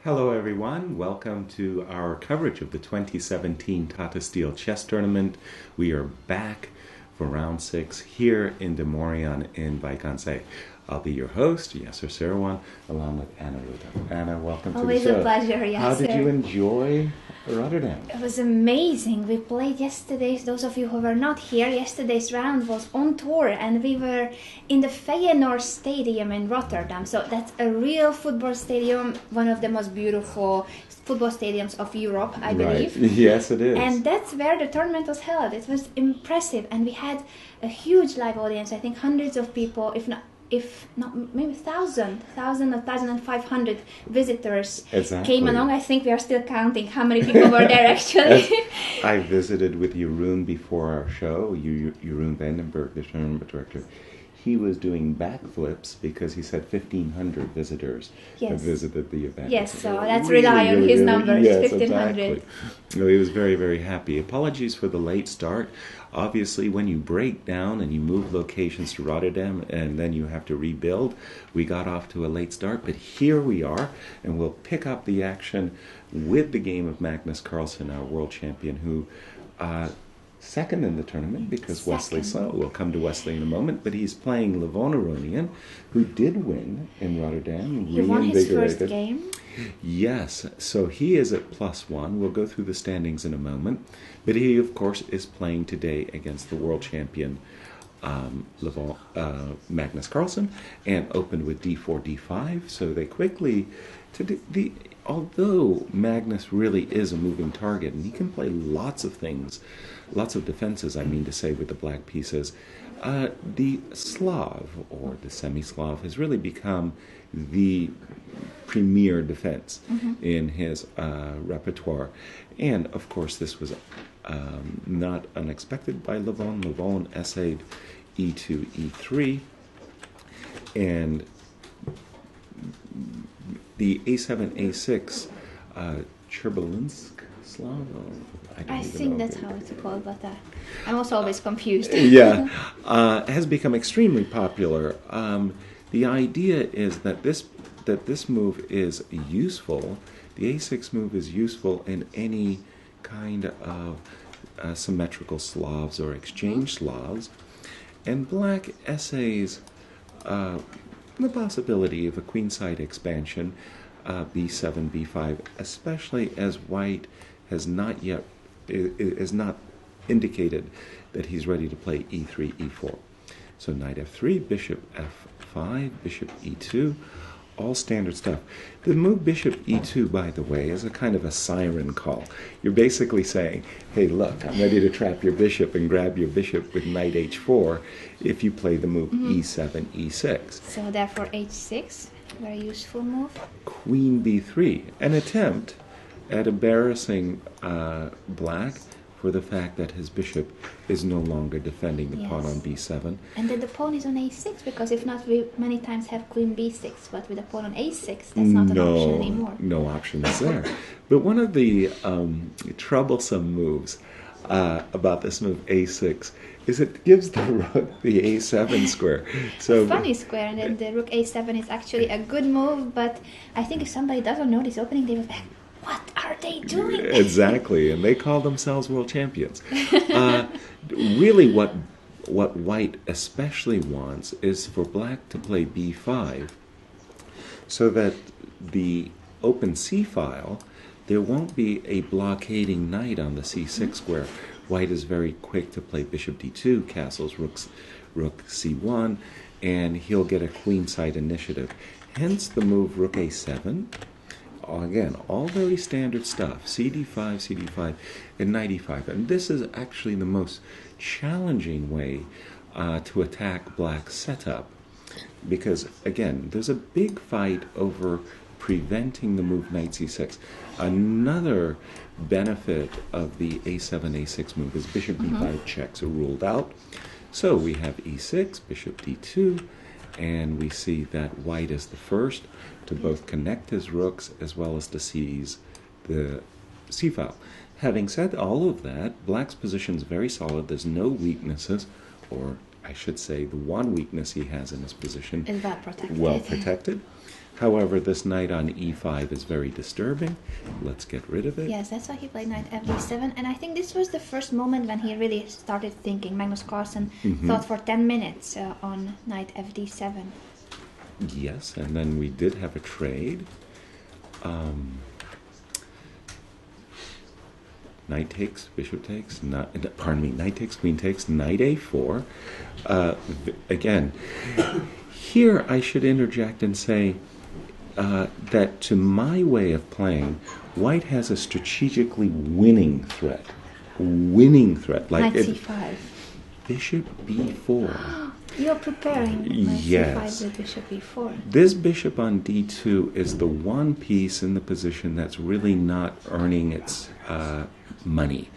Hello, everyone. Welcome to our coverage of the 2017 Tata Steel Chess Tournament. We are back for round 6 here in Des Moines in Vacanze. I'll be your host, Yasser Seirawan, along with Anna Ruda. Anna, welcome Always to the show. A pleasure, Yasser. How did you enjoy Rotterdam? It was amazing. We played yesterday. Those of you who were not here, yesterday's round was on tour, and we were in the Feyenoord Stadium in Rotterdam. So that's a real football stadium, one of the most beautiful football stadiums of Europe, I believe. Right. Yes, it is. And that's where the tournament was held. It was impressive, and we had a huge live audience. I think hundreds of people, if not maybe 1,500 visitors came along. I think we are still counting how many people were there actually. I visited with Jeroen before our show, Jeroen Vandenberg, the tournament director. He was doing backflips because he said 1,500 visitors have visited the event. Yes, so let's rely on his numbers, yes, 1,500. Exactly. No, he was very, very happy. Apologies for the late start. Obviously, when you break down and you move locations to Rotterdam and then you have to rebuild, we got off to a late start. But here we are, and we'll pick up the action with the game of Magnus Carlsen, our world champion, who... second in the tournament because Wesley Saw. We'll come to Wesley in a moment, but he's playing Levon Aronian, who did win in Rotterdam. He won his first game. Yes, so he is at +1. We'll go through the standings in a moment, but he, of course, is playing today against the world champion Magnus Carlsen, and opened with d4, d5. So they quickly although Magnus really is a moving target, and he can play lots of things, lots of defenses, I mean to say, with the black pieces, the Slav, or the semi-Slav, has really become the premier defense in his repertoire. And, of course, this was not unexpected by Levon. Levon essayed e2, e3, and the a7, a6, Cherbulinsk Slav? I think that's how it's called, but I'm also always confused. Has become extremely popular. The idea is that this move is useful. The a6 move is useful in any kind of symmetrical Slavs or exchange Slavs. And black essays the possibility of a queenside expansion, b7, b5, especially as white has not indicated that he's ready to play e3, e4. So knight f3, bishop f5, bishop e2, all standard stuff. The move bishop e2, by the way, is a kind of a siren call. You're basically saying, hey, look, I'm ready to trap your bishop and grab your bishop with knight h4 if you play the move e7, e6. So therefore h6, very useful move. Queen b3, an attempt at embarrassing black for the fact that his bishop is no longer defending the pawn on b7. And then the pawn is on a6, because if not, we many times have queen b6, but with the pawn on a6, that's not an option anymore. No option is there. But one of the troublesome moves about this move a6 is it gives the rook the a7 square. So a funny square, and then the rook a7 is actually a good move, but I think if somebody doesn't know this opening, they will be like, what are they doing? Exactly, and they call themselves world champions. Really, what white especially wants is for black to play b5, so that the open c-file, there won't be a blockading knight on the c6 square. White is very quick to play bishop d2, castles rook c1, and he'll get a queenside initiative. Hence the move rook a7. Again, all very standard stuff, cd5, cd5, and knight e5. And this is actually the most challenging way to attack black's setup, because, again, there's a big fight over preventing the move knight c6. Another benefit of the a7, a6 move is bishop b5 checks are ruled out. So we have e6, bishop d2, and we see that white is the first to both connect his rooks as well as to seize the c-file. Having said all of that, black's position is very solid. There's no weaknesses, or I should say the one weakness he has in his position is well protected. Well protected. However, this knight on e5 is very disturbing. Let's get rid of it. Yes, that's why he played knight fd7, and I think this was the first moment when he really started thinking. Magnus Carlsen thought for 10 minutes on knight fd7. Yes, and then we did have a trade. Knight takes, bishop takes, knight takes, queen takes, knight a4. Again, here I should interject and say that to my way of playing, white has a strategically winning threat. Like Knight c5. Bishop b4. You're preparing knight Yes. c5 with bishop e4. This bishop on d2 is the one piece in the position that's really not earning its money.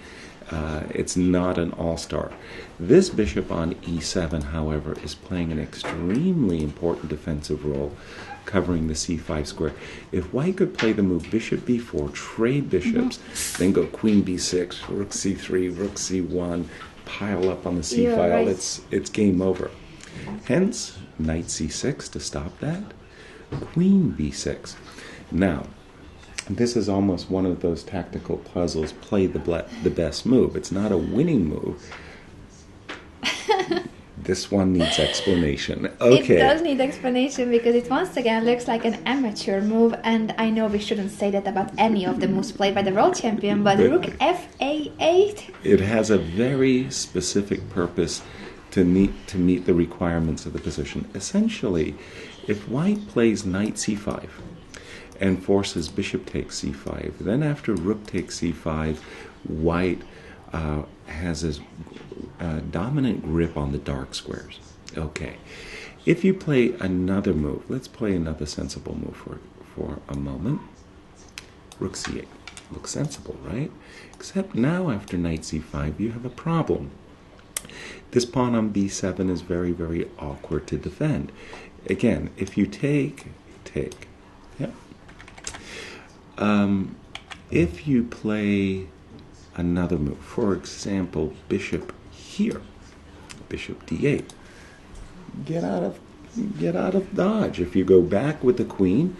It's not an all-star. This bishop on e7, however, is playing an extremely important defensive role, covering the c5 square. If white could play the move bishop b4, trade bishops, then go queen b6, rook c3, rook c1, pile up on the c You're file, right. it's game over. Hence, knight c6 to stop that, queen b6. Now, this is almost one of those tactical puzzles, play the best move. It's not a winning move. This one needs explanation. Okay. It does need explanation because it once again looks like an amateur move, and I know we shouldn't say that about any of the moves played by the world champion, but rook fa8. It has a very specific purpose to meet the requirements of the position. Essentially, if white plays knight c5 and forces bishop takes c5, then after rook takes c5, white has his dominant grip on the dark squares. Okay. If you play another move, let's play another sensible move for a moment. Rook c8. Looks sensible, right? Except now after knight c5, you have a problem. This pawn on b7 is very, very awkward to defend. Again, if you take. Yep. If you play another move, for example, bishop here, bishop d8, get out of dodge. If you go back with the queen,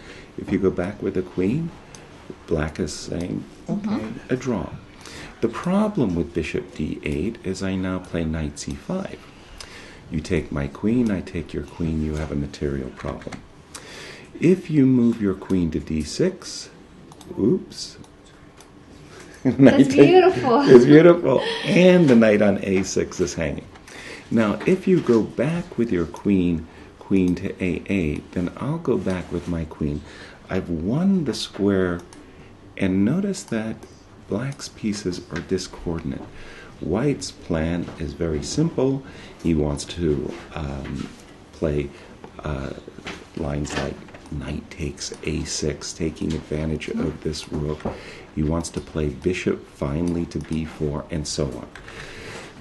black is saying, okay, a draw. The problem with bishop d8 is I now play knight c5. You take my queen, I take your queen, you have a material problem. If you move your queen to d6, oops. That's beautiful. It's beautiful. And the knight on a6 is hanging. Now, if you go back with your queen to a8, then I'll go back with my queen. I've won the square, and notice that black's pieces are discoordinate. White's plan is very simple. He wants to play lines like knight takes a6, taking advantage of this rook. He wants to play bishop finally to b4, and so on.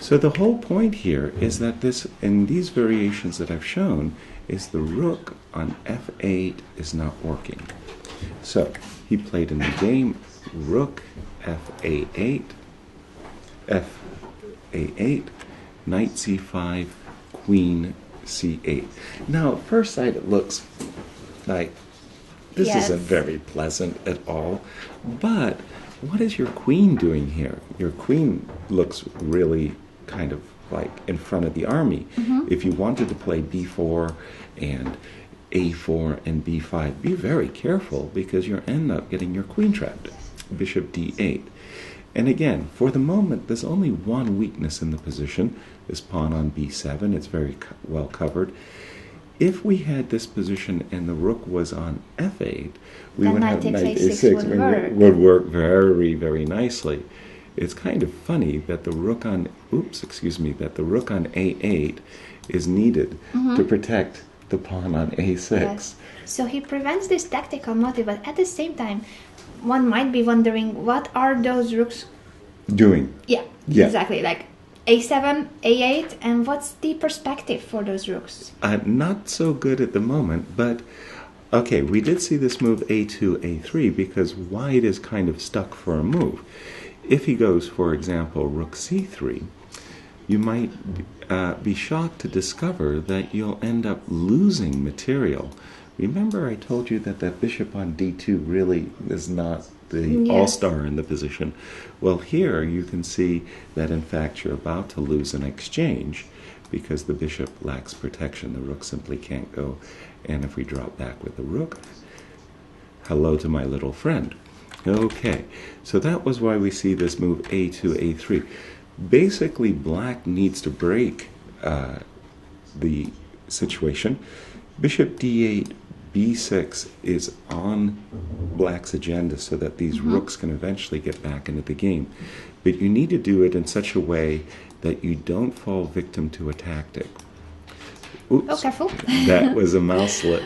So the whole point here is that in these variations that I've shown, is the rook on f8 is not working. So he played in the game rook f8, knight c5, queen c8. Now, at first sight, it looks like this isn't very pleasant at all. But what is your queen doing here? Your queen looks really kind of like in front of the army. If you wanted to play b4 and a4 and b5, be very careful because you'll end up getting your queen trapped. Bishop d8. And again, for the moment, there's only one weakness in the position. This pawn on b7, it's very well covered. If we had this position and the rook was on f8, we would have knight a6 would work very, very nicely. It's kind of funny that the rook on a8 is needed to protect the pawn on a6. Yes. So he prevents this tactical motive, but at the same time, one might be wondering, what are those rooks doing? Yeah, exactly. Like a7, a8, and what's the perspective for those rooks? Not so good at the moment, but okay, we did see this move a2, a3 because white is kind of stuck for a move. If he goes, for example, rook c3, you might be shocked to discover that you'll end up losing material Remember, I told you that that bishop on d2 really is not the Yes. all-star in the position. Well, here you can see that, in fact, you're about to lose an exchange because the bishop lacks protection. The rook simply can't go. And if we drop back with the rook, hello to my little friend. Okay, so that was why we see this move a2, a3. Basically, black needs to break the situation. Bishop d8, b6 is on black's agenda so that these rooks can eventually get back into the game. But you need to do it in such a way that you don't fall victim to a tactic. Oops, Oh, careful. that was a mouse slip.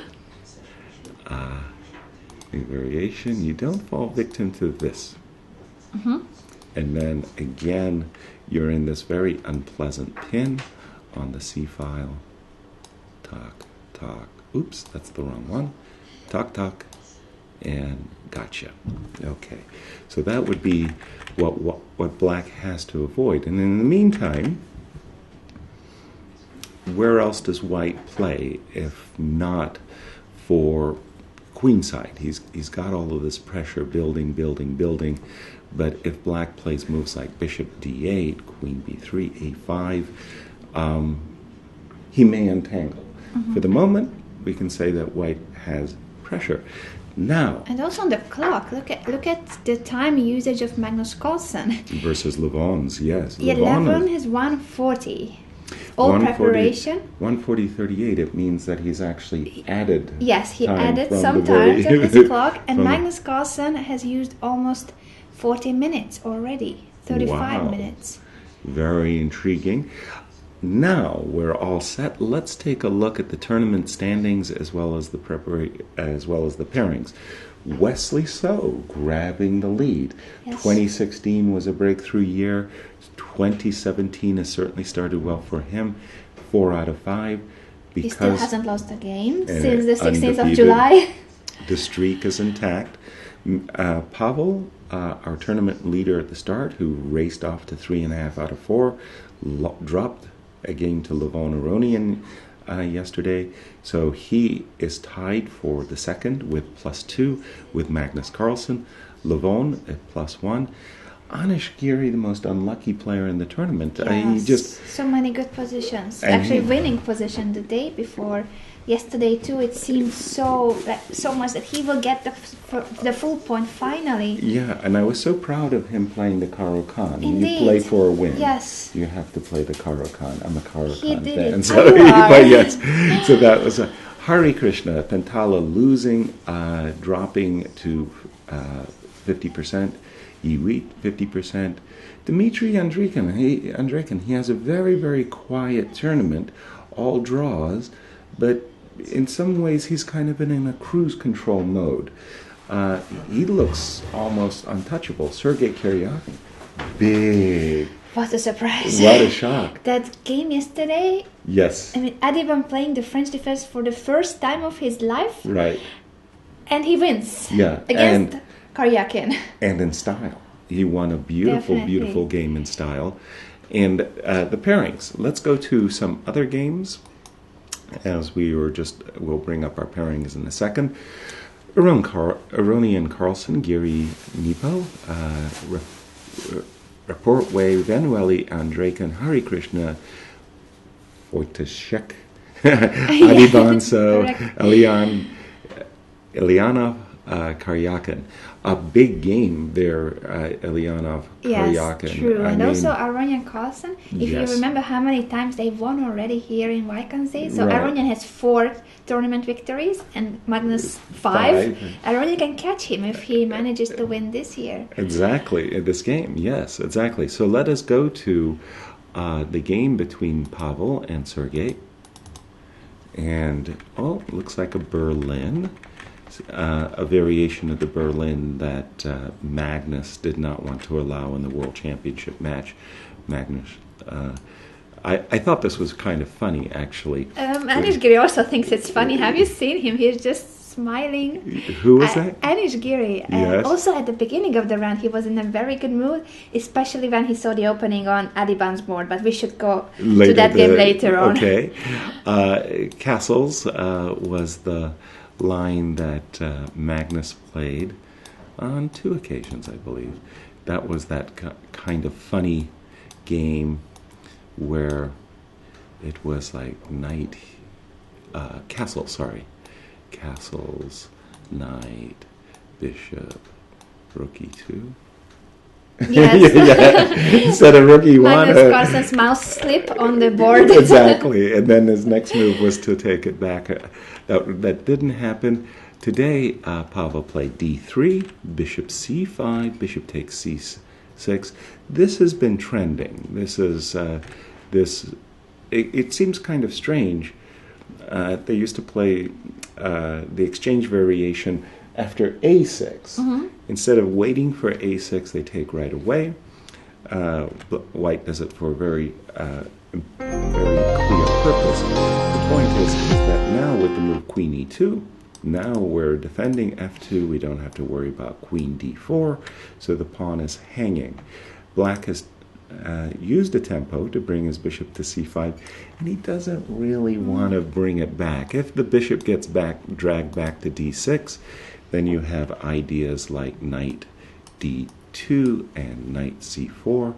New variation, you don't fall victim to this. And then again, you're in this very unpleasant pin on the C file. Talk, talk. Oops, that's the wrong one. Talk, talk, and gotcha. Okay, so that would be what black has to avoid. And in the meantime, where else does white play if not for queenside? He's got all of this pressure building, building, building. But if black plays moves like bishop d8, queen b3, a5, he may untangle. For the moment, we can say that white has pressure. Now, And also on the clock, look at the time usage of Magnus Carlsen. versus Levon's, yes. 11 is 140. All 140 preparation. 140.38, it means that he's actually added. Yes, he time added from some the time very- to his clock, and from the- Magnus Carlsen has used almost 40 minutes already. 35 Wow. minutes. Very intriguing. Now we're all set. Let's take a look at the tournament standings as well as the pairings. Wesley So grabbing the lead. Yes. 2016 was a breakthrough year. 2017 has certainly started well for him. 4 out of 5. He still Because hasn't lost a game since the 16th of undefeated. July. the streak is intact. Pavel, our tournament leader at the start, who raced off to 3.5 out of 4, dropped a game to Levon Aronian yesterday. So he is tied for the second with +2 with Magnus Carlsen. Levon at +1. Anish Giri, the most unlucky player in the tournament. He Yes, just so many good positions. And Actually, he- winning position the day before. Yesterday too, it seemed so much that he will get the full point finally. Yeah, and I was so proud of him playing the Karo Khan. Indeed. You play for a win. Yes. You have to play the Karo Khan. I'm a Karo He Khan did fan. it. So, You are. but yes. So that was a Hari Krishna, Pentala losing, dropping to 50%. Iwit 50%. Dmitry Andrekin, he has a very, very quiet tournament, all draws, but in some ways he's kind of in a cruise control mode. He looks almost untouchable. Sergei Karyakin, big. What a surprise. What a shock. That game yesterday, Yes, I mean, Adiban playing the French defense for the first time of his life, right. and he wins. Yeah, Against Karyakin. And in style. He won a beautiful, Definitely. beautiful game in style. And the pairings. Let's go to some other games. As we'll bring up our pairings in a second. Aronian Carlsen, Giri Nipo, Report Way, Vanueli Andrekan, Hari Krishna, Wojciech, Adibanso, correct. Eliana Karyakin. A big game there, Eliana Karyakin. Yes, true. I And mean, also Aronian Carlsen, if Yes. you remember how many times they've won already here in Vaikansee. So Right. Aronian has 4 tournament victories and Magnus 5. Aronian can catch him if he manages to win this year. Exactly, in this game, yes, exactly. So let us go to the game between Pavel and Sergei. And, looks like a Berlin. A variation of the Berlin that Magnus did not want to allow in the World Championship match. Magnus, I thought this was kind of funny, actually. Anish Giri also thinks it's funny. Have you seen him? He's just smiling. Who was that? Anish Giri. Yes. Also at the beginning of the round, he was in a very good mood, especially when he saw the opening on Adiban's board. But we should go to that game later on. Okay. Castles was the line that Magnus played on 2 occasions, I believe. That was that kind of funny game where it was like knight, castles, knight, bishop, rook e2. Yes. Yeah. Instead of rook e1. Magnus Carlsen's mouse slip on the board. Exactly. And then his next move was to take it back. That didn't happen. Today, Pavel played d3, bishop c5, bishop takes c6. This has been trending. This is It seems kind of strange. They used to play the exchange variation after a6. Mm-hmm. Instead of waiting for a6, they take right away. White does it for a very clear purpose. The point is that now with the move queen e2, now we're defending f2. We don't have to worry about queen d4, so the pawn is hanging. Black has used a tempo to bring his bishop to c5, and he doesn't really want to bring it back. If the bishop gets dragged back to d6, then you have ideas like knight d2 and knight c4,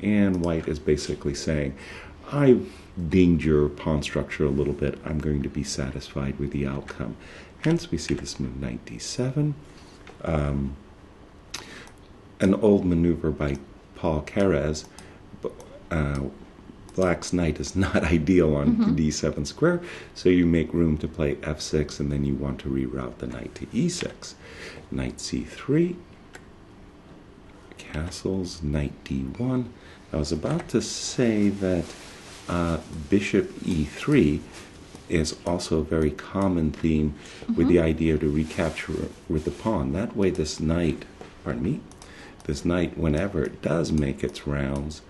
and white is basically saying, I've dinged your pawn structure a little bit. I'm going to be satisfied with the outcome. Hence, we see this move knight d7, an old maneuver by Paul Carrez. Black's knight is not ideal on d7 square, so you make room to play f6, and then you want to reroute the knight to e6. Knight c3, castles, knight d1. I was about to say that bishop e3 is also a very common theme with the idea to recapture with the pawn. That way this knight, whenever it does make its rounds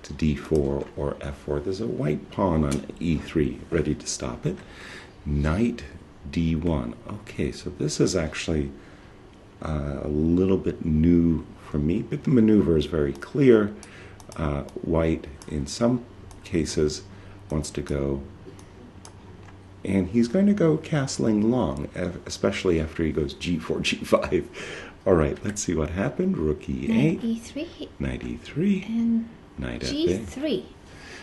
to d4 or f4, there's a white pawn on e3 ready to stop it. Knight d1. Okay, so this is actually a little bit new for me, but the maneuver is very clear. White, in some cases, wants to go, and he's going to go castling long, especially after he goes g4, g5. All right, let's see what happened. Rook e8. Knight e3. Knight e3. And knight g3.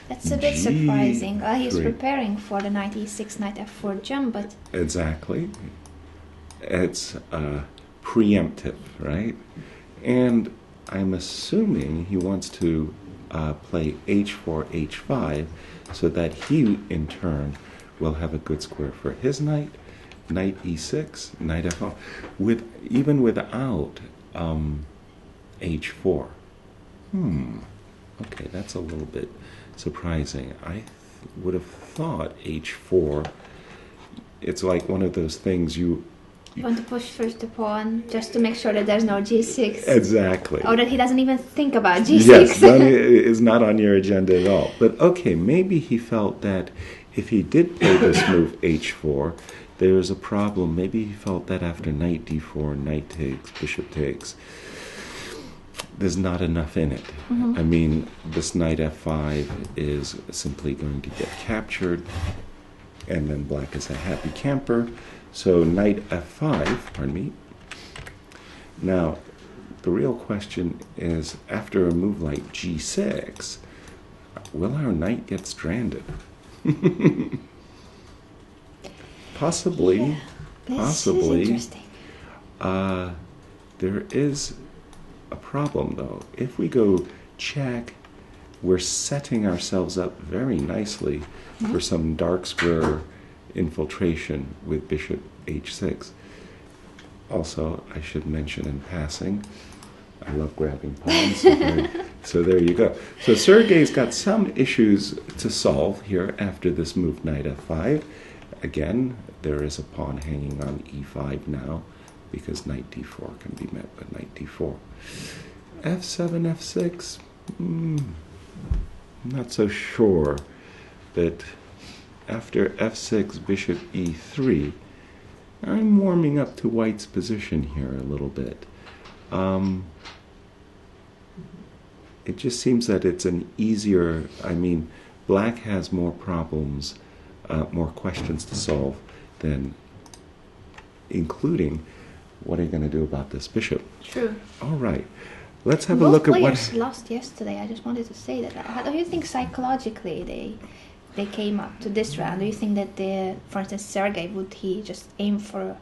That's a bit surprising. He's preparing for the knight e6, knight f4 jump, but... Exactly. It's preemptive, right? And I'm assuming he wants to play h4, h5, so that he, in turn, will have a good square for his knight. Knight e6, knight f4, even without h4. Okay, that's a little bit surprising. I would have thought h4, it's like one of those things you want to push first the pawn just to make sure that there's no g6. Exactly. Or that he doesn't even think about g6. Yes, that is not on your agenda at all. But okay, maybe he felt that if he did play this move h4, there's a problem. Maybe he felt that after knight d4, knight takes, bishop takes, there's not enough in it. I mean, this knight f5 is simply going to get captured, and then black is a happy camper. So knight f5, Now, the real question is, after a move like g6, will our knight get stranded? Possibly. Yeah, this is interesting. There is a problem, though. If we go check, we're setting ourselves up very nicely for some dark square infiltration with bishop h6. Also, I should mention in passing, I love grabbing pawns, so there you go. So Sergei's got some issues to solve here after this move knight f5. Again, there is a pawn hanging on e5 now, because knight d4 can be met with knight d4. f7, f6, I'm not so sure that after f6, bishop e3, I'm warming up to white's position here a little bit. It just seems that it's an easier, black has more problems, more questions to solve than including what are you going to do about this bishop? True. All right. Let's have a Both look at players what... lost yesterday. I just wanted to say that. How do you think psychologically they came up to this round? Do you think that for instance, Sergei, would he just aim for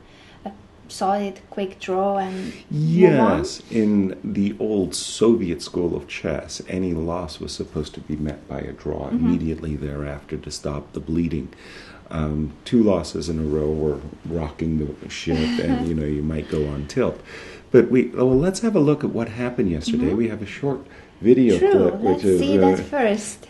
a solid, quick draw and move on? Yes, in the old Soviet school of chess, any loss was supposed to be met by a draw immediately thereafter to stop the bleeding. 2 losses in a row were rocking the ship, and you might go on tilt. But let's have a look at what happened yesterday. We have a short video True. clip, Let's see that first.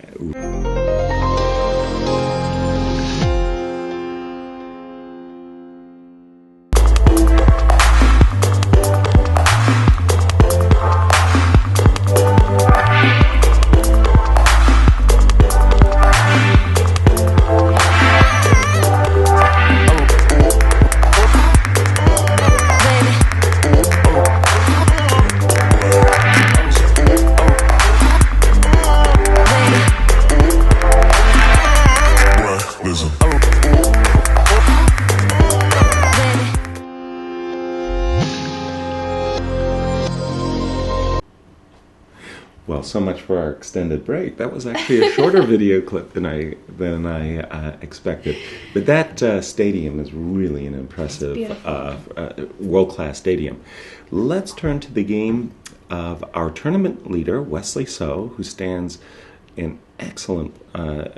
Well, so much for our extended break. That was actually a shorter video clip than I expected. But that stadium is really an impressive, world-class stadium. Let's turn to the game of our tournament leader, Wesley So, who stands in excellent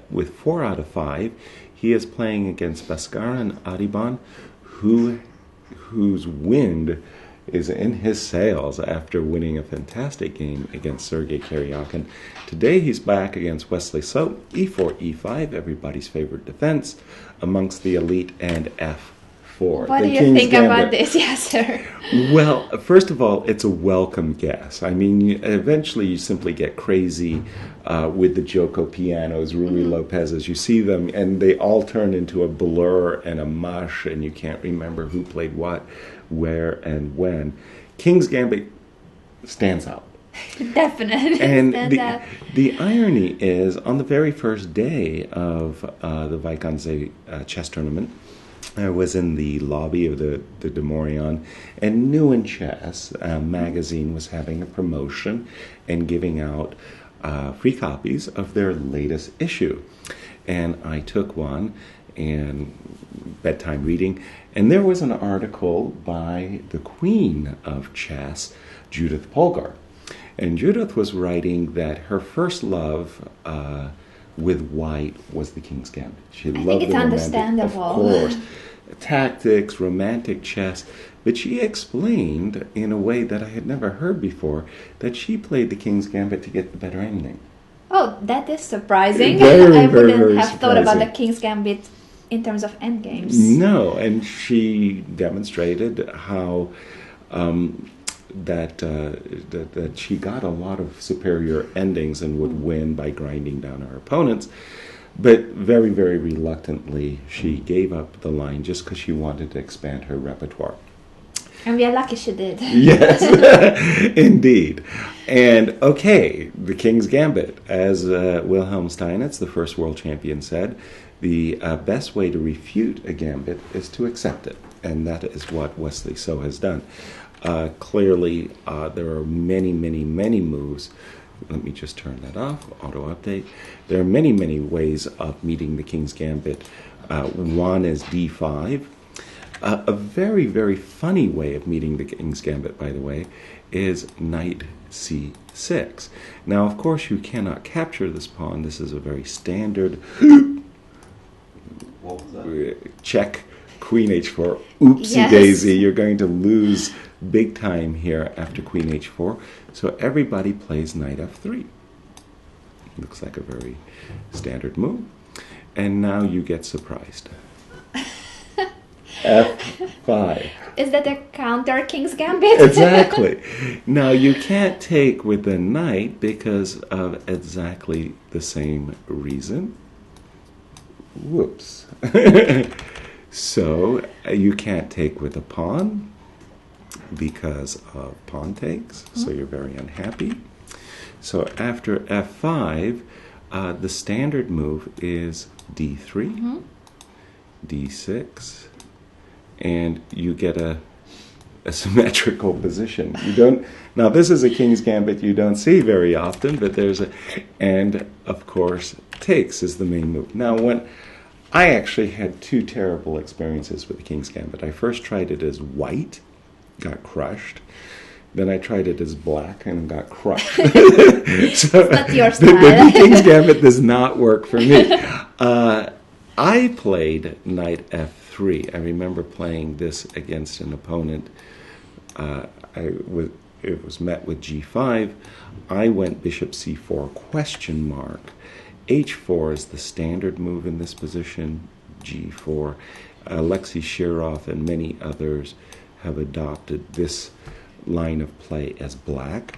with 4 out of 5. He is playing against Bhaskaran Adiban, whose wind is in his sails after winning a fantastic game against Sergei Karyakin. Today he's back against Wesley So, e4, e5, everybody's favorite defense amongst the elite, and f4. What do you think about this, Yasser? Well, first of all, it's a welcome guess. I mean, eventually you simply get crazy with the Joko pianos, Ruy Lopez's. You see them, and they all turn into a blur and a mush, and you can't remember who played what, where, and when. King's Gambit stands out. Definitely. And the irony is, on the very first day of the Vaikanze chess tournament, I was in the lobby of the De Morion, and New in Chess magazine was having a promotion and giving out free copies of their latest issue. And I took one, and bedtime reading, and there was an article by the queen of chess, Judith Polgar. And Judith was writing that her first love with white was the King's Gambit. She loved think it's the romantic, understandable. of course, tactics, romantic chess. But she explained in a way that I had never heard before that she played the King's Gambit to get the better ending. Oh, that is surprising. Very, I very, wouldn't very have thought about the surprising. King's Gambit in terms of endgames. No, and she demonstrated how that she got a lot of superior endings and would win by grinding down her opponents. But very, very reluctantly, she gave up the line just because she wanted to expand her repertoire. And we are lucky she did. Yes, indeed. And okay, the King's Gambit. As Wilhelm Steinitz, the first world champion, said, the best way to refute a gambit is to accept it. And that is what Wesley So has done. Clearly, there are many, many, many moves. Let me just turn that off, auto-update. There are many, many ways of meeting the King's Gambit. One is d5. A very, very funny way of meeting the King's Gambit, by the way, is knight c6. Now, of course, you cannot capture this pawn. This is a very standard check, queen h4. Oopsie Yes. daisy, you're going to lose big time here after queen h4. So everybody plays knight f3. Looks like a very standard move. And now you get surprised. f5. Is that a counter King's Gambit? Exactly. Now you can't take with the knight because of exactly the same reason. Whoops. So you can't take with a pawn because of pawn takes. So you're very unhappy. So after f5, the standard move is d3, d6, and you get a symmetrical position. You don't. Now, this is a king's gambit you don't see very often, but and of course, takes is the main move. Now, when I actually had two terrible experiences with the king's gambit. I first tried it as white, got crushed. Then I tried it as black and got crushed. So it's not your style. The king's gambit does not work for me. I played knight f3. I remember playing this against an opponent. It was met with g5. I went bishop c4 ? h4 is the standard move in this position. g4. Alexei Shirov and many others have adopted this line of play as black.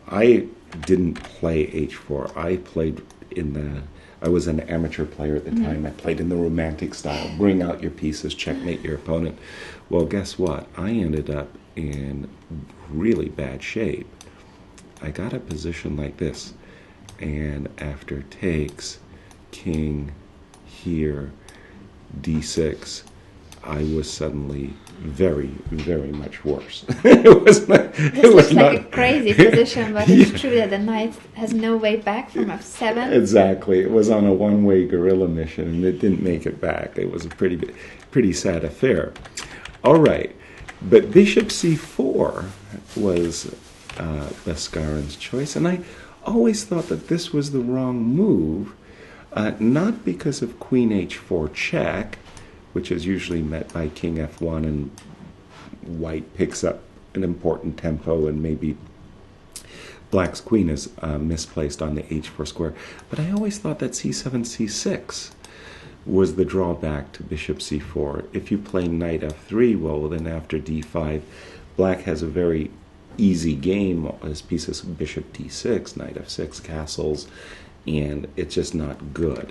I didn't play h4. I was an amateur player at the time. I played in the romantic style. Bring out your pieces, checkmate your opponent. Well, guess what? I ended up in really bad shape. I got a position like this. And after takes, king here, d6, I was suddenly very, very much worse. This looks like a crazy position, but it's true that the knight has no way back from f7. Exactly. It was on a one-way guerrilla mission, and it didn't make it back. It was a pretty sad affair. All right. But bishop c4 was Beskharan's choice, and I always thought that this was the wrong move, not because of queen h4 check, which is usually met by king f1 and white picks up an important tempo and maybe black's queen is misplaced on the h4 square. But I always thought that c7, c6 was the drawback to bishop c4. If you play knight f3, well, then after d5, black has a very easy game as pieces of bishop d6, knight f6, castles, and it's just not good.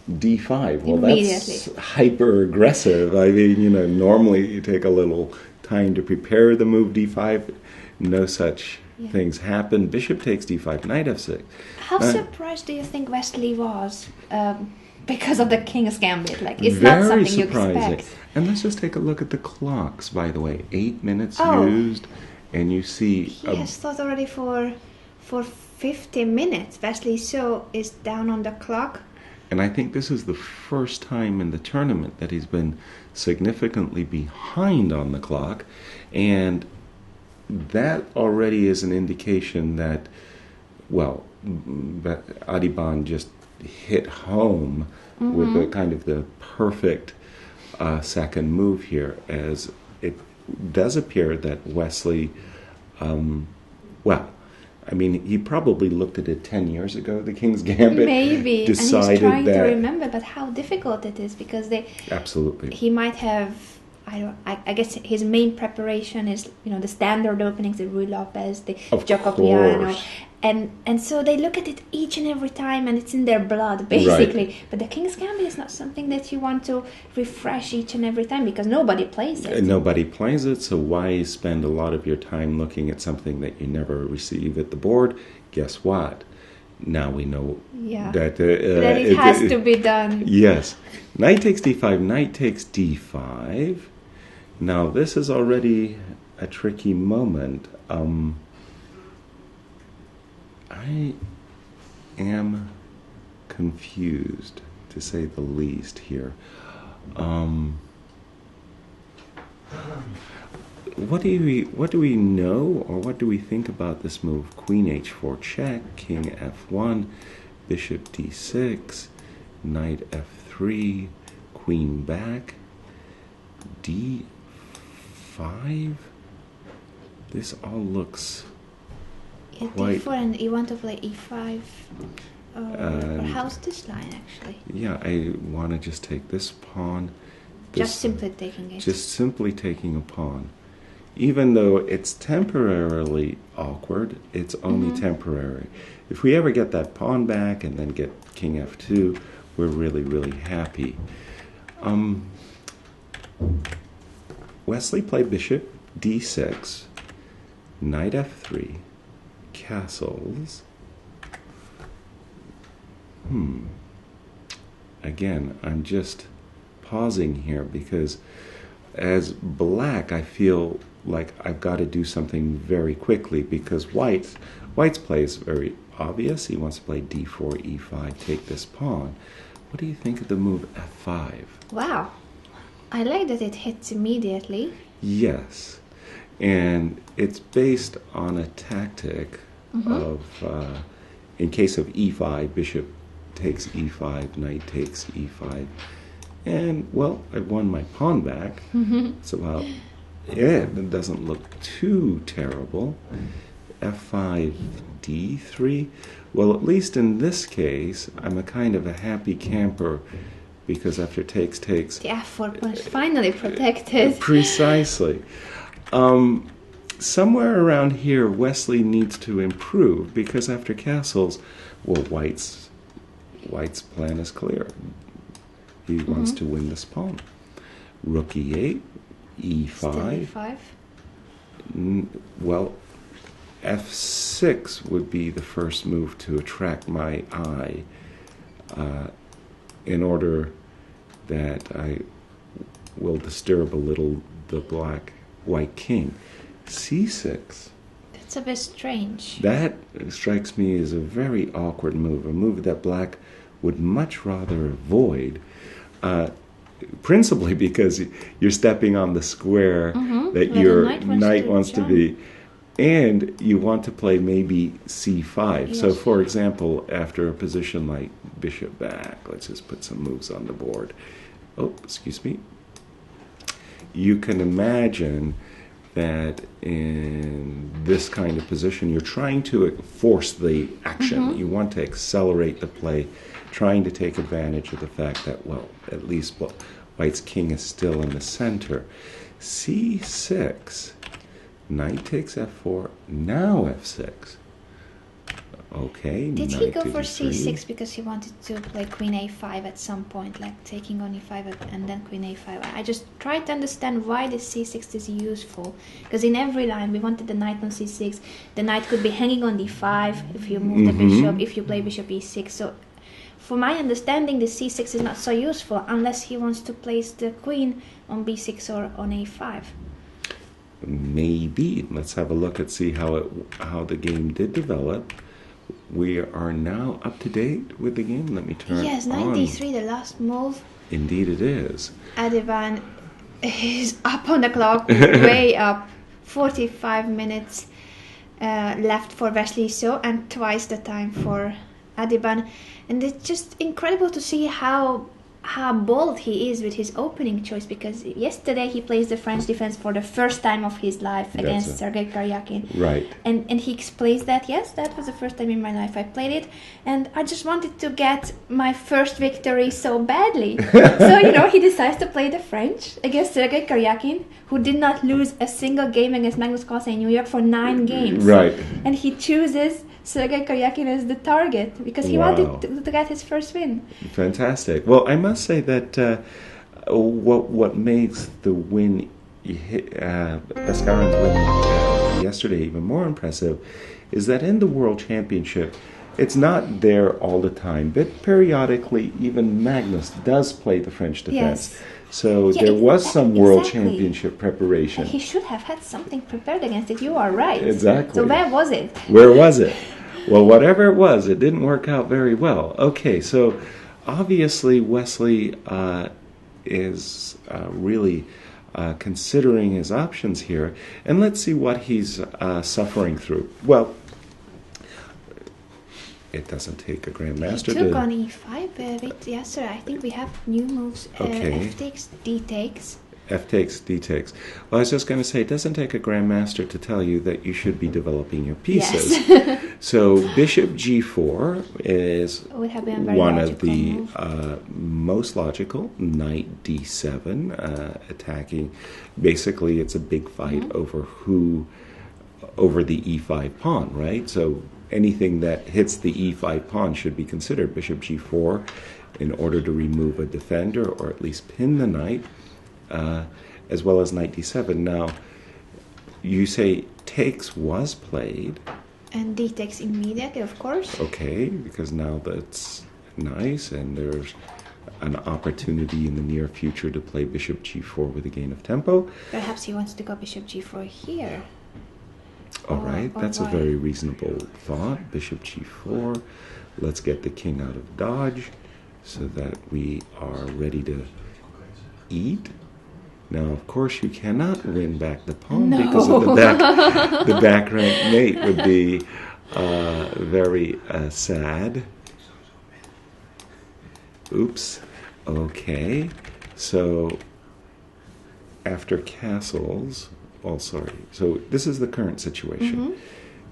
d5, well, that's hyper aggressive. I mean, normally you take a little time to prepare the move d5. No such things happen. Bishop takes d5, knight f6. How surprised do you think Wesley was because of the king's gambit? Like, it's very not something surprising. You expect. And let's just take a look at the clocks, by the way. 8 minutes used, and you see... He has thought already for 50 minutes. Wesley so is down on the clock. And I think this is the first time in the tournament that he's been significantly behind on the clock. And that already is an indication that, well, Adiban just hit home with the kind of the perfect second move here, as it does appear that Wesley, I mean, he probably looked at it 10 years ago, the King's Gambit. Maybe, decided and he's trying that, to remember, but how difficult it is, because absolutely, he might have, I guess his main preparation is, the standard openings, the Rui Lopez, the Giocopiano, and so they look at it each and every time, and it's in their blood, basically. Right. But the King's Gambit is not something that you want to refresh each and every time, because nobody plays it. Nobody plays it, so why spend a lot of your time looking at something that you never receive at the board? Guess what? Now we know that it has to be done. Yes. Knight takes d5, knight takes d5. Now this is already a tricky moment. I am confused, to say the least, here. What do we know, or what do we think about this move? Queen h4 check, king f1, bishop d6, knight f3, queen back, d5. This all looks quite... d4, and you want to play e5. Or how's this line, actually? Yeah, I want to just take this pawn. Just simply taking it. Just simply taking a pawn. Even though it's temporarily awkward, it's only temporary. If we ever get that pawn back and then get king f2, we're really, really happy. Wesley played bishop d6, knight f3, castles. Again, I'm just pausing here because as black, I feel like I've got to do something very quickly because White's play is very obvious. He wants to play d4, e5, take this pawn. What do you think of the move f5? Wow. I like that it hits immediately. Yes. And it's based on a tactic of, in case of e5, bishop takes e5, knight takes e5. And, well, I won my pawn back. It's about, it doesn't look too terrible. f5, d3. Well, at least in this case, I'm a kind of a happy camper because after takes, The f4 pawn is finally protected. Precisely. Somewhere around here, Wesley needs to improve because after castles, well, White's plan is clear. He wants to win this pawn. Rook e8, e5. Still e5. Well, f6 would be the first move to attract my eye in order that I will disturb a little the white king. c6. That's a bit strange. That strikes me as a very awkward move, a move that black would much rather avoid, principally because you're stepping on the square that your knight wants to be, and you want to play maybe c5. Yes. So, for example, after a position like bishop back, let's just put some moves on the board. Oh, excuse me. You can imagine that in this kind of position, you're trying to force the action. You want to accelerate the play, trying to take advantage of the fact that, well, at least White's king is still in the center. c6, knight takes f4, now f6. Okay, Did he knight go to for d3. c6 because he wanted to play queen a5 at some point, like taking on e5 and then queen a5? I just tried to understand why this c6 is useful, because in every line we wanted the knight on c6. The knight could be hanging on d5 if you move the bishop, if you play bishop e6. So for my understanding, the c6 is not so useful unless he wants to place the queen on b6 or on a5. Maybe. Let's have a look and see how the game did develop. We are now up to date with the game. Let me turn Yes, on. knight d3, the last move. Indeed it is. Adiban is up on the clock, way up. 45 minutes left for Wesley So, and twice the time for Adiban. And it's just incredible to see how bold he is with his opening choice, because yesterday he plays the French defense for the first time of his life against Sergei Karyakin. Right. And he explains that, yes, that was the first time in my life I played it, and I just wanted to get my first victory so badly. So, he decides to play the French against Sergei Karyakin, who did not lose a single game against Magnus Carlsen in New York for 9 games. Right. And he chooses Sergei Karyakin as the target because he wanted to get his first win. Fantastic. Well, I must say that what makes the win, Beskharan's win yesterday even more impressive, is that in the World Championship, it's not there all the time, but periodically even Magnus does play the French defense. Yes. So Yeah, there was some World exactly. Championship preparation. He should have had something prepared against it. You are right. Exactly. So where was it? Where was it? Well, whatever it was, it didn't work out very well. Okay, so obviously Wesley is really considering his options here. And let's see what he's suffering through. Well, it doesn't take a grandmaster He took on e5 with Yasser. I think we have new moves. Okay. F takes, d takes. F takes, D takes. Well, I was just going to say, it doesn't take a grandmaster to tell you that you should be developing your pieces. Yes. So bishop g4 is Would have been a very one of logical the move. most logical. Knight d7, attacking. Basically, it's a big fight over the e5 pawn, right? So anything that hits the e5 pawn should be considered. Bishop g4 in order to remove a defender or at least pin the knight. As well as knight d7. Now, you say takes was played. And d takes immediately, of course. Okay, because now that's nice, and there's an opportunity in the near future to play bishop g4 with a gain of tempo. Perhaps he wants to go bishop g4 here. All right, that's why? a very reasonable thought. Bishop g4. Let's get the king out of dodge so that we are ready to eat. Now, of course, you cannot win back the pawn because of the back rank mate would be very sad. Oops. Okay. So after castles, so this is the current situation.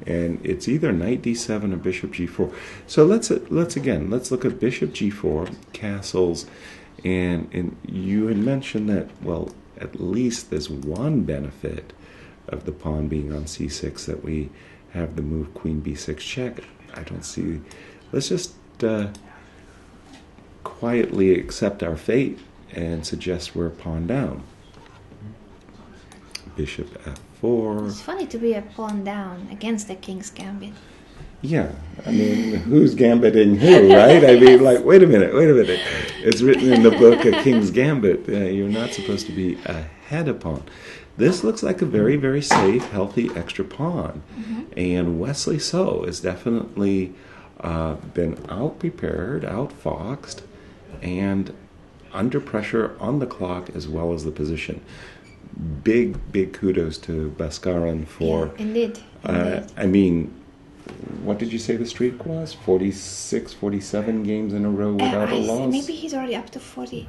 And it's either knight d7 or bishop g4. So let's look at bishop g4, castles, and you had mentioned that, well, at least there's one benefit of the pawn being on c6, that we have the move queen b6 check. I don't see. Let's just quietly accept our fate and suggest we're pawn down. Bishop f4. It's funny to be a pawn down against the king's gambit. Yeah, I mean, who's gambiting who, right? I mean, like, wait a minute. It's written in the book, A King's Gambit. You're not supposed to be ahead of pawn. This looks like a very, very safe, healthy extra pawn. And Wesley So has definitely been out-prepared, out-foxed, and under pressure on the clock as well as the position. Big kudos to Bhaskaran for... Yeah, indeed. I mean... What did you say the streak was? 46, 47 games in a row without a loss? Maybe he's already up to 48.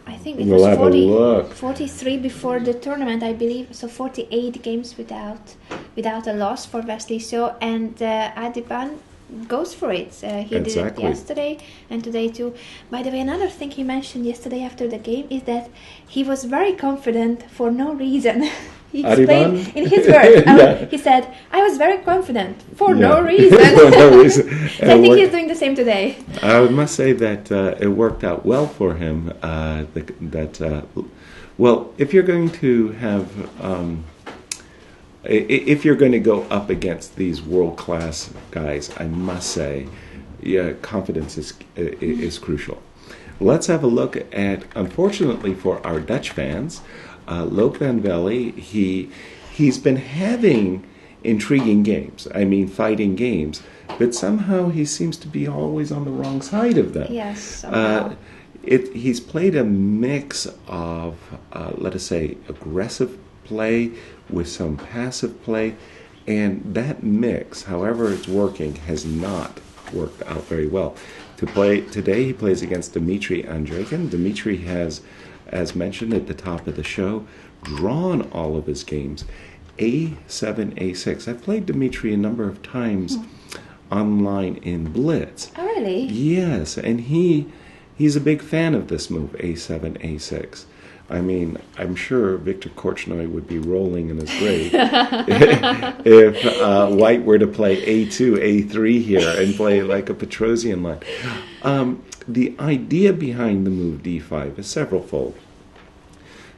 I think it We'll was have 40, a look. 43 before the tournament, I believe. So 48 games without a loss for Wesley So, and Adiban goes for it. He did it yesterday and today too. By the way, another thing he mentioned yesterday after the game is that he was very confident for no reason. He explained in his words. He said, "I was very confident for no reason." For no reason. So I think he's doing the same today. I must say that it worked out well for him. Well, if you're going to have, if you're going to go up against these world-class guys, I must say, confidence is crucial. Let's have a look at, unfortunately for our Dutch fans, Lope van Velde, he's been having intriguing games, fighting games, but somehow he seems to be always on the wrong side of them. Yes, somehow. He's played a mix of, let us say, aggressive play with some passive play, and that mix, however it's working, has not worked out very well. Today he plays against Dmitry Andrekin. Dmitry has, as mentioned at the top of the show, drawn all of his games. A7, A6. I've played Dmitry a number of times online in Blitz. Oh, really? Yes, and he's a big fan of this move, A7, A6. I mean, I'm sure Victor Korchnoi would be rolling in his grave if White were to play A2, A3 here and play like a Petrosian line. The idea behind the move D5 is severalfold.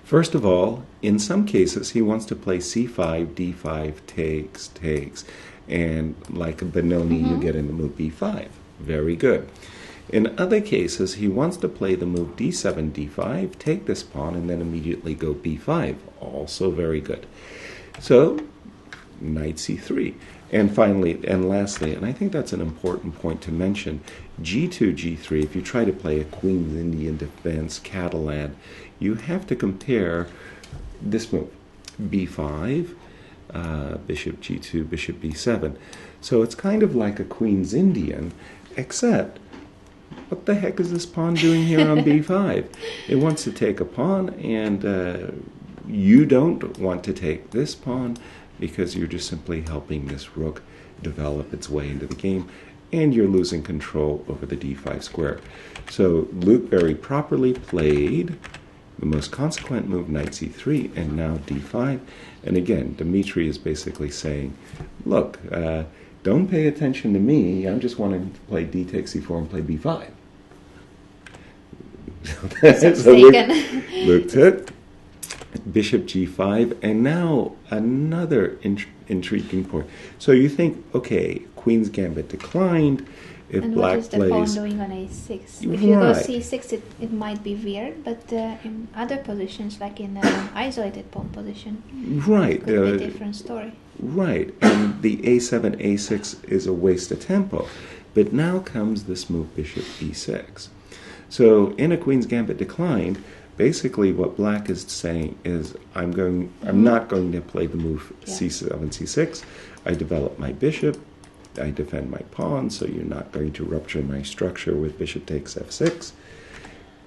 First of all, in some cases, he wants to play C5, D5, takes, and like a Benoni you get in the move B5. Very good. In other cases, he wants to play the move D7, D5, take this pawn, and then immediately go B5. Also very good. So, knight C3. And finally, and lastly, and I think that's an important point to mention, G2, G3, if you try to play a Queen's Indian defense, Catalan, you have to compare this move, B5, Bishop G2, Bishop B7. So it's kind of like a Queen's Indian, except what the heck is this pawn doing here on B5? It wants to take a pawn, and you don't want to take this pawn because you're just simply helping this rook develop its way into the game, and you're losing control over the D5 square. So Luke very properly played the most consequent move, knight C3, and now D5. And again, Dmitry is basically saying, look, don't pay attention to me. I'm just wanting to play D takes C4 and play B5. So Luke took Bishop G5, and now another intriguing point. So you think, okay, Queen's Gambit declined. If And black what is the pawn plays doing on a6? If you go right, c6, it might be weird, but in other positions, like in isolated pawn position, right, it could be a different story. right, and the a7 a6 is a waste of tempo. But now comes this move bishop e6. So in a Queen's Gambit declined, basically what black is saying is I'm not going to play the move c7 c6. I develop my bishop, I defend my pawn, so you're not going to rupture my structure with bishop takes f6,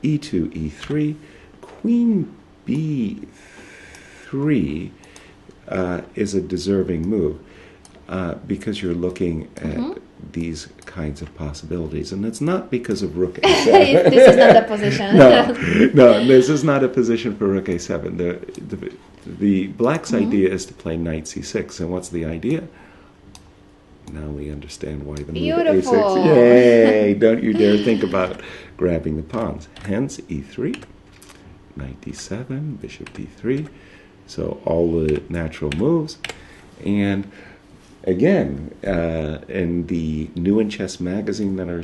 e2 e3, queen b3 is a deserving move because you're looking at these kinds of possibilities, and it's not because of rook a7. This is not the position. No, this is not a position for rook a7. The black's idea is to play knight c6, and what's the idea? Now we understand why the move Beautiful. a6. Yay! Don't you dare think about grabbing the pawns. Hence e3, knight d7, bishop d3. So all the natural moves. And again, in the New in Chess magazine that I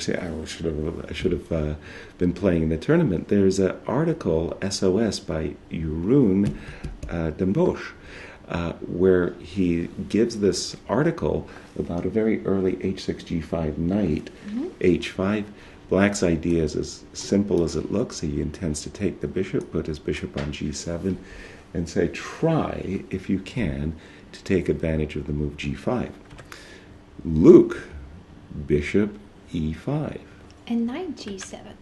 should have been playing in the tournament, there's an article, SOS, by Jeroen Den Bosch, where he gives this article about a very early h6 g5 knight, h5. Black's idea is as simple as it looks. He intends to take the bishop, put his bishop on g7, and say, try, if you can, to take advantage of the move g5. Luke, bishop e5. And knight g7.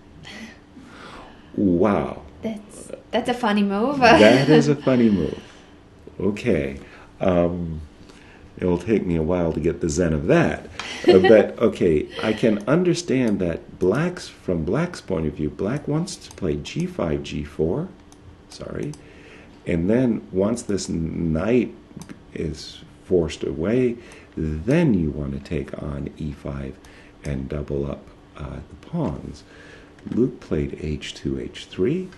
Wow. That's a funny move. That is a funny move. Okay. It'll take me a while to get the zen of that. But, okay, I can understand that from black's point of view, black wants to play g5, g4. Sorry. And then once this knight is forced away, then you want to take on e5 and double up the pawns. Luke played h2, h3,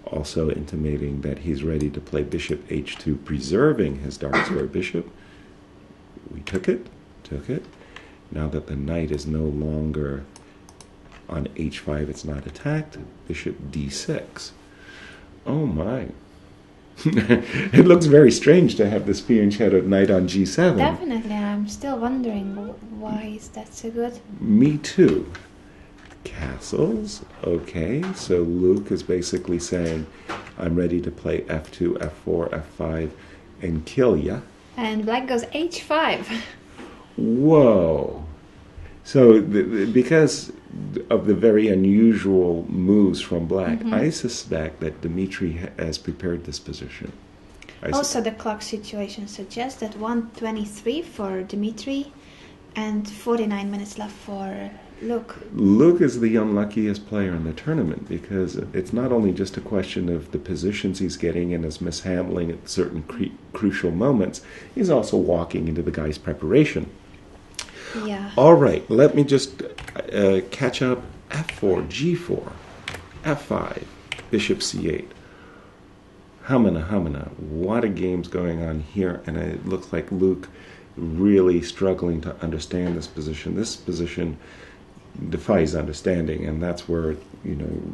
also intimating that he's ready to play bishop h2, preserving his dark square bishop. We took it. Now that the knight is no longer on h5, it's not attacked, bishop d6. Oh my. It looks very strange to have this fianchettoed knight on g7. Definitely, I'm still wondering why is that so good. Me too. Castles. Okay, so Luke is basically saying, I'm ready to play f2, f4, f5, and kill ya. And black goes h5. Whoa. So because of the very unusual moves from black, I suspect that Dmitry has prepared this position. Also, the clock situation suggests that 1:23 for Dmitry and 49 minutes left for Luke. Luke is the unluckiest player in the tournament because it's not only just a question of the positions he's getting and his mishandling at certain crucial moments, he's also walking into the guy's preparation. Yeah. All right, let me just catch up. f4, g4, f5, bishop c8. Hamana. What a game's going on here, and it looks like Luke really struggling to understand this position. This position defies understanding, and that's where,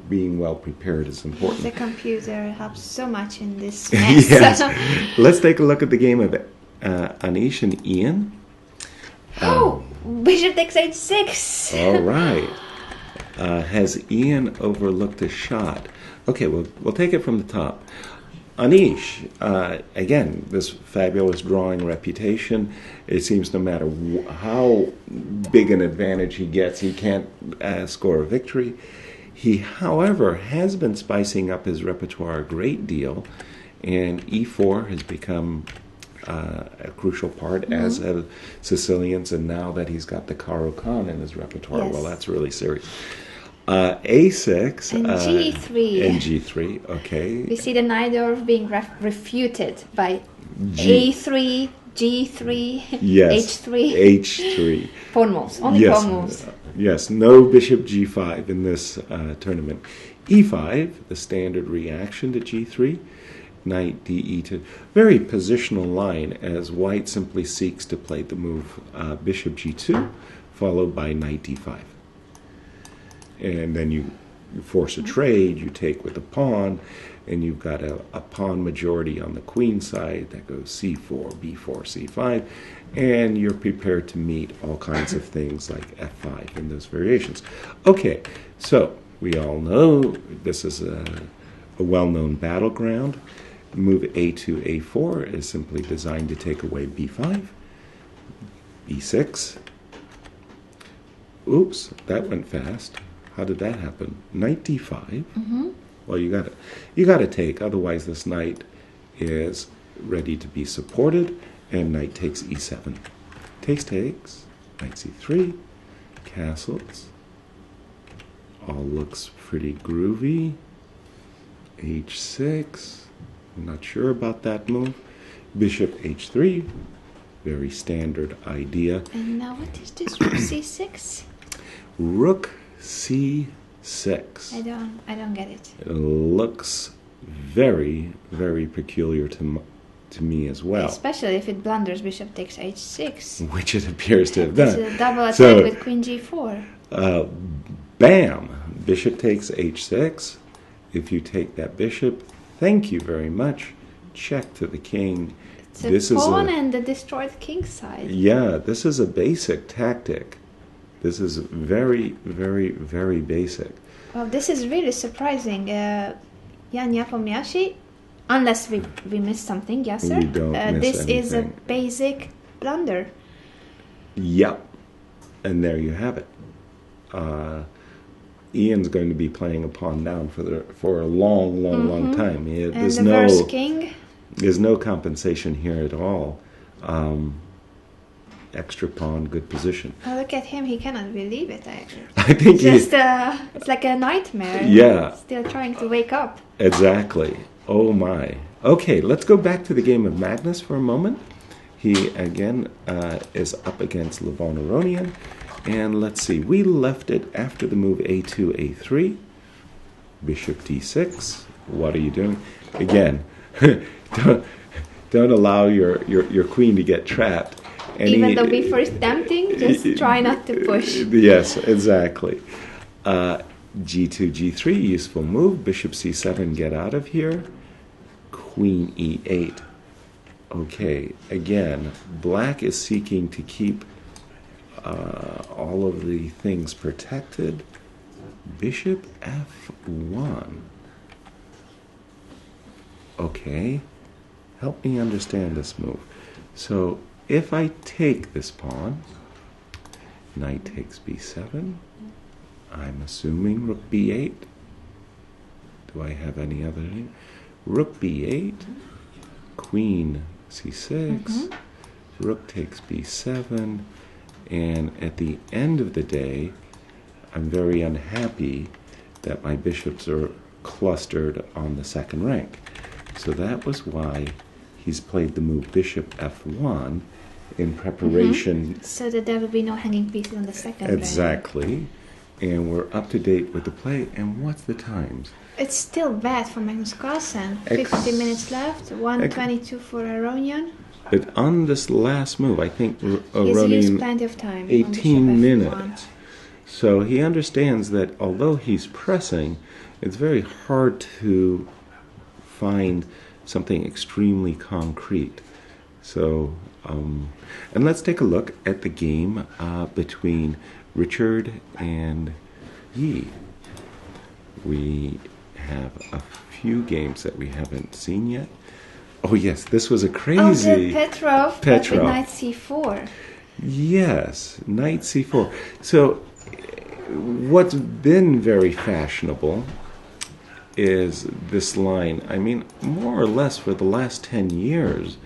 being well prepared is important. The computer helps so much in this mess. Yes. Let's take a look at the game of Anish and Ian. Bishop takes h6. All right. Has Ian overlooked a shot? Okay, we'll take it from the top. Anish, again, this fabulous drawing reputation. It seems no matter how big an advantage he gets, he can't score a victory. He, however, has been spicing up his repertoire a great deal, and e4 has become a crucial part, as have Sicilians, and now that he's got the Caro Kann in his repertoire, well, that's really serious. A6 and g3. And g3, okay. We see the Najdorf being refuted by a3, g3, h3. H3. Pawn moves, only pawn moves. Yes, no bishop g5 in this tournament. e5, the standard reaction to g3. Knight de2. Very positional line as white simply seeks to play the move bishop g2, followed by knight d5. And then you force a trade, you take with a pawn, and you've got a pawn majority on the queen side that goes c4, b4, c5, and you're prepared to meet all kinds of things like f5 and those variations. Okay, so we all know this is a well-known battleground. Move a2, a4 is simply designed to take away b5, b6. Oops, that went fast. How did that happen? Knight d5. Well, you got to take, otherwise this knight is ready to be supported, and knight takes e7. Takes, knight c3, castles. All looks pretty groovy. h6. I'm not sure about that move. Bishop h3. Very standard idea. And now what is this? Rook c6? Rook c6. I don't get it. It looks very, very peculiar to me as well. Especially if it blunders bishop takes h6. Which it appears to have done. It's a double attack with queen g4. Bam! Bishop takes h6. If you take that bishop, thank you very much. Check to the king. It's a pawn and the destroyed king side. Yeah, this is a basic tactic. This is very, very, very basic. Well, this is really surprising. Jan Yapomyashi, unless we missed something, Yasser. We don't miss this anything. Is a basic blunder. Yep. And there you have it. Ian's going to be playing a pawn down for a long time. And the verse king. There's no compensation here at all. Extra pawn, good position. Oh, look at him. He cannot believe it. I think it's like a nightmare. Yeah. Still trying to wake up. Exactly. Oh my. Okay, let's go back to the game of Magnus for a moment. He again is up against Levon Aronian. And let's see, we left it after the move a2, a3. Bishop d6. What are you doing? Again, don't allow your queen to get trapped. Even though before it's tempting, just try not to push. Yes, exactly. G2, G3, useful move. Bishop c7, get out of here. Queen e8. Okay, again, black is seeking to keep all of the things protected. Bishop f1. Okay, help me understand this move. So if I take this pawn, knight takes b7. I'm assuming rook b8. Do I have any other thing? Rook b8, queen c6, rook takes b7, and at the end of the day, I'm very unhappy that my bishops are clustered on the second rank. So that was why he's played the move bishop f1 in preparation. So that there will be no hanging pieces on the second rank. Exactly. And we're up to date with the play. And what's the times? It's still bad for Magnus Carlsen. 50 minutes left, 1:22 for Aronian. But on this last move, I think He's used plenty of time. 18 minutes. So he understands that although he's pressing, it's very hard to find something extremely concrete. So, and let's take a look at the game between Richard and Yi. We have a few games that we haven't seen yet. Oh yes, this was a crazy... Oh, the Petrov. With knight c4. Yes, knight c4. So what's been very fashionable is this line. I mean, more or less for the last 10 years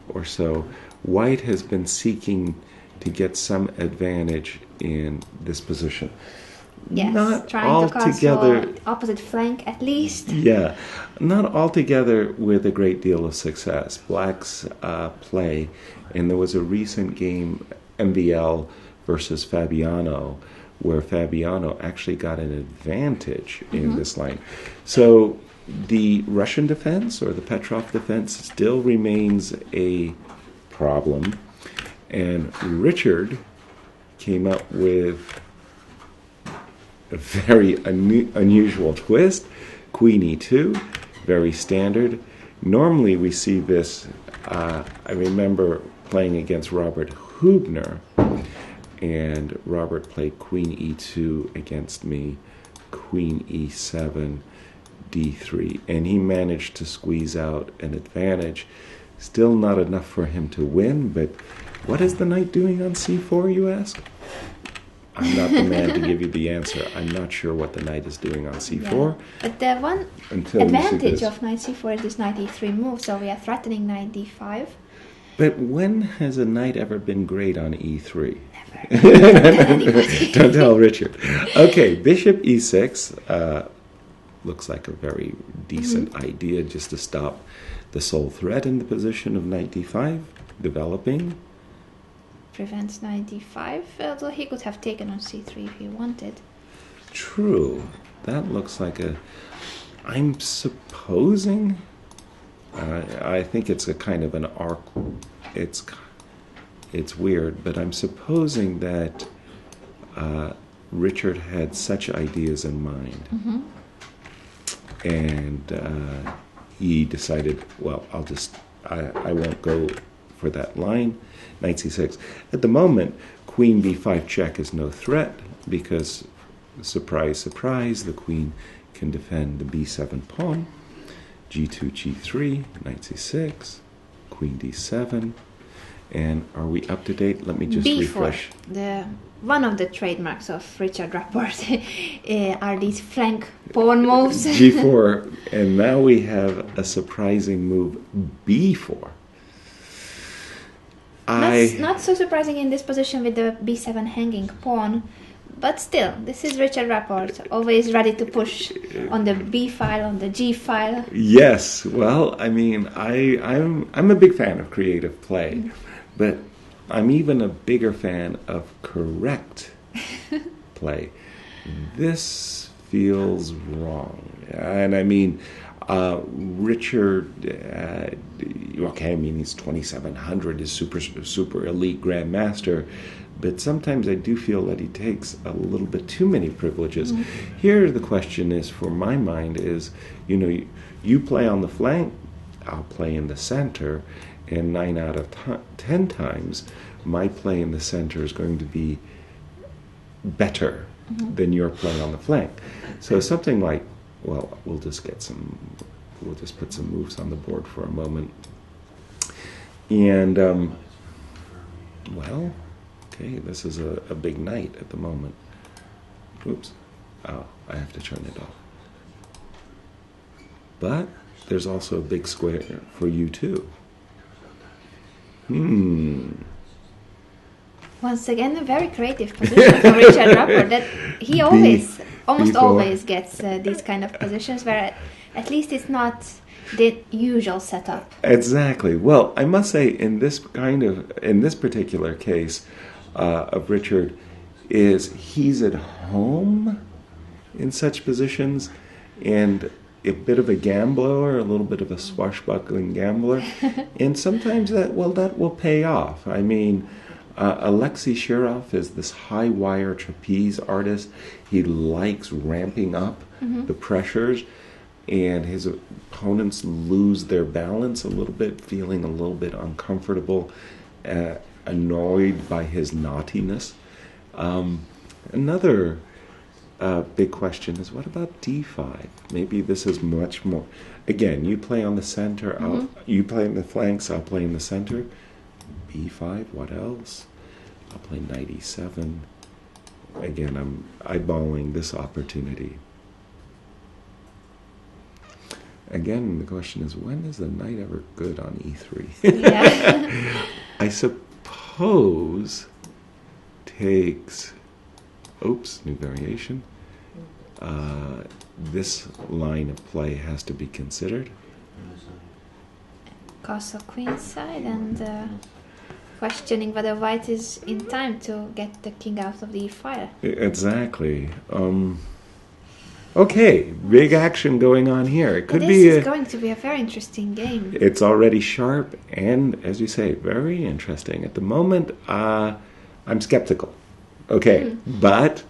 or so, white has been seeking to get some advantage in this position. Yes, not trying to castle opposite flank at least. Yeah, not altogether with a great deal of success. Black's play, and there was a recent game, MVL versus Fabiano, where Fabiano actually got an advantage in this line. So the Russian defense, or the Petrov defense, still remains a problem. And Richard came up with a very unusual twist. Queen e2, very standard. Normally we see this, I remember playing against Robert Hubner, and Robert played Queen e2 against me, Queen e7, d3, and he managed to squeeze out an advantage. Still not enough for him to win, but what is the knight doing on c4, you ask? I'm not the man to give you the answer. I'm not sure what the knight is doing on c4. Yeah. But the one advantage of knight c4 is this knight e3 move, so we are threatening knight d5. But when has a knight ever been great on e3? Never. Don't tell Richard. Okay, bishop e6 looks like a very decent idea just to stop the sole threat in the position of knight d5 developing. Prevents knight d5, although he could have taken on c3 if he wanted. True. That looks like a... I'm supposing... I think it's a kind of an arc. It's weird, but I'm supposing that Richard had such ideas in mind. And he decided, well, I won't go for that line. Knight c6. At the moment, queen b5 check is no threat because, surprise, surprise, the queen can defend the b7 pawn. g2, g3, knight c6, queen d7. And are we up to date? Let me just b4. Refresh. One of the trademarks of Richard Rapport are these flank pawn moves. g4, and now we have a surprising move, b4. Not so surprising in this position with the b7 hanging pawn, but still, this is Richard Rapport, always ready to push on the b file, on the g file. Yes, well, I mean, I'm a big fan of creative play, but I'm even a bigger fan of correct play. This feels wrong, and I mean, Richard, okay, I mean, he's 2,700, he's super elite grandmaster, but sometimes I do feel that he takes a little bit too many privileges. Here, the question is, for my mind, is, you play on the flank, I'll play in the center, and 9 out of 10 times, my play in the center is going to be better than your play on the flank. So something like, well, we'll just put some moves on the board for a moment. And, well, okay, this is a big knight at the moment. Oops. Oh, I have to turn it off. But there's also a big square for you too. Once again, a very creative position for Richard Rapport, that he almost always gets these kind of positions where at least it's not the usual setup. Exactly. Well, I must say, in this particular case of Richard, is he's at home in such positions, and a bit of a gambler, a little bit of a swashbuckling gambler, and sometimes that will pay off. I mean, Alexei Shirov is this high wire trapeze artist. He likes ramping up the pressures, and his opponents lose their balance a little bit, feeling a little bit uncomfortable, annoyed by his naughtiness. Another big question is, what about d5? Maybe this is much more... Again, you play on the center, you play in the flanks, I'll play in the center. b5, what else? I'll play knight e7. Again, I'm eyeballing this opportunity. Again, the question is, when is the knight ever good on e3? Yeah. I suppose takes... Oops, new variation. This line of play has to be considered. Castle queenside and questioning whether white is in time to get the king out of the e-file. Exactly. Okay, big action going on here. It could be. This is going to be a very interesting game. It's already sharp and, as you say, very interesting. At the moment, I'm skeptical. Okay, but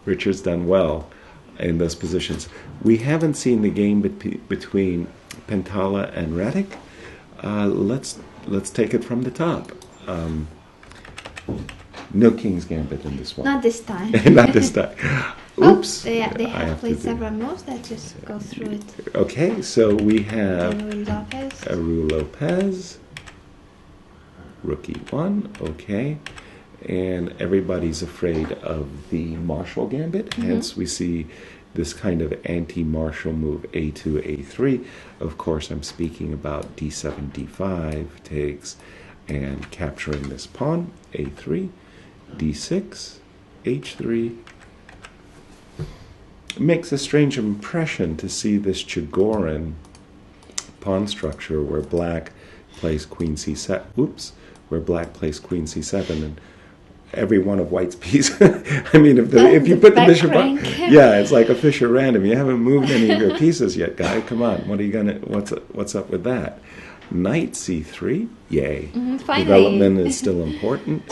Richard's done well in those positions. We haven't seen the game between Pentala and Radic. Let's take it from the top. No King's Gambit in this one. Not this time. Not this time. Oops. Oh, they I have played to several moves. Let's just go through it. Okay, so we have Rui Lopez. Rui Lopez, Rookie 1, okay. And everybody's afraid of the Marshall Gambit, hence we see this kind of anti-Marshall move A2, A3. Of course, I'm speaking about D7, D5 takes and capturing this pawn, A3, D6, H3. It makes a strange impression to see this Chigorin pawn structure where black plays Queen C7. Oops, where black plays Queen C7 and every one of white's pieces. I mean, if you put the bishop on, yeah, it's like a Fisher random. You haven't moved any of your pieces yet, guy. Come on, what are you gonna? What's up with that? Knight C3, yay. Finally. Development is still important.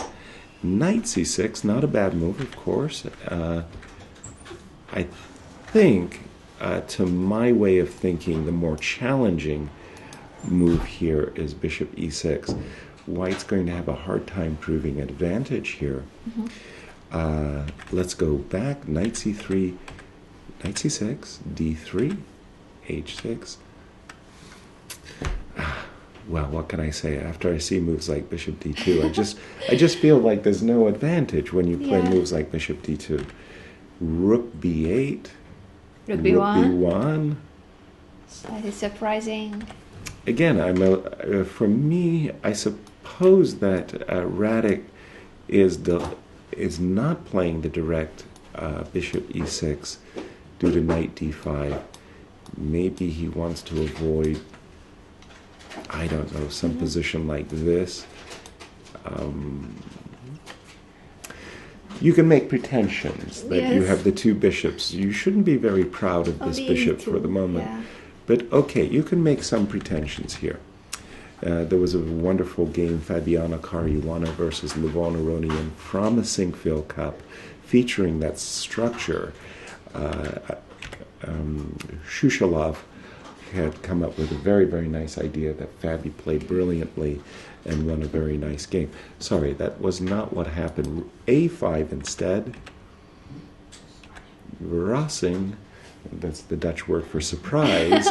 Knight C6, not a bad move, of course. I think, to my way of thinking, the more challenging move here is Bishop E6. White's going to have a hard time proving advantage here. Let's go back. Knight C3, Knight C6, D3, H6. Well, what can I say? After I see moves like Bishop D2, I just feel like there's no advantage when you play moves like Bishop D2. Rook B8, Rook B1. B1. Slightly surprising. Again, for me, I suppose that Radic is not playing the direct Bishop E6 due to Knight D5. Maybe he wants to avoid, I don't know, some position like this. You can make pretensions that you have the two bishops. You shouldn't be very proud of this bishop for the moment. Yeah. But okay, you can make some pretensions here. There was a wonderful game, Fabiana Caruana versus Levon Aronian from the Sinkfield Cup, featuring that structure. Shushalov had come up with a very, very nice idea that Fabi played brilliantly and won a very nice game. Sorry, that was not what happened. A5 instead. Verrassing, that's the Dutch word for surprise.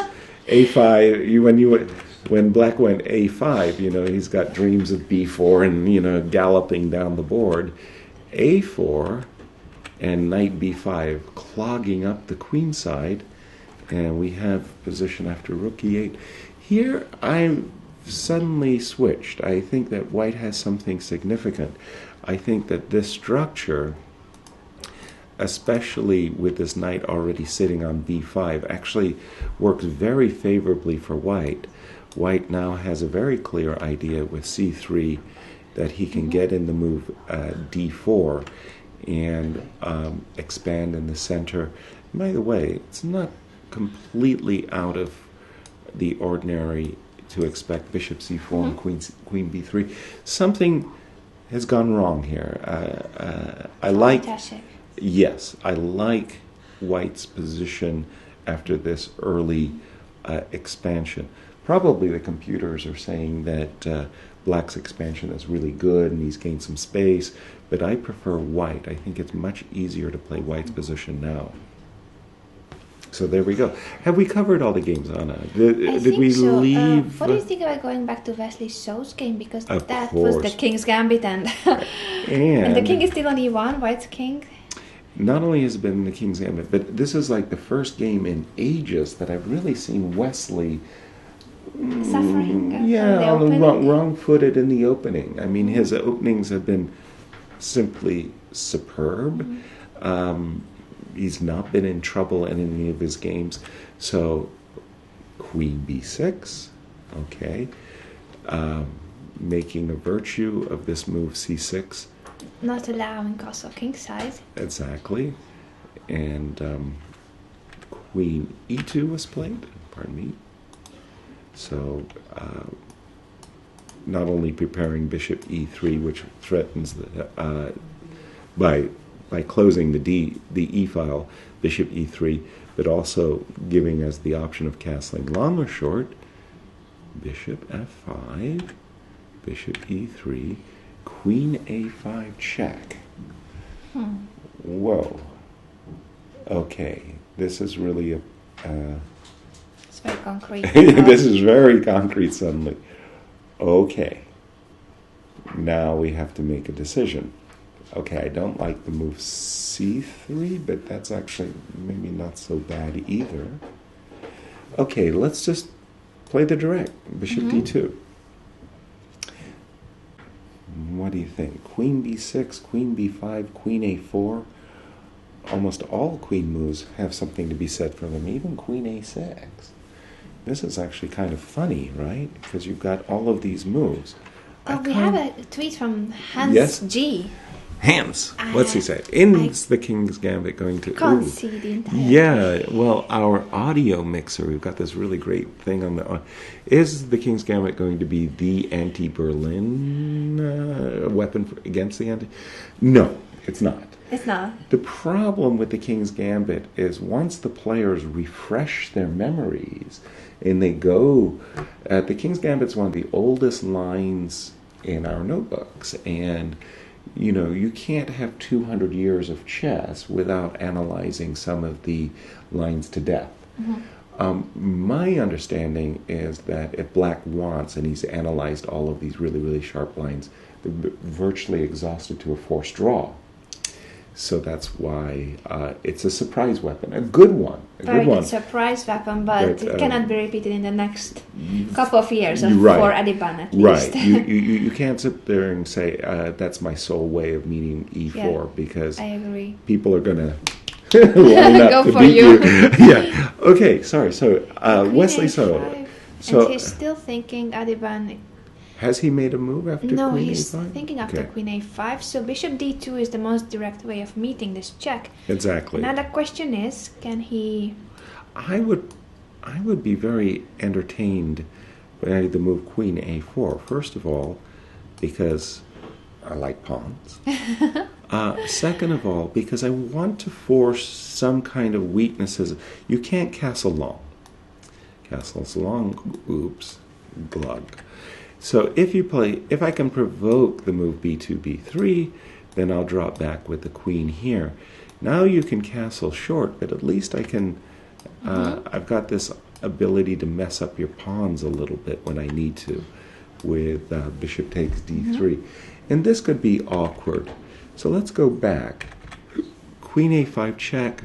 A5, when black went A5, he's got dreams of B4 and, galloping down the board. A4 and knight B5 clogging up the queen side. And we have position after rook E8. Here, I'm suddenly switched. I think that white has something significant. I think that this structure, especially with this knight already sitting on B5, actually works very favorably for white. White now has a very clear idea with C3 that he can get in the move D4 and expand in the center. By the way, it's not completely out of the ordinary to expect bishop c4 and queen b3. Something has gone wrong here. I like white's position after this early expansion. Probably the computers are saying that black's expansion is really good and he's gained some space, but I prefer white. I think it's much easier to play white's position now. So there we go. Have we covered all the games, Anna? Did we leave? What do you think about going back to Wesley So's game? Because Of that course. was the King's Gambit, and the King is still on E1, White's King. Not only has it been the King's Gambit, but this is like the first game in ages that I've really seen Wesley Suffering. on the wrong-footed in the opening. I mean, his openings have been simply superb. He's not been in trouble in any of his games. So, Queen B6, okay. Making a virtue of this move C6. Not allowing castle king side. Exactly. And Queen E2 was played, pardon me. So, not only preparing Bishop E3, which threatens by closing the e file, bishop e3, but also giving us the option of castling long or short. Bishop f5, bishop e3, queen a5 check. Whoa. Okay, this is really a... It's very concrete. this is very concrete suddenly. Okay. Now we have to make a decision. Okay, I don't like the move c3, but that's actually maybe not so bad either. Okay, let's just play the direct. Bishop d2. What do you think? Queen b6, queen b5, queen a4. Almost all queen moves have something to be said for them, even queen a6. This is actually kind of funny, right? Because you've got all of these moves. We have a tweet from Hans Yes? G. Hans, what's he say? Is the King's Gambit going to... Can't see the entire Yeah, well, our audio mixer, we've got this really great thing on the... is the King's Gambit going to be the anti-Berlin weapon against the anti... No, it's not. It's not. The problem with the King's Gambit is once the players refresh their memories and they go... the King's Gambit is one of the oldest lines in our notebooks, and... You know, you can't have 200 years of chess without analyzing some of the lines to death. My understanding is that if Black wants, and he's analyzed all of these really, really sharp lines, they're virtually exhausted to a forced draw. So that's why it's a surprise weapon, a good one. Very good surprise weapon, but it cannot be repeated in the next couple of years for Adiban at least. Right. you can't sit there and say, that's my sole way of meeting e4, because I agree. People are going to line up go to for beat you. Yeah. Okay, sorry. So, Wesley, and he's still thinking Adiban... Has he made a move after no, queen he's a5? thinking after queen a5. So bishop d2 is the most direct way of meeting this check. Exactly. Another question is, can he... I would be very entertained by the move queen a4. First of all, because I like pawns. Second of all, because I want to force some kind of weaknesses. You can't castle long. Castles long, oops, glug. So if I can provoke the move b2, b3, then I'll drop back with the queen here. Now you can castle short, but at least I can, I've got this ability to mess up your pawns a little bit when I need to with bishop takes d3. And this could be awkward. So let's go back. Queen a5 check.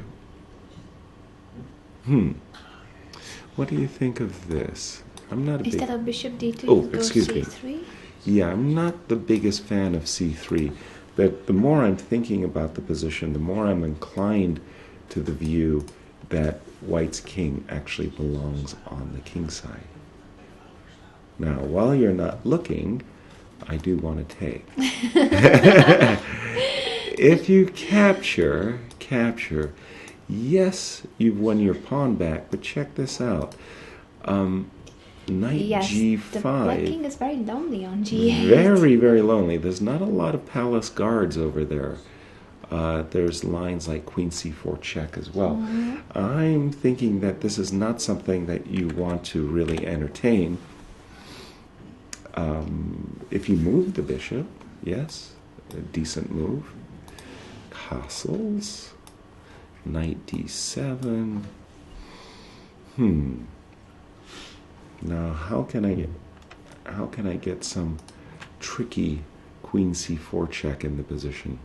What do you think of this? I'm not a big... Instead of bishop d2, oh, excuse me. c3? Yeah, I'm not the biggest fan of c3, but the more I'm thinking about the position, the more I'm inclined to the view that white's king actually belongs on the king side. Now, while you're not looking, I do want to take. If you capture, yes, you've won your pawn back, but check this out. Knight g5. The black king is very lonely on g8. Very, very lonely. There's not a lot of palace guards over there. There's lines like queen c4 check as well. I'm thinking that this is not something that you want to really entertain. If you move the bishop, yes, a decent move. Castles. Knight d7. Now, how can I get some tricky queen c4 check in the position?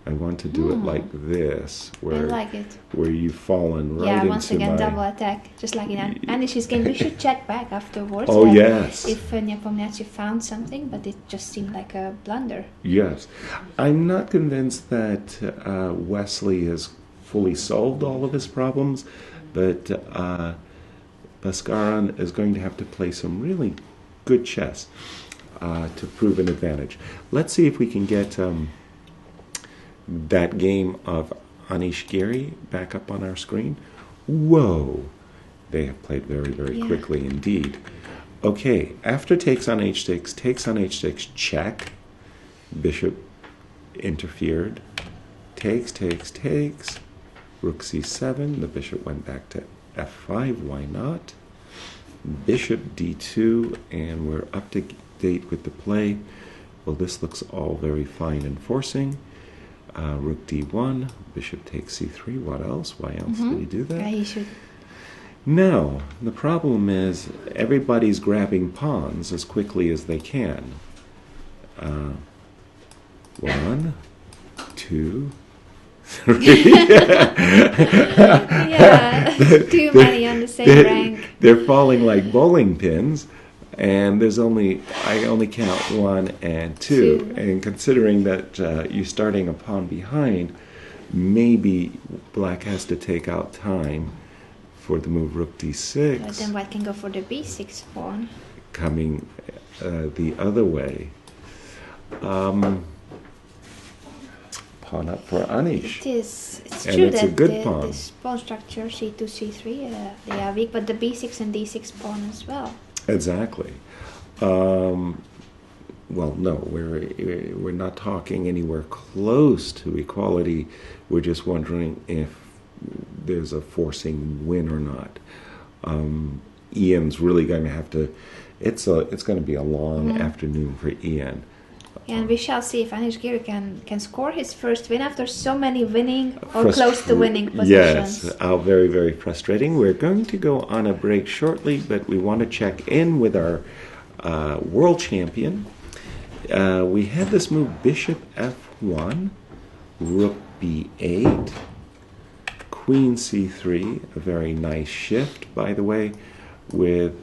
I want to do it like this, where I like it. Where you've fallen right into once again, double attack, just like in Anish's game. We should check back afterwards. Oh, yes. If Nepomniachtchi found something, but it just seemed like a blunder. Yes. I'm not convinced that Wesley has fully solved all of his problems, but Bhaskaran is going to have to play some really good chess to prove an advantage. Let's see if we can get that game of Anish Giri back up on our screen. Whoa! They have played very, very quickly indeed. Okay, after takes on h6, check. Bishop interfered. Takes. Rook c7. The bishop went back to f5. Why not? Bishop d2, and we're up to date with the play. Well, this looks all very fine and forcing. Rook d1. Bishop takes c3. What else? Why else did he do that? Yeah, he should. Now, the problem is everybody's grabbing pawns as quickly as they can. 1, 2, 3. Yeah, too many on the same rank. They're falling like bowling pins, and I only count 1 and 2. And considering that you're starting a pawn behind, maybe black has to take out time for the move rook d6. But then white can go for the b6 pawn. Coming the other way. Pawn up for Anish. It's And true it's that a good pawn. this pawn structure, c2, c3, they are weak, but the b6 and d6 pawn as well. Exactly. Well, no, we're not talking anywhere close to equality. We're just wondering if there's a forcing win or not. Ian's really going to have to. It's going to be a long afternoon for Ian. And we shall see if Anish Giri can score his first win after so many winning or close to winning positions. Yes, very, very frustrating. We're going to go on a break shortly, but we want to check in with our world champion. We had this move bishop f1, rook b8, queen c3, a very nice shift, by the way, with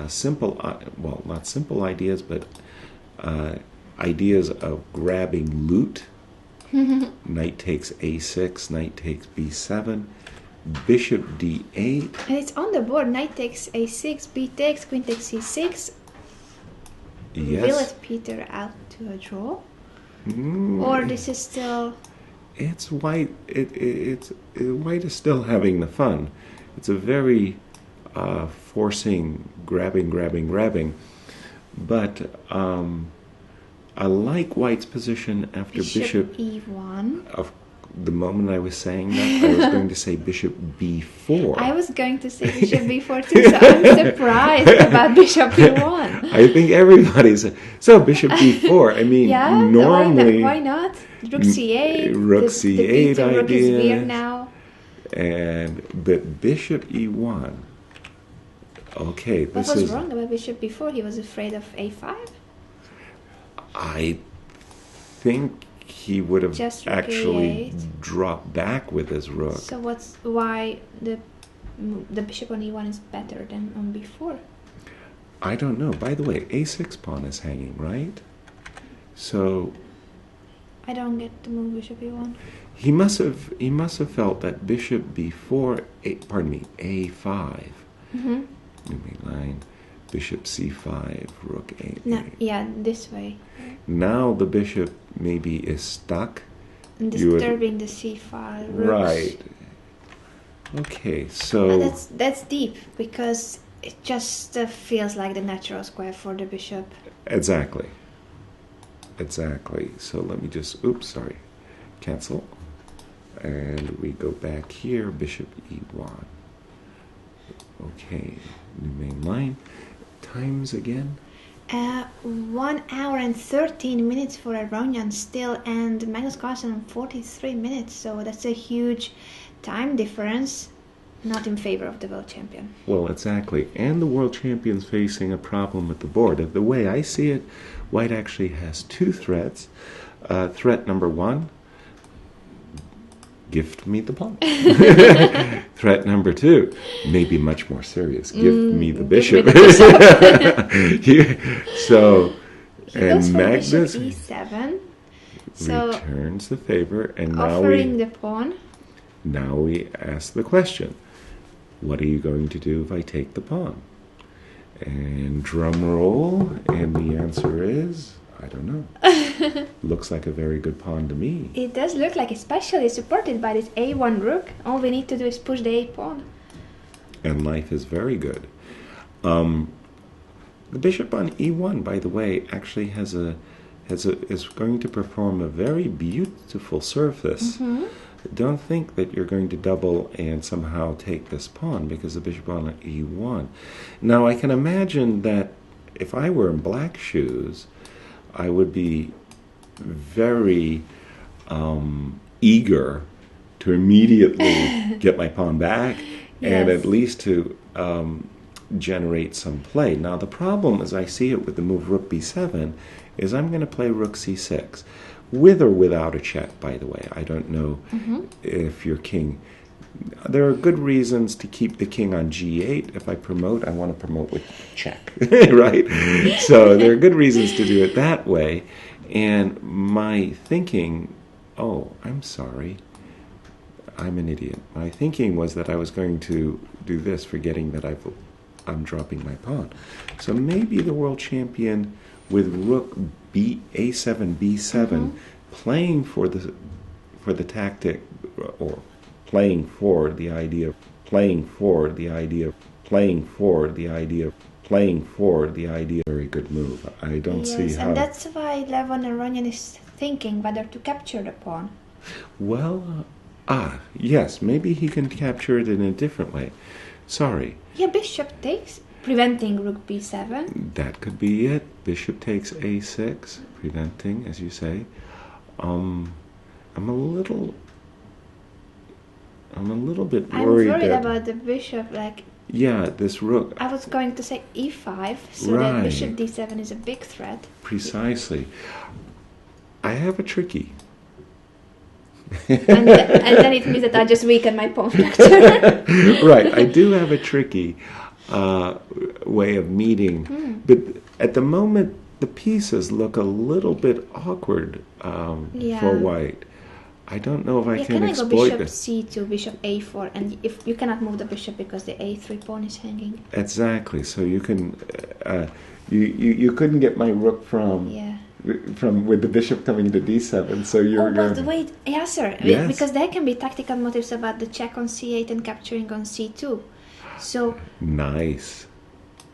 simple, well, not simple ideas, but ideas of grabbing loot. Knight takes a6, knight takes b7, bishop d8. And it's on the board. Knight takes a6, b takes, queen takes c6. Yes. Will it peter out to a draw? Or this is still... It's white. White is still having the fun. It's a very forcing, grabbing. But I like white's position after bishop e1. The moment I was saying that, I was going to say bishop b4. I was going to say bishop b4 too, so I'm surprised about bishop e1. I think everybody's... So bishop b4, I mean, Yeah, normally... why not? Rook c8. Rook c8 the rook is idea. weird now. But bishop e1... Okay, What was wrong about bishop b4? He was afraid of a5? I think he would have Just rook actually a8. dropped back with his rook. So why the bishop on e1 is better than on b4? I don't know. By the way, a6 pawn is hanging, right? So I don't get the move bishop e1. he must have felt that bishop b4, a5. Line, bishop c5, rook a8. No, yeah, this way. Now the bishop maybe is stuck. And disturbing the c5 rooks. Right. Okay, so That's deep because it just feels like the natural square for the bishop. exactly. So let me just cancel, and we go back here. Bishop e1. Okay, new main line. Times again. 1 hour and 13 minutes for Aronian still, and Magnus Carlsen 43 minutes. So that's a huge time difference, not in favor of the world champion. Well, exactly. And the world champion's facing a problem with the board. The way I see it, white actually has two threats. Threat number one, gift me the pawn. Threat number two, maybe much more serious, give me the bishop. So, and Magnus bishop e7. So returns the favor, and now offering the pawn. Now we ask the question, what are you going to do if I take the pawn? And drum roll, and the answer is, I don't know. Looks like a very good pawn to me. It does look like, especially supported by this a1 rook. All we need to do is push the a pawn. And life is very good. The bishop on e1, by the way, actually has is going to perform a very beautiful surface. Don't think that you're going to double and somehow take this pawn because the bishop on e1. Now I can imagine that if I were in black shoes, I would be very eager to immediately get my pawn back and at least to generate some play. Now the problem, as I see it with the move rook b7, is I'm going to play rook c6. With or without a check, by the way. I don't know if your king... There are good reasons to keep the king on g8. If I promote, I want to promote with check, right? So there are good reasons to do it that way. And my thinking... Oh, I'm sorry. I'm an idiot. My thinking was that I was going to do this, forgetting that I'm dropping my pawn. So maybe the world champion with rook a7 b7 playing for the tactic, or playing for the idea very good move. I don't see how. And that's why Levon and Runyan is thinking whether to capture the pawn. Well, yes, maybe he can capture it in a different way. Sorry. Yeah, bishop takes, preventing rook b7. That could be it. Bishop takes a6, preventing, as you say. I'm a little bit worried. I'm worried about the bishop. Yeah, this rook. I was going to say e5, so that bishop d7 is a big threat. Precisely. I have a tricky. and then it means that I just weaken my pawn structure. Right, I do have a tricky way of meeting, but at the moment the pieces look a little bit awkward for white. I don't know if I can exploit this. Can I go bishop c2, bishop a4, and if you cannot move the bishop because the a3 pawn is hanging. Exactly. So you can you couldn't get my rook from with the bishop coming to d7. So you're. But wait, Yasser, because there can be tactical motives about the check on c8 and capturing on c2. So nice.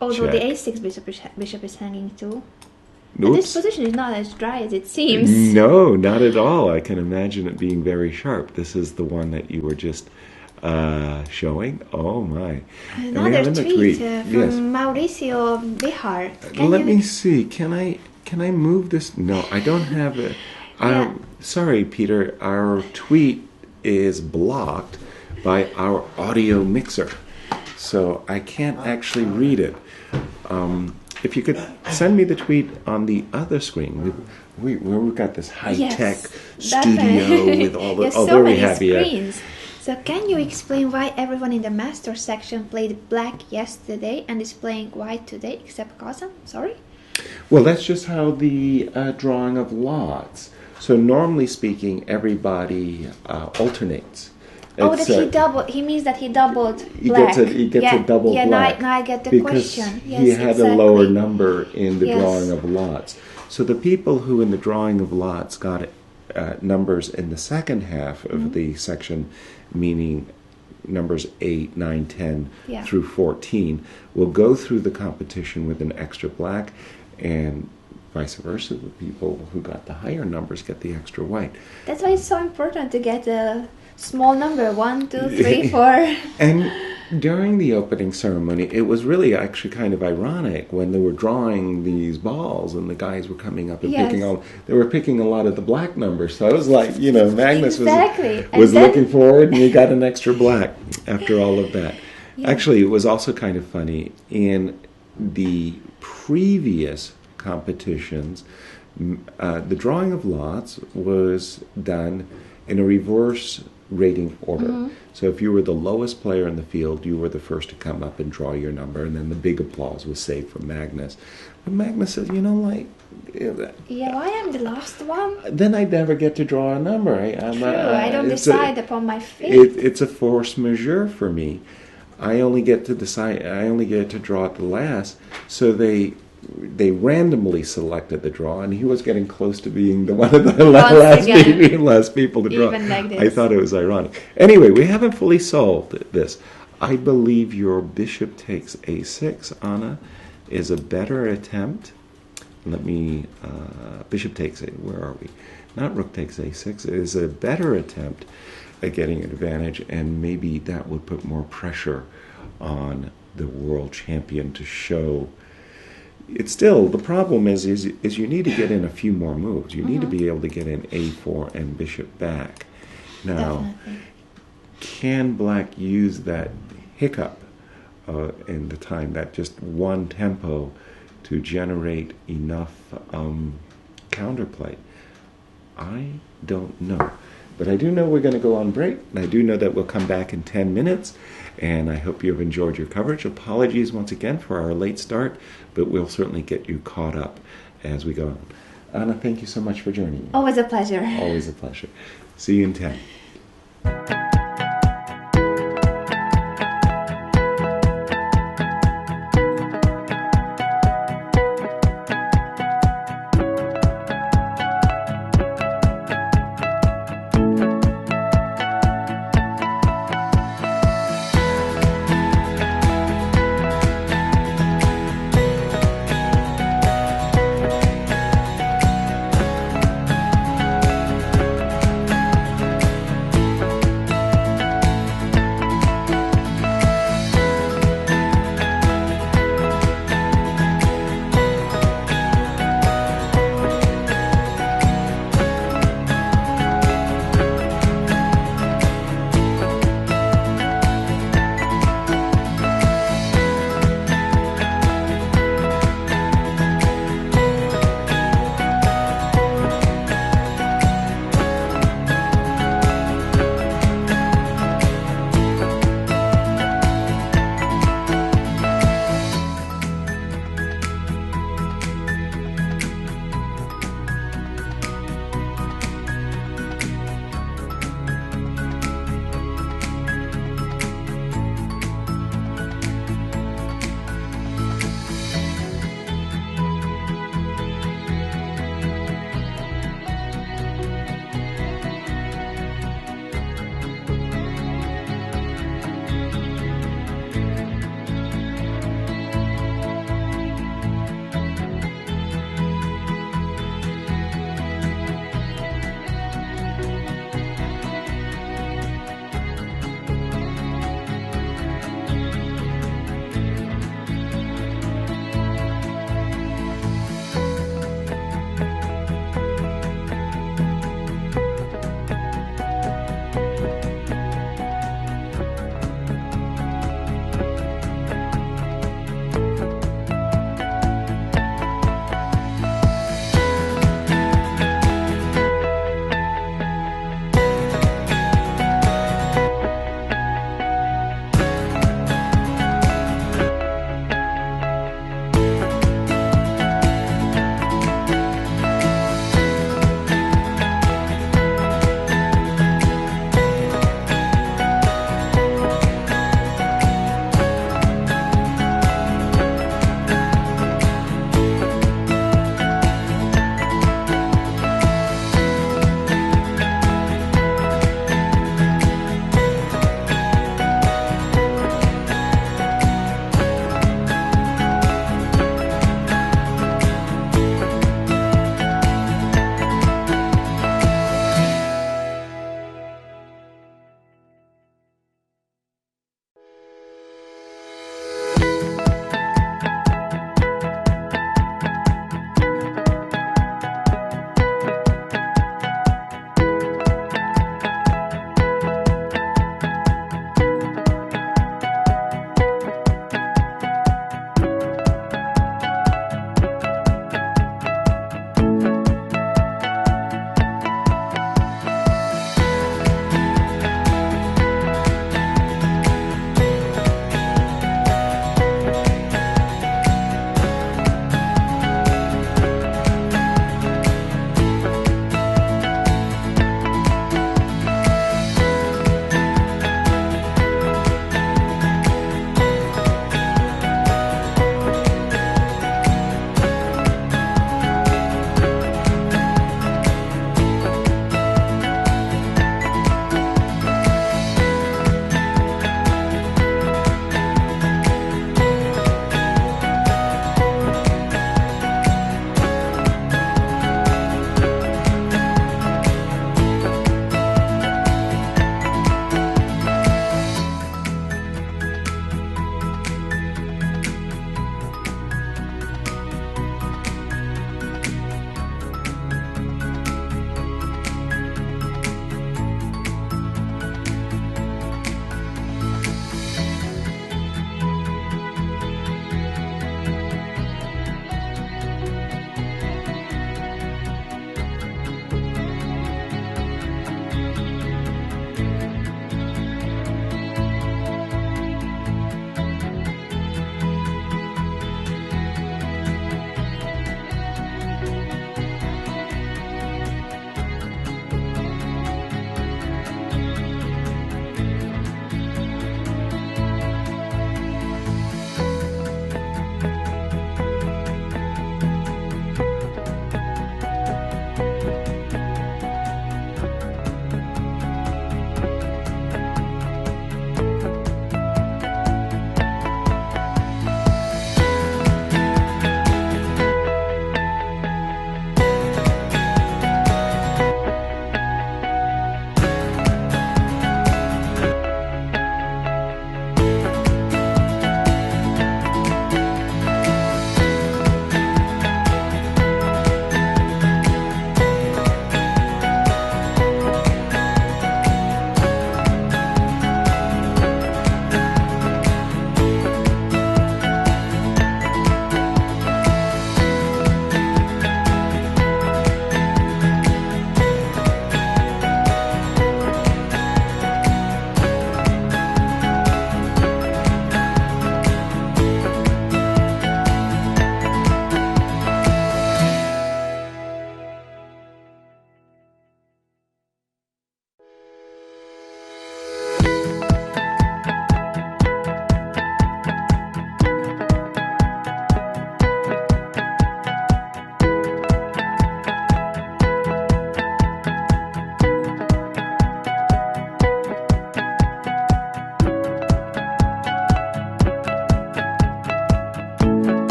Although the a6 bishop is hanging too. This position is not as dry as it seems. No, not at all. I can imagine it being very sharp. This is the one that you were just showing. Oh my! Another tweet from Mauricio Bihar. Let me see. Can I move this? No, I don't have it. Sorry, Peter. Our tweet is blocked by our audio mixer, so I can't actually read it. If you could send me the tweet on the other screen, we've got this high-tech studio with all the... so many screens. So can you explain why everyone in the master section played black yesterday and is playing white today, except Kazan? Sorry? Well, that's just how the drawing of lots. So normally speaking, everybody alternates. He means that he doubled black. He gets a double black. Now I get the because question. Yes, he had a lower number in the drawing of lots. So the people who in the drawing of lots got numbers in the second half of the section, meaning numbers 8, 9, 10 through 14, will go through the competition with an extra black, and vice versa. The people who got the higher numbers get the extra white. That's why it's so important to get a small number, 1, 2, 3, 4. And during the opening ceremony, it was really actually kind of ironic when they were drawing these balls and the guys were coming up and they were picking a lot of the black numbers. So it was like, Magnus was looking forward and he got an extra black after all of that. Yeah. Actually, it was also kind of funny. In the previous competitions, the drawing of lots was done in a reverse rating order. So if you were the lowest player in the field, you were the first to come up and draw your number, and then the big applause was saved for Magnus. But Magnus said, why I'm the last one? Then I'd never get to draw a number. I don't decide upon my fate. It's a force majeure for me. I only get to decide. I only get to draw at the last. So they randomly selected the draw, and he was getting close to being the one of the last people to draw. I thought it was ironic. Anyway, we haven't fully solved this. I believe your bishop takes a6, Anna, is a better attempt bishop takes a, where are we? Not rook takes a6 is a better attempt at getting an advantage, and maybe that would put more pressure on the world champion to show. It's still, the problem is you need to get in a few more moves. You need to be able to get in a4 and bishop back. Now, Definitely. can black use that hiccup in the time, that just one tempo, to generate enough counterplay? I don't know. But I do know we're going to go on break, and I do know that we'll come back in 10 minutes, and I hope you've enjoyed your coverage. Apologies once again for our late start, but we'll certainly get you caught up as we go on. Anna, thank you so much for joining me. Always a pleasure. Always a pleasure. See you in 10.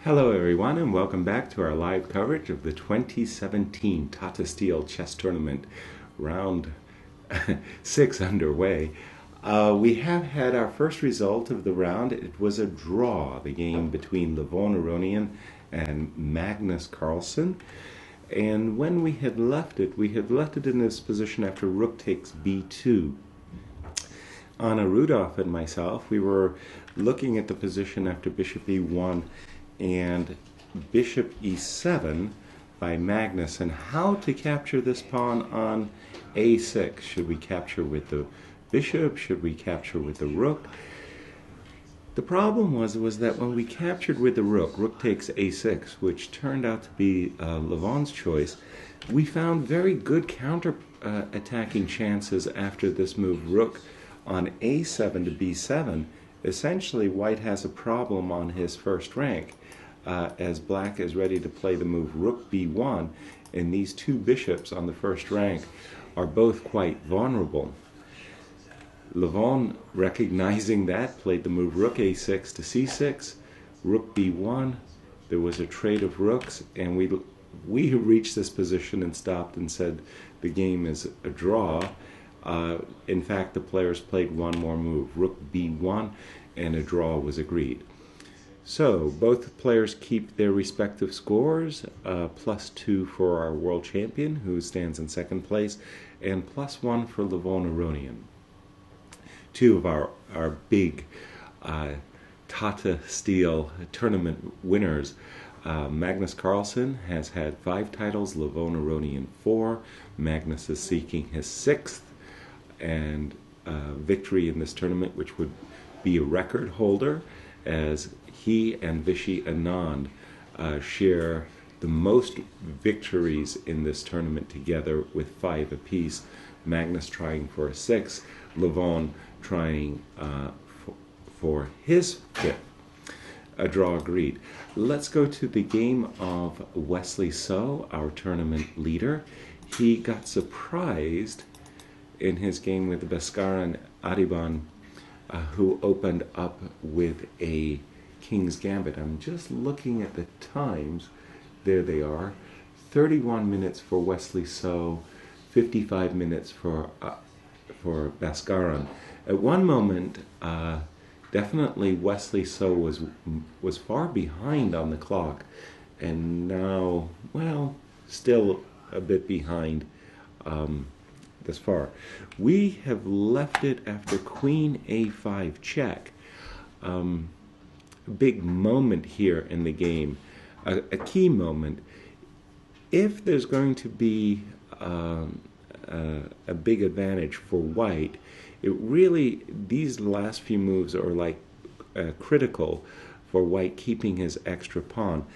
Hello everyone and welcome back to our live coverage of the 2017 Tata Steel Chess Tournament, round 6 underway. We have had our first result of the round. It was a draw, the game between Levon Aronian and Magnus Carlsen. And when we had left it in this position after rook takes b2. Anna Rudolph and myself, we were looking at the position after bishop e1 and bishop e7 by Magnus, and how to capture this pawn on a6. Should we capture with the bishop? Should we capture with the rook? The problem was that when we captured with the rook takes a6, which turned out to be Levon's choice, we found very good counter-attacking chances after this move. Rook on a7 to b7. Essentially, white has a problem on his first rank, as black is ready to play the move rook b1, and these two bishops on the first rank are both quite vulnerable. Levon, recognizing that, played the move rook a6 to c6, rook b1. There was a trade of rooks, and we reached this position and stopped and said the game is a draw. In fact, the players played one more move, rook b1, and a draw was agreed. So both players keep their respective scores, +2 for our world champion, who stands in second place, and +1 for Levon Aronian. Two of our big Tata Steel tournament winners. Magnus Carlsen has had 5 titles, Levon Aronian 4. Magnus is seeking his 6th and victory in this tournament, which would be a record holder, as he and Vishy Anand share the most victories in this tournament together with 5 apiece. Magnus trying for a 6th, Levon trying for his 5th. A draw agreed. Let's go to the game of Wesley So, our tournament leader. He got surprised in his game with Bhaskaran Adiban, who opened up with a King's Gambit. I'm just looking at the times. There they are. 31 minutes for Wesley So, 55 minutes for Bhaskaran. At one moment, definitely Wesley So was far behind on the clock, and now, well, still a bit behind thus far. We have left it after Queen a5 check. A big moment here in the game, a key moment. If there's going to be a big advantage for white, these last few moves are like critical for white keeping his extra pawn.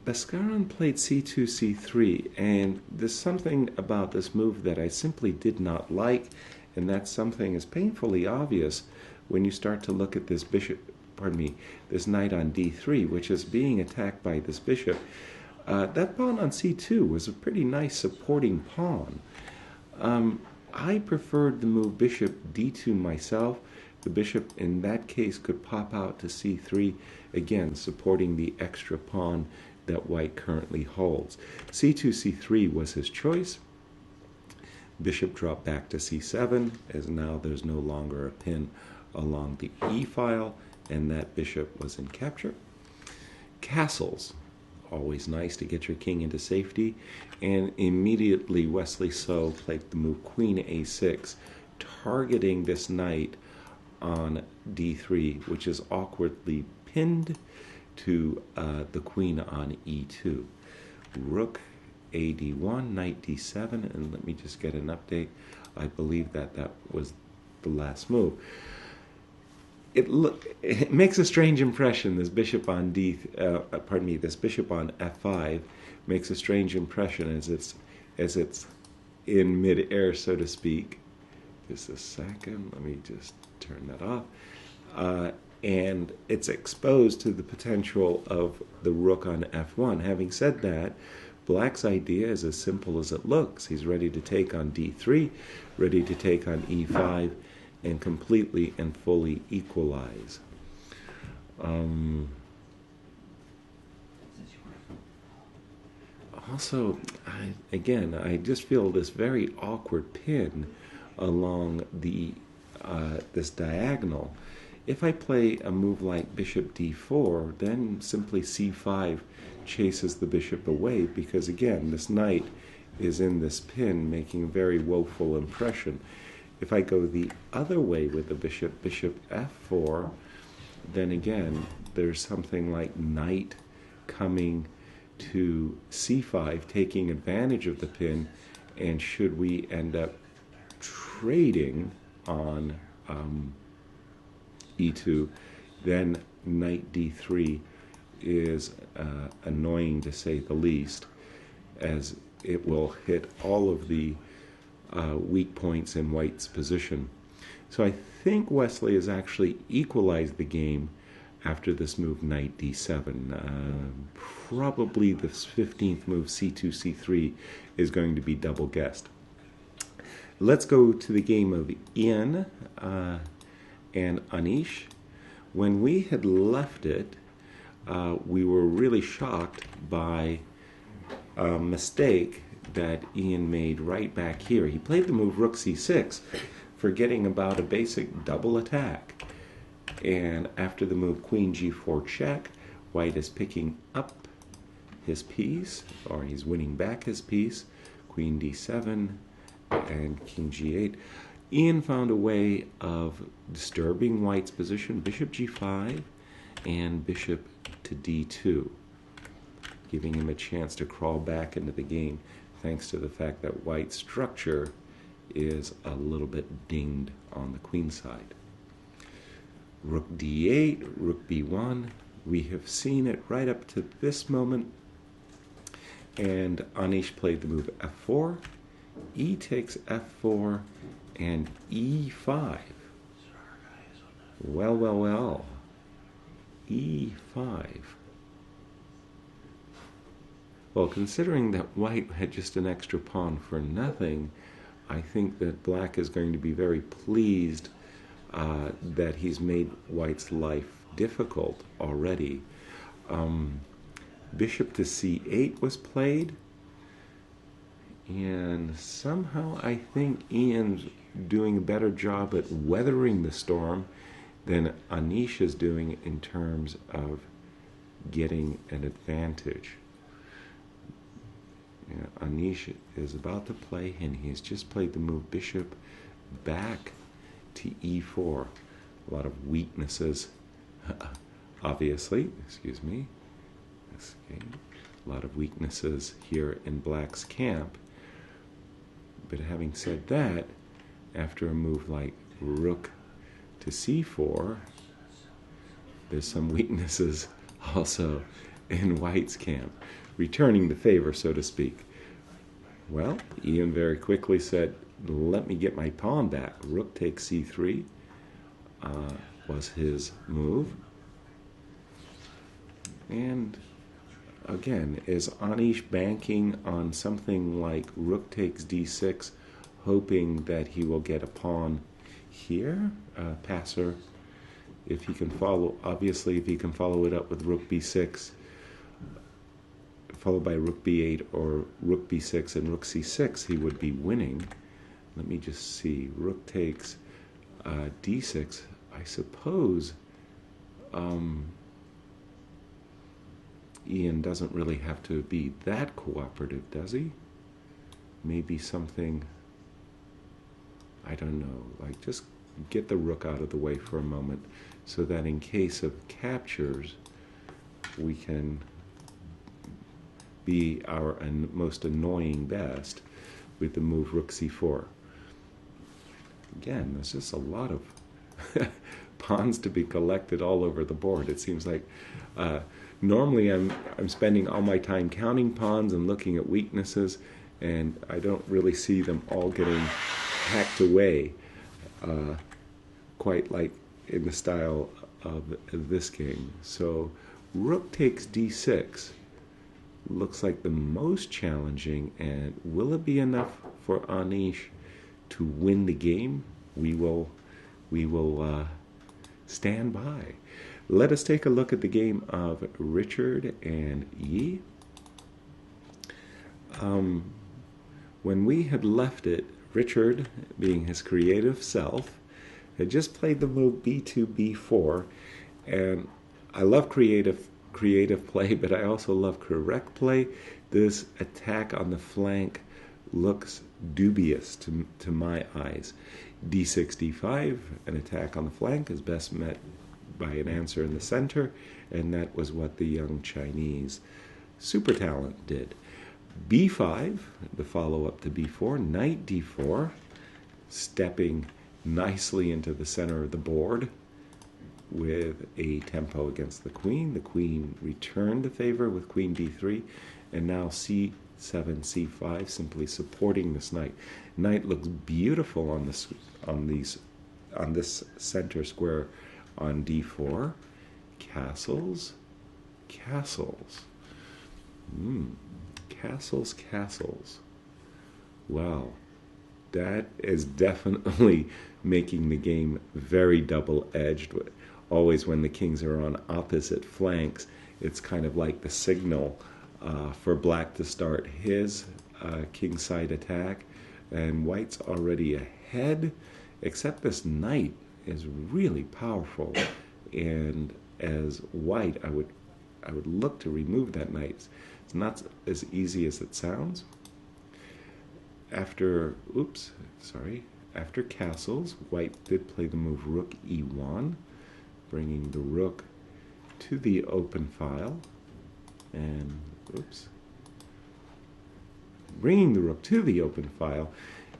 Bhaskaran played c2, c3, and there's something about this move that I simply did not like, and that something is painfully obvious when you start to look at this this knight on d3, which is being attacked by this bishop. That pawn on c2 was a pretty nice supporting pawn. I preferred the move bishop d2 myself. The bishop in that case could pop out to c3, again supporting the extra pawn that white currently holds. c2, c3 was his choice. Bishop dropped back to c7, as now there's no longer a pin along the e-file, and that bishop was in capture. Castles. Always nice to get your king into safety, and immediately Wesley So played the move queen a6, targeting this knight on d3, which is awkwardly pinned to the queen on e2. Rook a d1, knight d7, and let me just get an update. I believe that was the last move. It makes a strange impression. This bishop on this bishop on f5 makes a strange impression as it's in mid-air, so to speak. Just a second. Let me just turn that off. And it's exposed to the potential of the rook on f1. Having said that, black's idea is as simple as it looks. He's ready to take on d3, ready to take on e5, and completely and fully equalize. Also, I just feel this very awkward pin along the this diagonal. If I play a move like bishop d4, then simply c5 chases the bishop away because, again, this knight is in this pin making a very woeful impression. If I go the other way with the bishop, bishop f4, then again, there's something like knight coming to c5, taking advantage of the pin, and should we end up trading on e2, then knight d3 is annoying to say the least, as it will hit all of the weak points in white's position. So I think Wesley has actually equalized the game after this move knight d7. Probably this 15th move c2, c3 is going to be double guessed. Let's go to the game of Ian and Anish. When we had left it, we were really shocked by a mistake that Ian made right back here. He played the move rook c6, forgetting about a basic double attack. And after the move queen g4 check, white is picking up his piece, or he's winning back his piece, queen d7 and king g8. Ian found a way of disturbing white's position, bishop g5 and bishop to d2, giving him a chance to crawl back into the game, thanks to the fact that white's structure is a little bit dinged on the queen side. Rook d8, rook b1. We have seen it right up to this moment. And Anish played the move f4. E takes f4 and e5. Well, well, well. e5. Well, considering that white had just an extra pawn for nothing, I think that black is going to be very pleased that he's made white's life difficult already. Bishop to c8 was played, and somehow I think Ian's doing a better job at weathering the storm than Anish is doing in terms of getting an advantage. Anish is about to play, and he's just played the move bishop back to e4. A lot of weaknesses, obviously. Excuse me. A lot of weaknesses here in black's camp. But having said that, after a move like rook to c4, there's some weaknesses also in white's camp, returning the favor, so to speak. Well, Ian very quickly said, let me get my pawn back. Rook takes c3 was his move. And again, is Anish banking on something like rook takes d6, hoping that he will get a pawn here? Passer, if he can follow, obviously if he can follow it up with rook b6, followed by rook b8 or rook b6 and rook c6, he would be winning. Let me just see. Rook takes d6. I suppose Ian doesn't really have to be that cooperative, does he? Maybe something, I don't know, like just get the rook out of the way for a moment so that in case of captures, we can be our most annoying best with the move rook c4. Again, there's just a lot of pawns to be collected all over the board. It seems like normally I'm spending all my time counting pawns and looking at weaknesses, and I don't really see them all getting hacked away quite like in the style of this game. So rook takes d6 looks like the most challenging, and will it be enough for Anish to win the game? We will stand by. Let us take a look at the game of Richard and Yi. When we had left it, Richard, being his creative self, had just played the move b2, b4, and I love creative play, but I also love correct play. This attack on the flank looks dubious to my eyes. d6, d5, an attack on the flank is best met by an answer in the center, and that was what the young Chinese super talent did. b5, the follow-up to b4, knight d4, stepping nicely into the center of the board with a tempo against the queen. The queen returned the favor with queen d3, and now c7, c5, simply supporting this knight. Knight looks beautiful on this center square on d4. Castles, castles. Castles, castles. Wow, that is definitely making the game very double-edged. Always when the kings are on opposite flanks, it's kind of like the signal for black to start his kingside attack, and white's already ahead, except this knight is really powerful, and as white I would look to remove that knight. It's not as easy as it sounds. After castles, white did play the move rook e1, bringing the rook to the open file, and bringing the rook to the open file,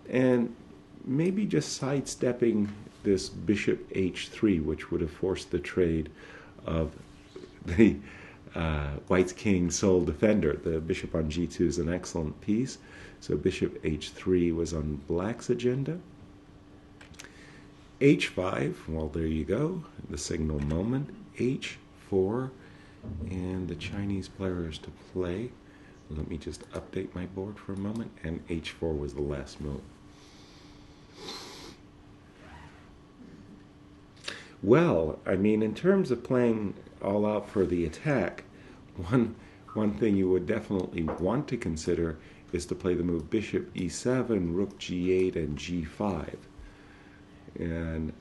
and maybe just sidestepping this bishop h3, which would have forced the trade of the white's king sole defender. The bishop on g2 is an excellent piece, so bishop h3 was on black's agenda. h5, well, there you go, the signal moment. h4, and the Chinese players to play. Let me just update my board for a moment, and h4 was the last move. Well, I mean, in terms of playing all out for the attack, one thing you would definitely want to consider is to play the move bishop e7, rook g8, and g5. And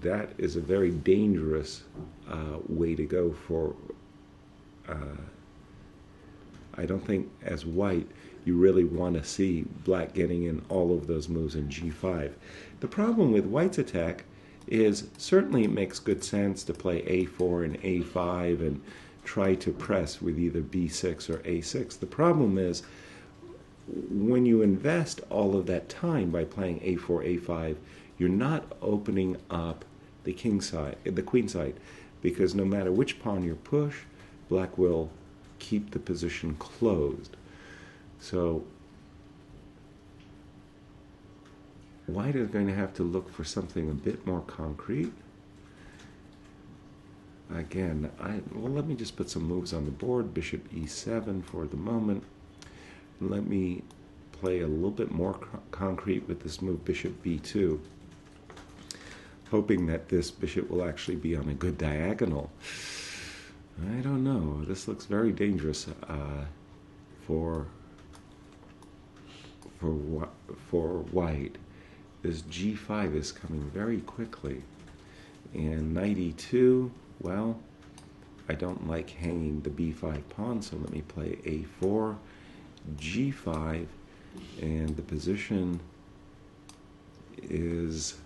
that is a very dangerous way to go for... I don't think, as white, you really want to see black getting in all of those moves in g5. The problem with white's attack is certainly it makes good sense to play a4 and a5 and try to press with either b6 or a6. The problem is when you invest all of that time by playing a4, a5, you're not opening up the king side, the queen side, because no matter which pawn you push, black will keep the position closed. So white is going to have to look for something a bit more concrete. Again, let me just put some moves on the board. Bishop e7 for the moment. Let me play a little bit more concrete with this move, bishop b2, hoping that this bishop will actually be on a good diagonal. I don't know. This looks very dangerous for white. This g5 is coming very quickly. And knight e2, well, I don't like hanging the b5 pawn, so let me play a4, g5, and the position is,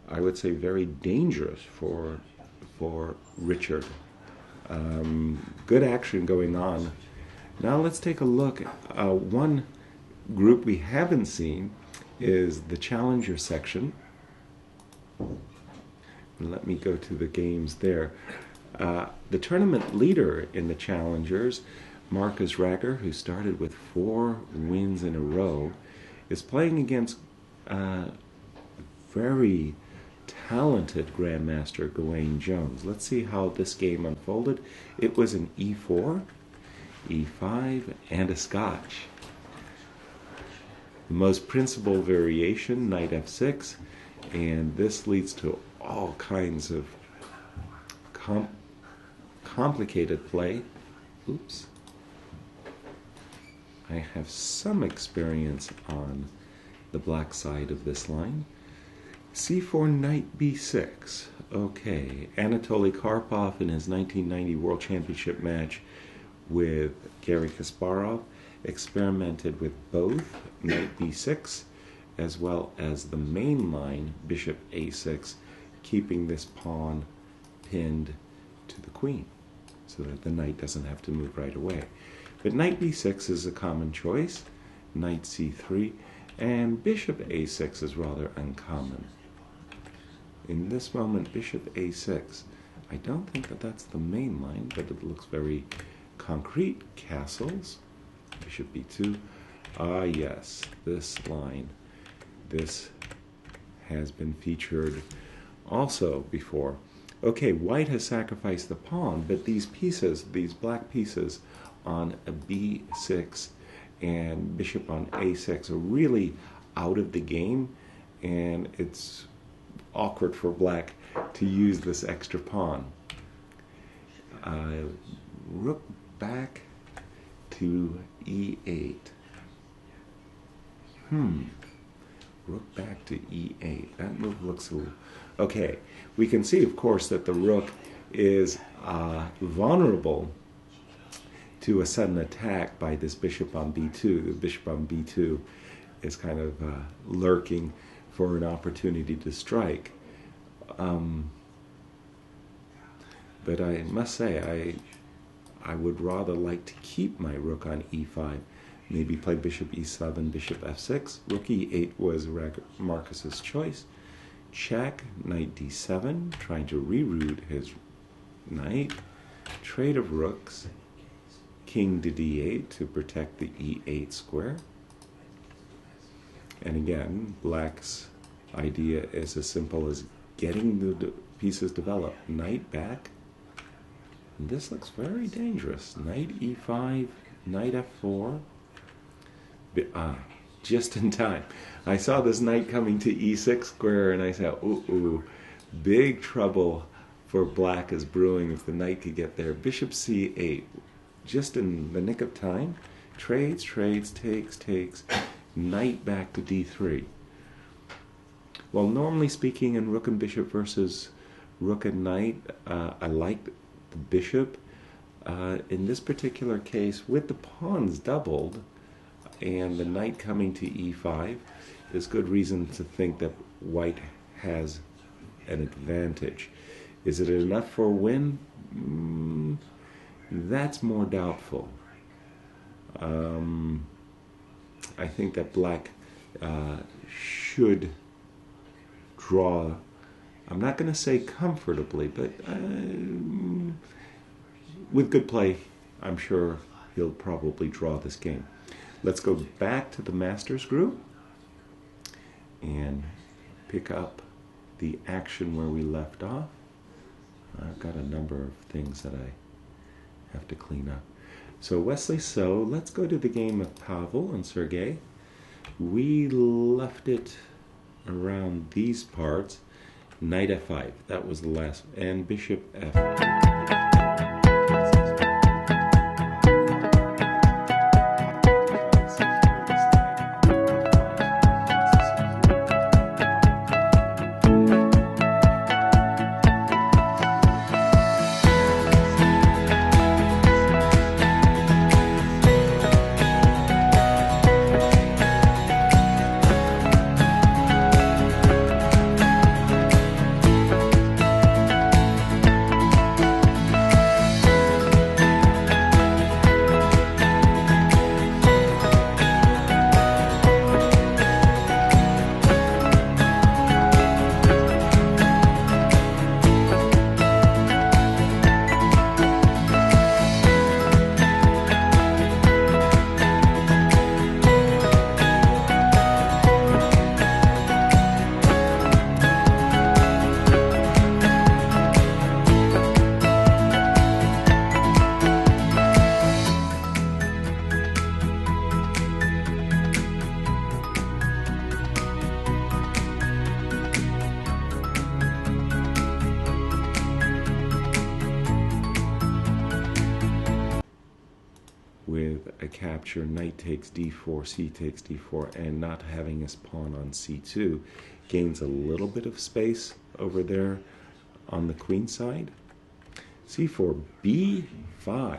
I would say, very dangerous for Richard. Good action going on. Now let's take a look. One group we haven't seen is the challenger section. Let me go to the games there. The tournament leader in the challengers, Marcus Rager, who started with 4 wins in a row, is playing against very talented Grandmaster Gawain Jones. Let's see how this game unfolded. It was an e4, e5, and a scotch. The most principal variation, knight f6, and this leads to all kinds of complicated play. Oops. I have some experience on the black side of this line. c4, knight b6. Okay, Anatoly Karpov in his 1990 World Championship match with Garry Kasparov experimented with both knight b6 as well as the main line bishop a6, keeping this pawn pinned to the queen so that the knight doesn't have to move right away. But knight b6 is a common choice, knight c3, and bishop a6 is rather uncommon. In this moment, bishop a6, I don't think that that's the main line, but it looks very concrete. Castles, bishop b2. Ah, yes, this line. This has been featured also before. Okay, white has sacrificed the pawn, but these pieces, these black pieces on a b6 and bishop on a6 are really out of the game, and it's awkward for black to use this extra pawn. Rook back to e8. Rook back to e8. That move looks a little... Okay, we can see, of course, that the rook is vulnerable to a sudden attack by this bishop on b2. The bishop on b2 is kind of lurking for an opportunity to strike. But I must say, I would rather like to keep my rook on e5. Maybe play bishop e7, bishop f6. Rook e8 was Marcus's choice. Check, knight d7, trying to reroute his knight. Trade of rooks. King to d8 to protect the e8 square. And again, black's idea is as simple as getting the pieces developed. Knight back. And this looks very dangerous. Knight e5, knight f4. Just in time. I saw this knight coming to e6 square, and I said, ooh, big trouble for black is brewing if the knight could get there. Bishop c8, just in the nick of time. Trades, takes, knight back to d3. Well, normally speaking, in rook and bishop versus rook and knight, I like the bishop. In this particular case, with the pawns doubled and the knight coming to e5, there's good reason to think that white has an advantage. Is it enough for a win? That's more doubtful. I think that black should draw, I'm not going to say comfortably, but with good play, I'm sure he'll probably draw this game. Let's go back to the Masters group and pick up the action where we left off. I've got a number of things that I have to clean up. So Wesley, let's go to the game of Pavel and Sergei. We left it around these parts. Knight f5, that was the last, and bishop f. with a capture, knight takes d4, c takes d4, and not having his pawn on c2, gains a little bit of space over there on the queen side. c4, b5.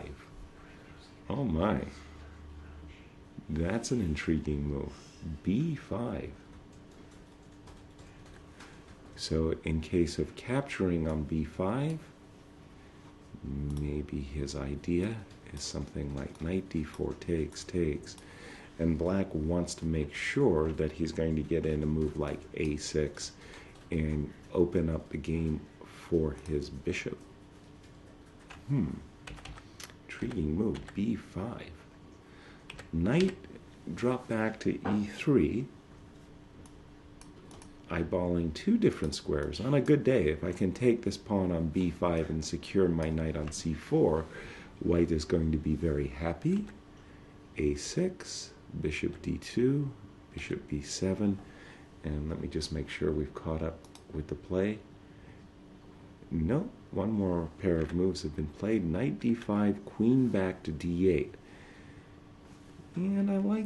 Oh my. That's an intriguing move. b5. So in case of capturing on b5, maybe his idea is something like knight d4 takes, and black wants to make sure that he's going to get in a move like a6 and open up the game for his bishop. Intriguing move, b5. Knight drop back to e3, eyeballing two different squares. On a good day, if I can take this pawn on b5 and secure my knight on c4, white is going to be very happy. a6, bishop d2, bishop b7, and let me just make sure we've caught up with the play. No, one more pair of moves have been played. Knight d5, queen back to d8. And I like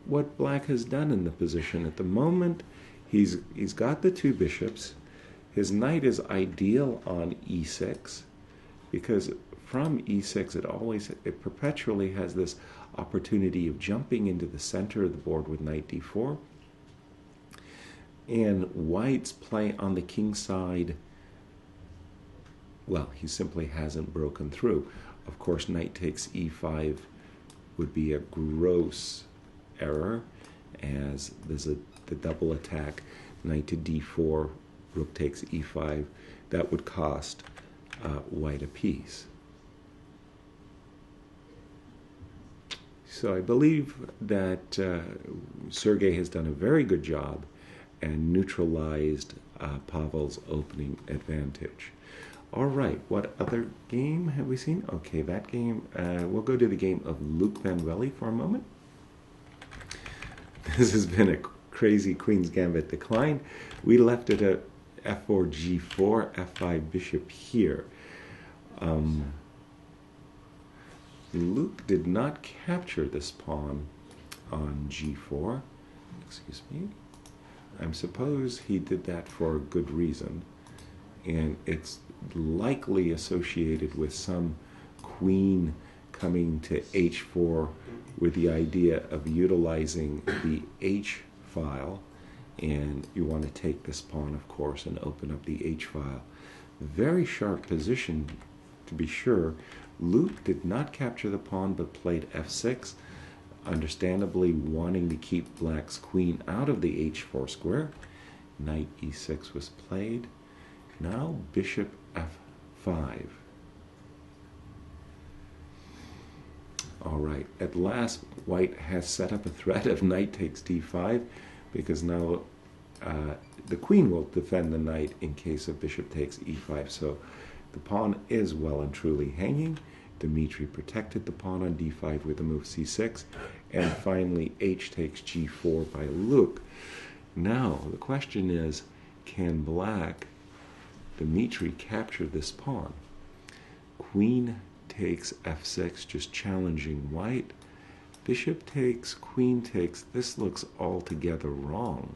what black has done in the position. At the moment, he's got the two bishops. His knight is ideal on e6 because from e6 it perpetually has this opportunity of jumping into the center of the board with knight d4. And white's play on the king side, well, he simply hasn't broken through. Of course, knight takes e5 would be a gross error, as there's the double attack, knight to d4, rook takes e5. That would cost white a piece. So I believe that Sergei has done a very good job and neutralized Pavel's opening advantage. All right, what other game have we seen? Okay, that game, we'll go to the game of Luke Van Welly for a moment. This has been a crazy Queen's Gambit decline. We left it at f4, g4, f5, bishop here. Luke did not capture this pawn on g4. Excuse me. I suppose he did that for a good reason. And it's likely associated with some queen coming to h4 with the idea of utilizing the h file. And you want to take this pawn, of course, and open up the h file. Very sharp position, to be sure. Luke did not capture the pawn but played f6, understandably wanting to keep black's queen out of the h4 square. Knight e6 was played. Now bishop f5. All right, at last white has set up a threat of knight takes d5, because now the queen will defend the knight in case of bishop takes e5. So the pawn is well and truly hanging. Dmitry protected the pawn on d5 with the move c6, and finally h takes g4 by Luke. Now the question is, can black, Dmitry, capture this pawn? Queen takes f6, just challenging white. Bishop takes, queen takes. This looks altogether wrong.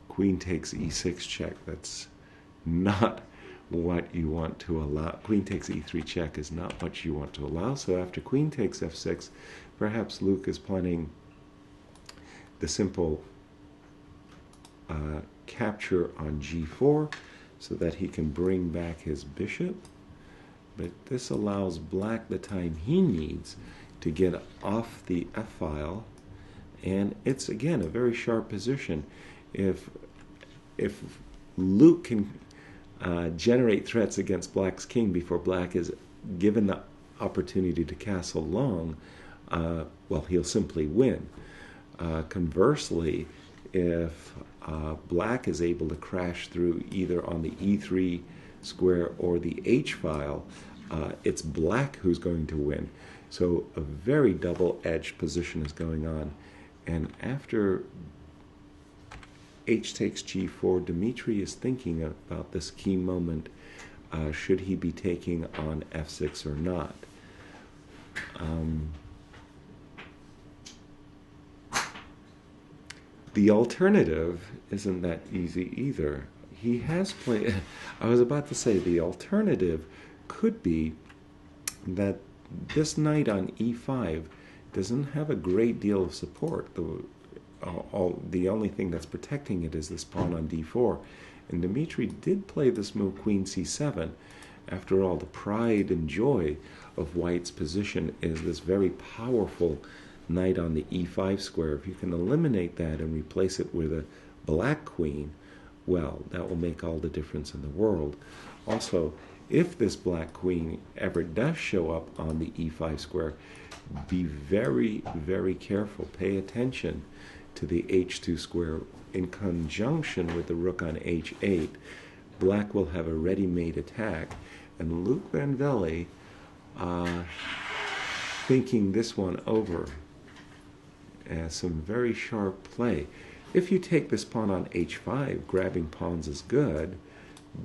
Queen takes e6 check. That's not what you want to allow. Queen takes e3 check is not what you want to allow. So after queen takes f6, perhaps Luke is planning the simple capture on g4 so that he can bring back his bishop. But this allows black the time he needs to get off the f file, and it's again a very sharp position. If Luke can generate threats against black's king before black is given the opportunity to castle long, well, he'll simply win. Conversely, if black is able to crash through either on the e3 square or the h file, it's black who's going to win. So a very double-edged position is going on. And after h takes g4, Dmitry is thinking about this key moment should he be taking on f6 or not? The alternative isn't that easy either. He has played. I was about to say the alternative could be that this knight on e5 doesn't have a great deal of support. The only thing that's protecting it is this pawn on d4. And Dmitry did play this move, queen c7. After all, the pride and joy of White's position is this very powerful knight on the e5 square. If you can eliminate that and replace it with a black queen, well, that will make all the difference in the world. Also, if this black queen ever does show up on the e5 square, be very, very careful. Pay attention to the h2 square in conjunction with the rook on h8. Black will have a ready-made attack, and Luc Van Velle, thinking this one over, as some very sharp play. If you take this pawn on h5, grabbing pawns is good,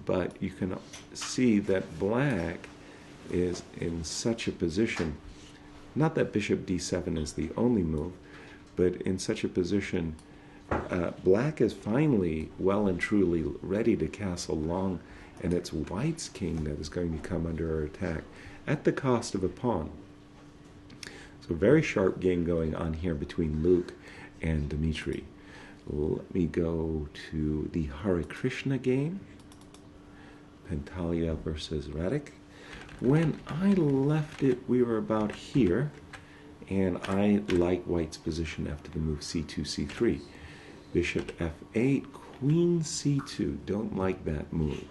but you can see that black is in such a position, not that bishop d7 is the only move, but in such a position, black is finally well and truly ready to castle long, and it's White's king that is going to come under attack at the cost of a pawn. So very sharp game going on here between Luke and Dmitry. Let me go to the Hare Krishna game, Pantalia versus Radek. When I left it, we were about here, and I like White's position after the move c2, c3. Bishop f8, queen c2. Don't like that move.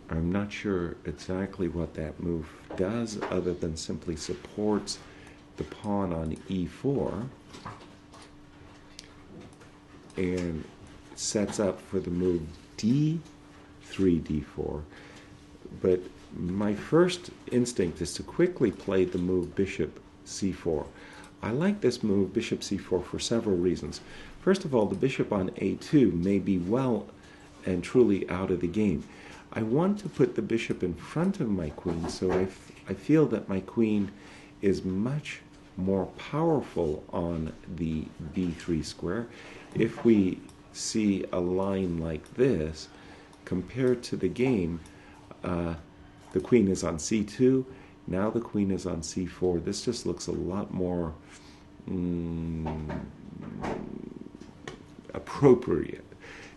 I'm not sure exactly what that move does, other than simply supports the pawn on e4 and sets up for the move d3, d4. But my first instinct is to quickly play the move bishop c4. I like this move, bishop c4, for several reasons. First of all, the bishop on a2 may be well and truly out of the game. I want to put the bishop in front of my queen, so I feel that my queen is much more powerful on the b3 square. If we see a line like this, compared to the game, the queen is on c2, now the queen is on c4. This just looks a lot more appropriate.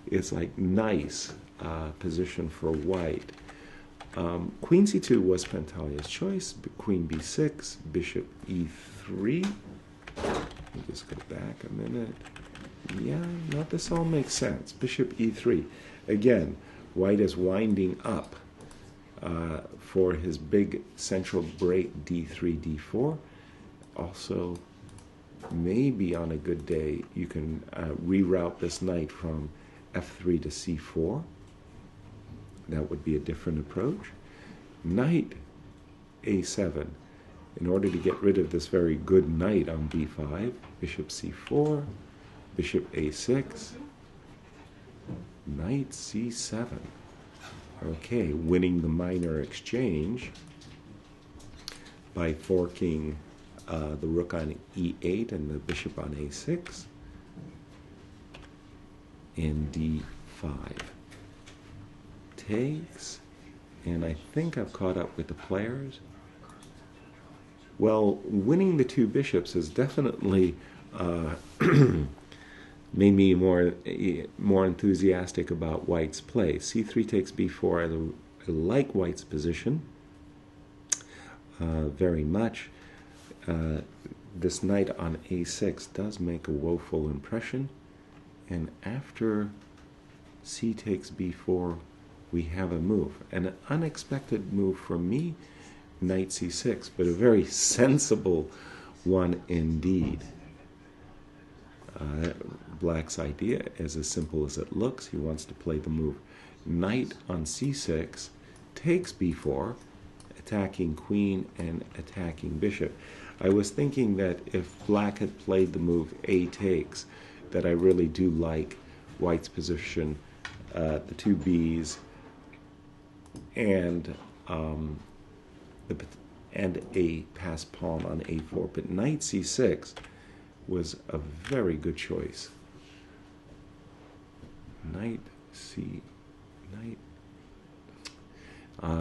It's like nice position for White. Queen c2 was Pantalia's choice. Queen b6, bishop e3. Let me just go back a minute. Yeah, no, this all makes sense. Bishop e3. Again, White is winding up for his big central break d3, d4. Also, maybe on a good day, you can reroute this knight from f3 to c4. That would be a different approach. Knight a7. In order to get rid of this very good knight on b5, bishop c4, bishop a6, knight c7. Okay, winning the minor exchange by forking the rook on e8 and the bishop on a6 and d5. Takes, and I think I've caught up with the players. Well, winning the two bishops has definitely made me more enthusiastic about White's play. c3 takes b4. I like White's position very much. This knight on a6 does make a woeful impression, and after c takes b4, we have a move. An unexpected move for me, knight c6, but a very sensible one indeed. Black's idea is as simple as it looks. He wants to play the move knight on c6, takes b4, attacking queen and attacking bishop. I was thinking that if Black had played the move a takes, that I really do like White's position, the two b's, and the, and a pass pawn on a4. But knight c6 was a very good choice. Knight c, knight.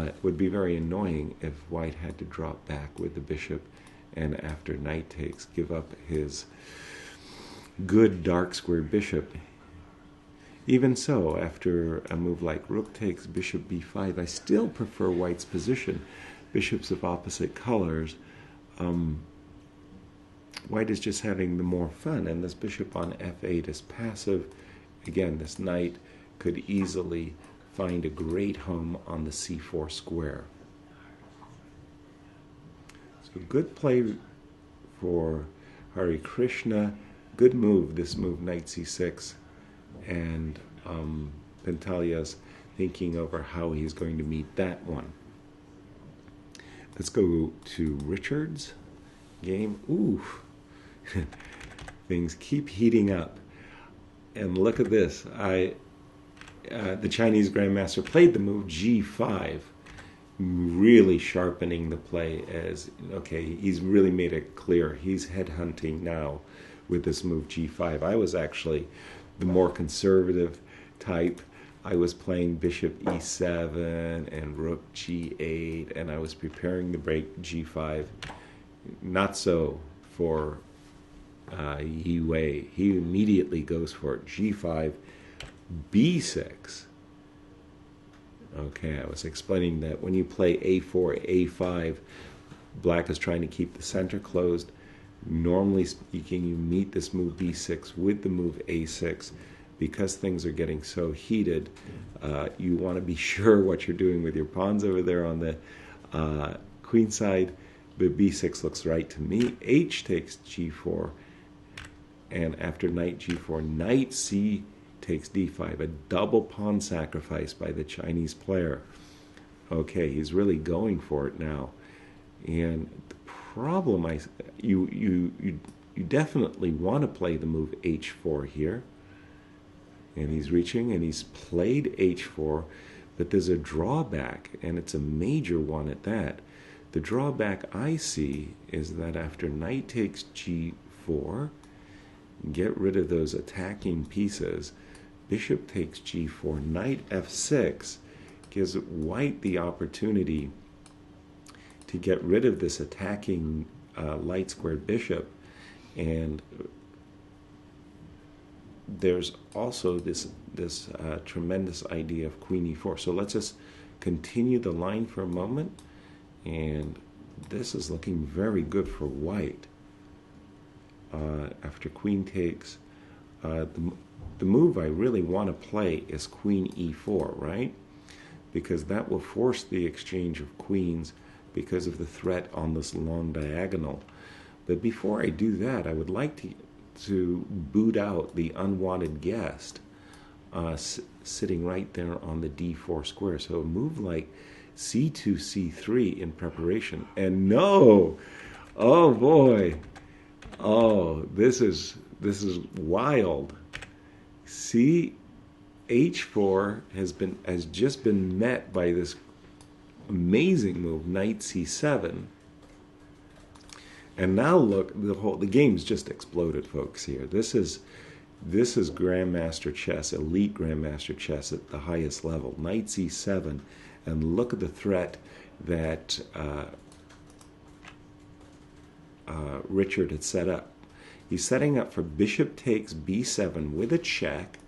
It would be very annoying if white had to drop back with the bishop and after knight takes give up his good dark squared bishop. Even so, after a move like rook takes bishop b5, I still prefer white's position. Bishops of opposite colors. White is just having the more fun, and this bishop on f8 is passive. Again, this knight could easily find a great home on the c4 square. So good play for Hare Krishna. Good move, this move, knight c6. And Pentalya's thinking over how he's going to meet that one. Let's go to Richard's game. Ooh, things keep heating up. And look at this. The Chinese Grandmaster played the move g5, really sharpening the play as, okay, he's really made it clear. He's headhunting now with this move g5. I was actually the more conservative type. I was playing bishop e7 and rook g8, and I was preparing to break g5. Not so for Yi Wei. He immediately goes for it. g5, b6. Okay, I was explaining that when you play a4, a5, black is trying to keep the center closed. Normally speaking, you meet this move b6 with the move a6. Because things are getting so heated, you want to be sure what you're doing with your pawns over there on the queen side. But b6 looks right to me. H takes g4, and after knight g4, knight c takes d5, a double pawn sacrifice by the Chinese player. Okay, he's really going for it now. And the problem, you definitely want to play the move h4 here. And he's reaching, and he's played h4, but there's a drawback, and it's a major one at that. The drawback I see is that after knight takes g4, get rid of those attacking pieces, bishop takes g4, knight f6 gives white the opportunity to get rid of this attacking light squared bishop, and there's also this tremendous idea of queen e4. So let's just continue the line for a moment, and this is looking very good for white. After queen takes, the move I really want to play is queen e4, right? Because that will force the exchange of queens because of the threat on this long diagonal. But before I do that, I would like to boot out the unwanted guest sitting right there on the d4 square. So a move like c2, c3 in preparation. And no! Oh boy! Oh, this is wild. See, h4 has just been met by this amazing move, knight c7. And now look, the game's just exploded, folks. Here, this is grandmaster chess, elite grandmaster chess at the highest level. Knight c7, and look at the threat that Richard had set up. He's setting up for bishop takes b7 with a check,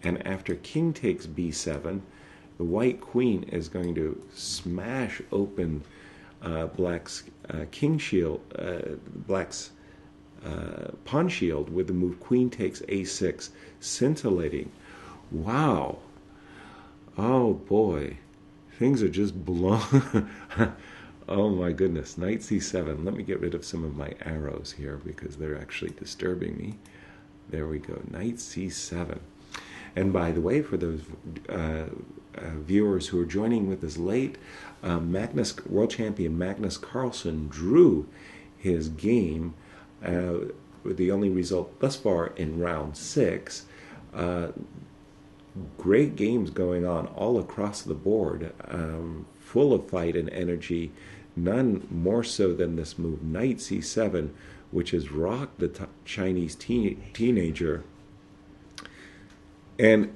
and after king takes b7, the white queen is going to smash open black's king shield, black's pawn shield with the move queen takes a6, scintillating. Wow. Oh boy, things are just blown. Oh my goodness, knight c7. Let me get rid of some of my arrows here because they're actually disturbing me. There we go, knight c7. And by the way, for those viewers who are joining with us late, world champion Magnus Carlsen drew his game with the only result thus far in round 6. Great games going on all across the board full of fight and energy, none more so than this move, knight c7, which has rocked the Chinese teenager. And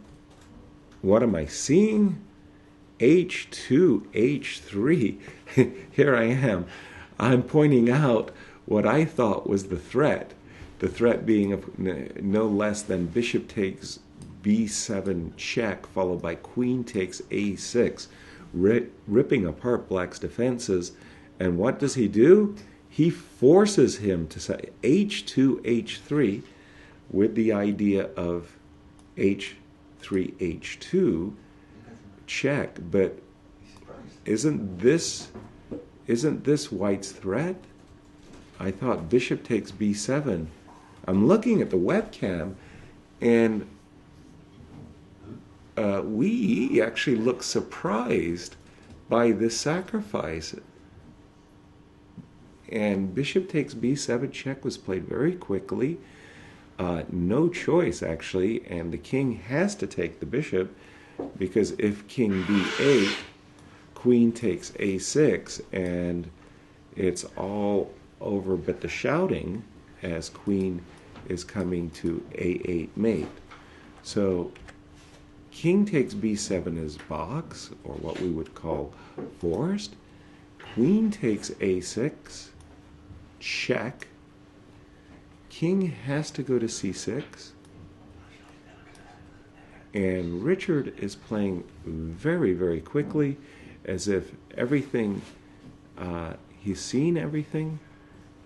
what am I seeing? h2, h3. Here I am. I'm pointing out what I thought was the threat being no less than bishop takes b7 check, followed by queen takes a6, ripping apart black's defenses. And what does he do? He forces him to say h2, h3, with the idea of h3, h2 check. But isn't this white's threat? I thought bishop takes b7. I'm looking at the webcam, and Wei Yi actually looks surprised by this sacrifice. And bishop takes b7 check was played very quickly. No choice, actually, and the king has to take the bishop, because if king b8, queen takes a6, and it's all over but the shouting, as queen is coming to a8 mate. So king takes b7 is box, or what we would call forced. Queen takes a6, check. King has to go to c6. And Richard is playing very, very quickly, as if everything, he's seen everything.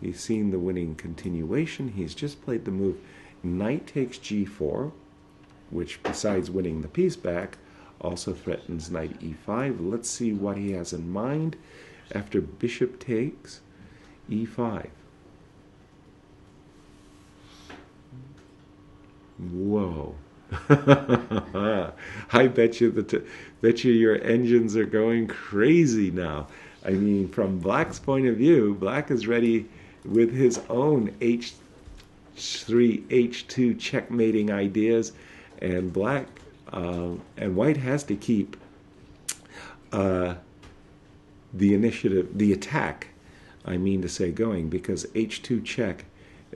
He's seen the winning continuation. He's just played the move knight takes g4, which besides winning the piece back, also threatens knight e5. Let's see what he has in mind after bishop takes e5. Whoa. I bet you your engines are going crazy now. I mean, from Black's point of view, Black is ready with his own h3, h2 checkmating ideas, and Black and White has to keep the initiative, the attack, I mean to say, going, because h2 check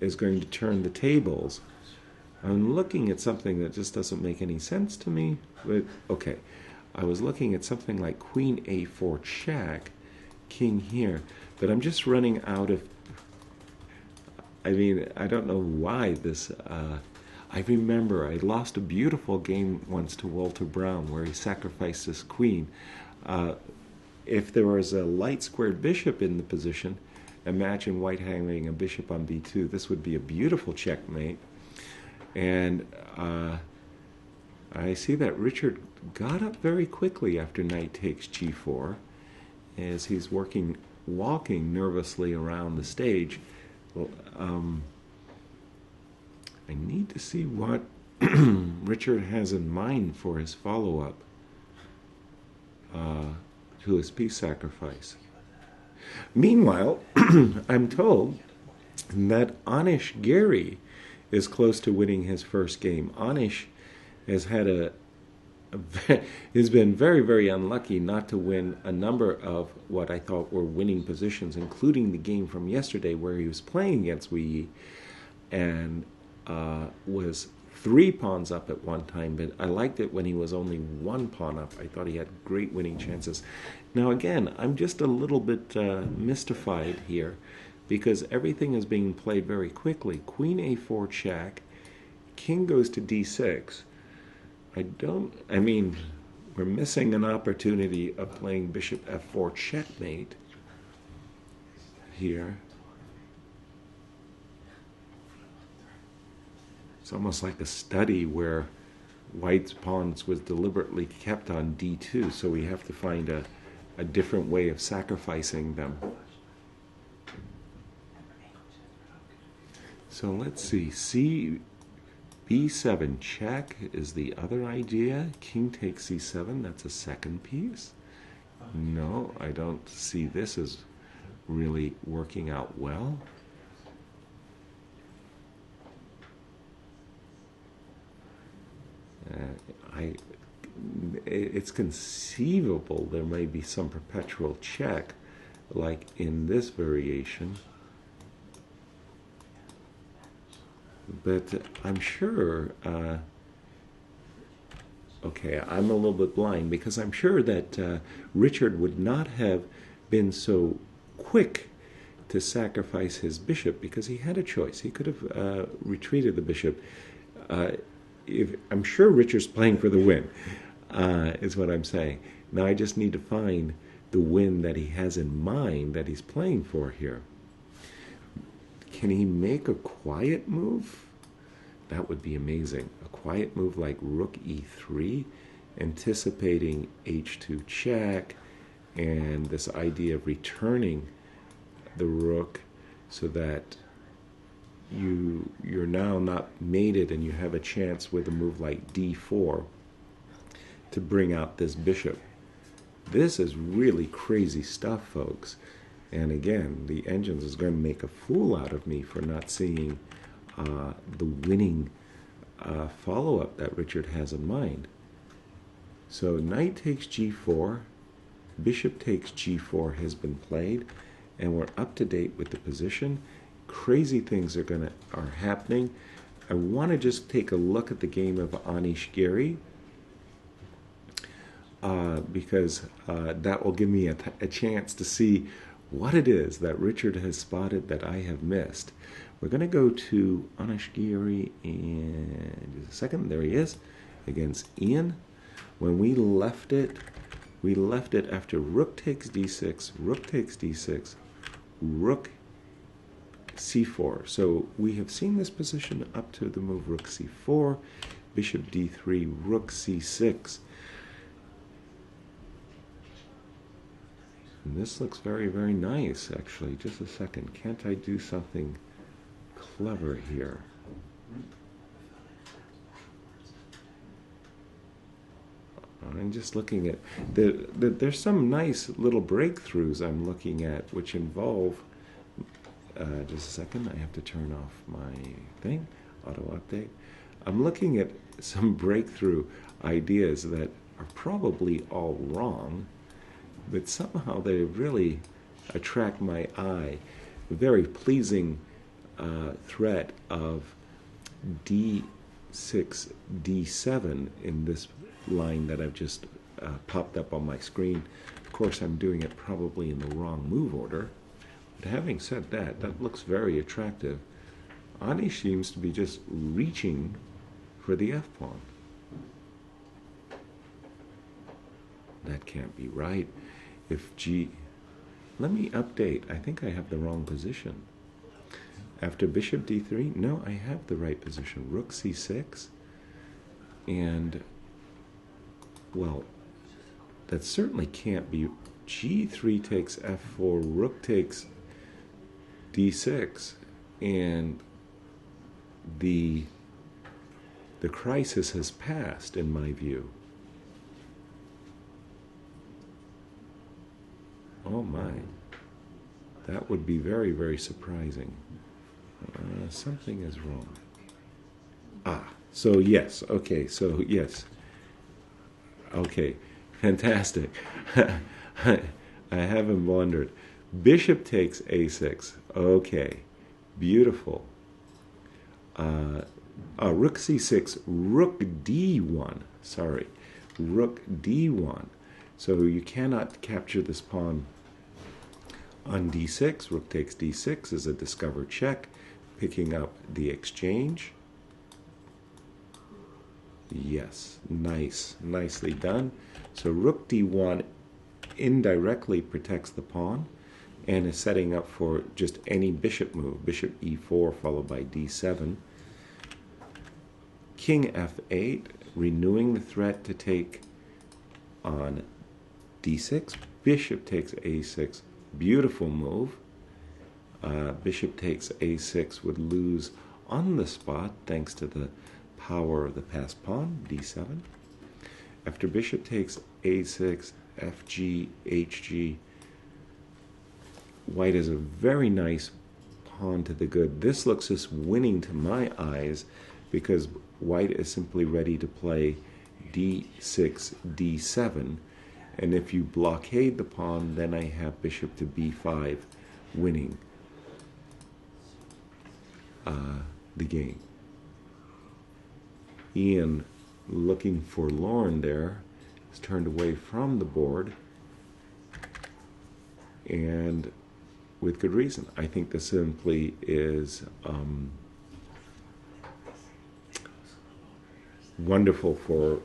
is going to turn the tables. I'm looking at something that just doesn't make any sense to me. But okay, I was looking at something like queen a4 check, king here, but I'm just running out of, I mean, I don't know why this, I remember I lost a beautiful game once to Walter Brown where he sacrificed his queen. If there was a light squared bishop in the position, imagine White having a bishop on b2. This would be a beautiful checkmate. And I see that Richard got up very quickly after knight takes g4, as he's walking nervously around the stage. I need to see what Richard has in mind for his follow-up to his piece sacrifice. Meanwhile, I'm told that Anish Giri is close to winning his first game. Anish has had has been very, very unlucky not to win a number of what I thought were winning positions, including the game from yesterday where he was playing against Wei Yi and was 3 pawns up at one time, but I liked it when he was only 1 pawn up. I thought he had great winning chances. Now again, I'm just a little bit mystified here, because everything is being played very quickly. Queen a4 check, king goes to d6. I mean, we're missing an opportunity of playing bishop f4 checkmate here. It's almost like a study where White's pawns was deliberately kept on d2, so we have to find a different way of sacrificing them. So let's see, b7 check is the other idea. King takes c7, that's a second piece. No, I don't see this as really working out well. it's conceivable there may be some perpetual check, like in this variation. But I'm sure, okay, I'm a little bit blind because I'm sure that Richard would not have been so quick to sacrifice his bishop because he had a choice. He could have retreated the bishop. I'm sure Richard's playing for the win, is what I'm saying. Now I just need to find the win that he has in mind that he's playing for here. Can he make a quiet move? That would be amazing. A quiet move like rook e3, anticipating h2 check, and this idea of returning the rook so that you're now not mated and you have a chance with a move like d4 to bring out this bishop. This is really crazy stuff, folks. And again, the engines is going to make a fool out of me for not seeing the winning follow-up that Richard has in mind. So knight takes g4, bishop takes g4 has been played, and we're up to date with the position. Crazy things are happening. I want to just take a look at the game of Anish Giri because that will give me a chance to see what it is that Richard has spotted that I have missed. We're going to go to Anish Giri in just a second. There he is against Ian. When we left it after rook takes d6, rook takes d6, rook c4. So we have seen this position up to the move rook c4, bishop d3, rook c6. And this looks very, very nice, actually. Just a second. Can't I do something clever here? I'm just looking at... There's some nice little breakthroughs I'm looking at which involve... just a second. I have to turn off my thing. Auto update. I'm looking at some breakthrough ideas that are probably all wrong, but somehow they really attract my eye. A very pleasing threat of d6, d7 in this line that I've just popped up on my screen. Of course, I'm doing it probably in the wrong move order. But having said that, that looks very attractive. Anish seems to be just reaching for the f-pawn. That can't be right. If g... Let me update. I think I have the wrong position. After bishop d3, no, I have the right position. Rook c6. And, well, that certainly can't be... g3 takes f4, rook takes d6, and the crisis has passed, in my view. Oh my, that would be very, very surprising. Something is wrong. So yes, okay, so yes. Okay, fantastic. I haven't wondered. Bishop takes a6. Okay, beautiful. Rook c6, rook d1. Sorry, rook d1. So you cannot capture this pawn on d6. Rook takes d6 is a discovered check, picking up the exchange. Yes, nice, nicely done. So rook d1 indirectly protects the pawn and is setting up for just any bishop move. Bishop e4 followed by d7. King f8, renewing the threat to take on d6. Bishop takes a6, beautiful move. Bishop takes a6 would lose on the spot thanks to the power of the passed pawn, d7. After bishop takes a6, fg, hg, white is a very nice pawn to the good. This looks just winning to my eyes because white is simply ready to play d6, d7. And if you blockade the pawn, then I have bishop to b5 winning the game. Ian, looking forlorn there, is turned away from the board, and with good reason. I think this simply is wonderful for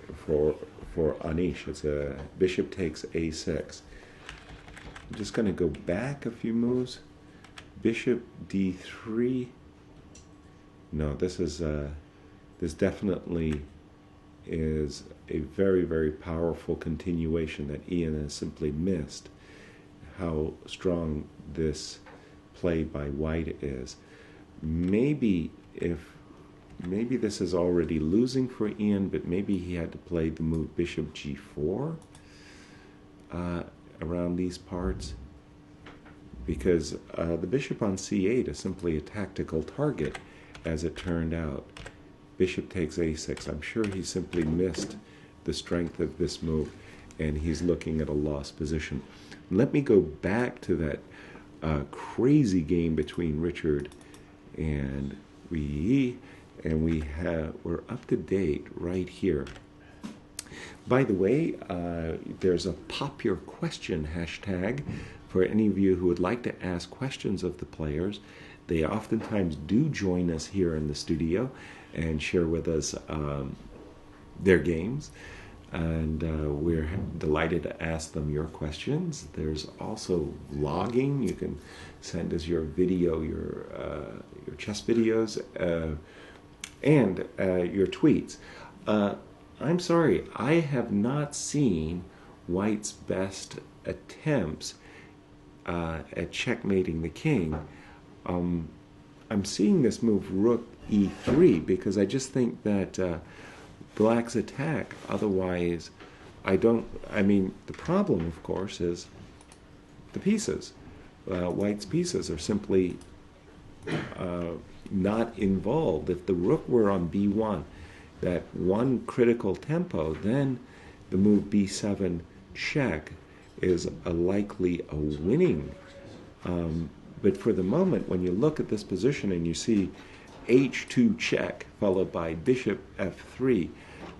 Anish. It's a bishop takes a6. I'm just going to go back a few moves. Bishop d3. No, this definitely is a very, very powerful continuation that Ian has simply missed. How strong this play by white is. Maybe this is already losing for Ian, but maybe he had to play the move bishop g4 around these parts, because the bishop on c8 is simply a tactical target, as it turned out. Bishop takes a6. I'm sure he simply missed the strength of this move, and he's looking at a lost position. Let me go back to that crazy game between Richard and we're up to date right here. By the way, there's a pop your question hashtag for any of you who would like to ask questions of the players. They oftentimes do join us here in the studio and share with us their games, and we're delighted to ask them your questions. There's also vlogging. You can send us your video, your chess videos, and your tweets. I'm sorry, I have not seen White's best attempts at checkmating the king. I'm seeing this move rook e3 because I just think that Black's attack, otherwise the problem, of course, is the pieces. White's pieces are simply not involved. If the rook were on b1, that one critical tempo, then the move b7 check is a winning. But for the moment, when you look at this position and you see h2 check followed by bishop f3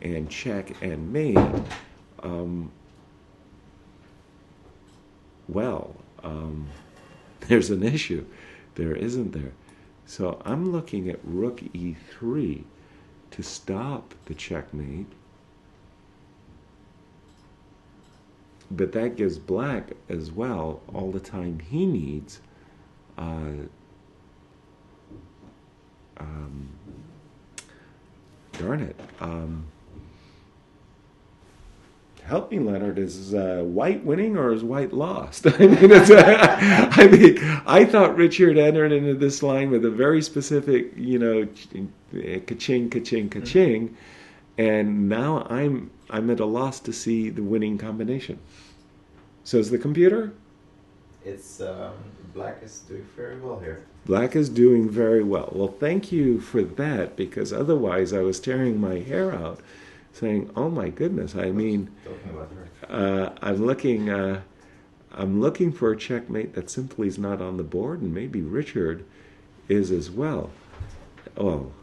and check and mate, there's an issue there, isn't there? So I'm looking at rook e3 to stop the checkmate, but that gives Black as well all the time he needs. Darn it. Help me, Leonard. Is White winning or is White lost? I thought Richard entered into this line with a very specific, ka-ching, ka-ching, ka-ching, and now I'm at a loss to see the winning combination. So is the computer? It's Black is doing very well here. Black is doing very well. Well, thank you for that, because otherwise I was tearing my hair out, saying, "Oh my goodness!" Talking about her. I'm looking for a checkmate that simply is not on the board, and maybe Richard is as well. Oh,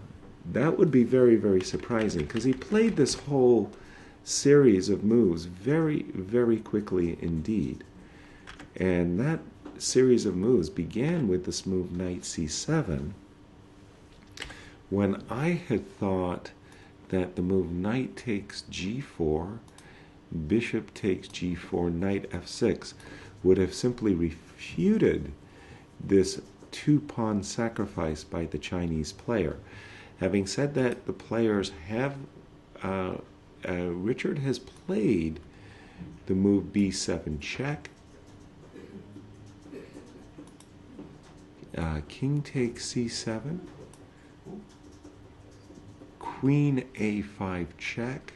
that would be very, very surprising, because he played this whole series of moves very, very quickly indeed. And that series of moves began with this move knight c7, when I had thought that the move knight takes g4, bishop takes g4, knight f6 would have simply refuted this two-pawn sacrifice by the Chinese player. Having said that, the players have, Richard has played the move b7 check, king takes c7, queen a5 check.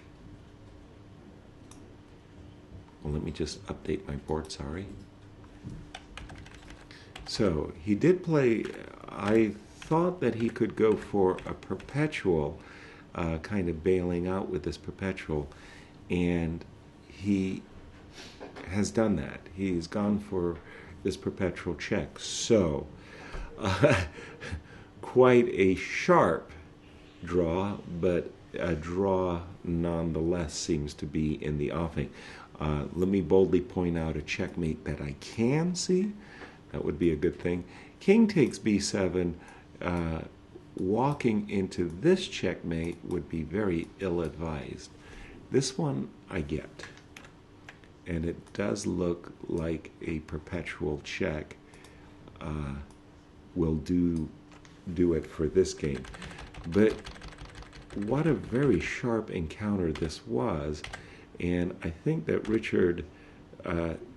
Well, let me just update my board, sorry. So he did play, I thought that he could go for a perpetual kind of bailing out with this perpetual, and he has done that. He's gone for this perpetual check. So, quite a sharp draw, but a draw nonetheless seems to be in the offing. Let me boldly point out a checkmate that I can see. That would be a good thing. King takes b7. Walking into this checkmate would be very ill-advised. This one I get. And it does look like a perpetual check will do it for this game. But what a very sharp encounter this was. And I think that Richard,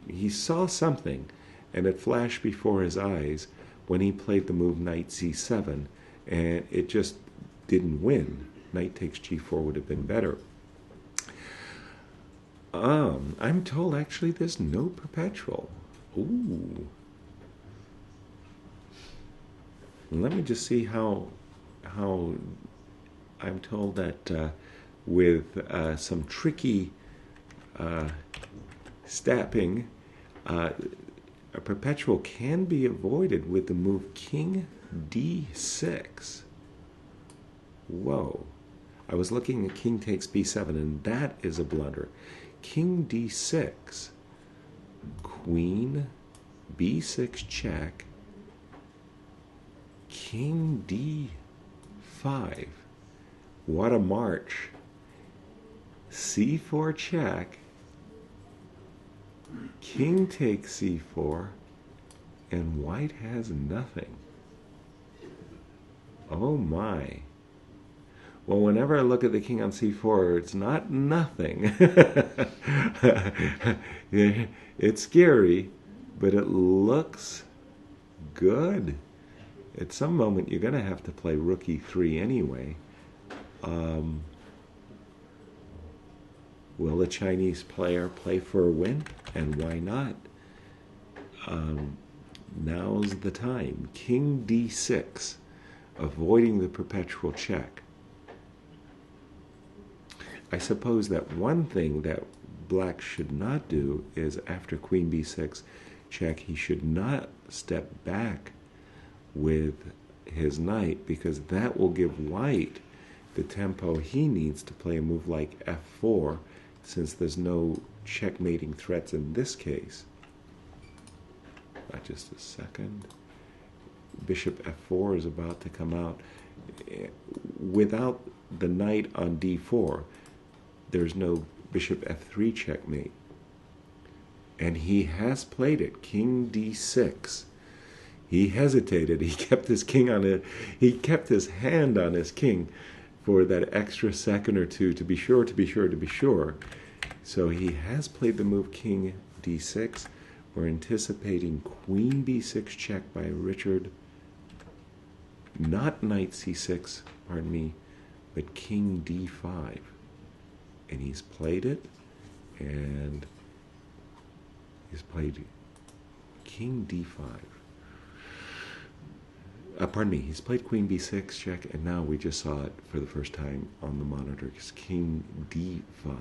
he saw something, and it flashed before his eyes when he played the move knight c7, and it just didn't win. Knight takes g4 would have been better. I'm told actually there's no perpetual. Ooh. Let me just see how I'm told that with some tricky stapping, a perpetual can be avoided with the move king d6. Whoa. I was looking at king takes b7, and that is a blunder. King d6, queen b6 check, king d5. What a march. c4 check, king takes c4, and white has nothing. Oh my. Well, whenever I look at the king on c4, it's not nothing. It's scary, but it looks good. At some moment, you're going to have to play rook e3 anyway. Will the Chinese player play for a win? And why not? Now's the time. King d6, avoiding the perpetual check. I suppose that one thing that black should not do is after queen b6 check, he should not step back with his knight, because that will give white the tempo he needs to play a move like f4, since there's no checkmating threats in this case. Just a second. Bishop f4 is about to come out. Without the knight on d4, there's no bishop f3 checkmate. And he has played it. King d6. He hesitated. He kept his king on it. He kept his hand on his king for that extra second or two to be sure, to be sure, to be sure. So he has played the move king d6. We're anticipating queen b6 check by Richard. Not knight c6, pardon me, but king d5. And he's played it, and he's played king d5. Pardon me, he's played queen b6 check, and now we just saw it for the first time on the monitor. It's king d5.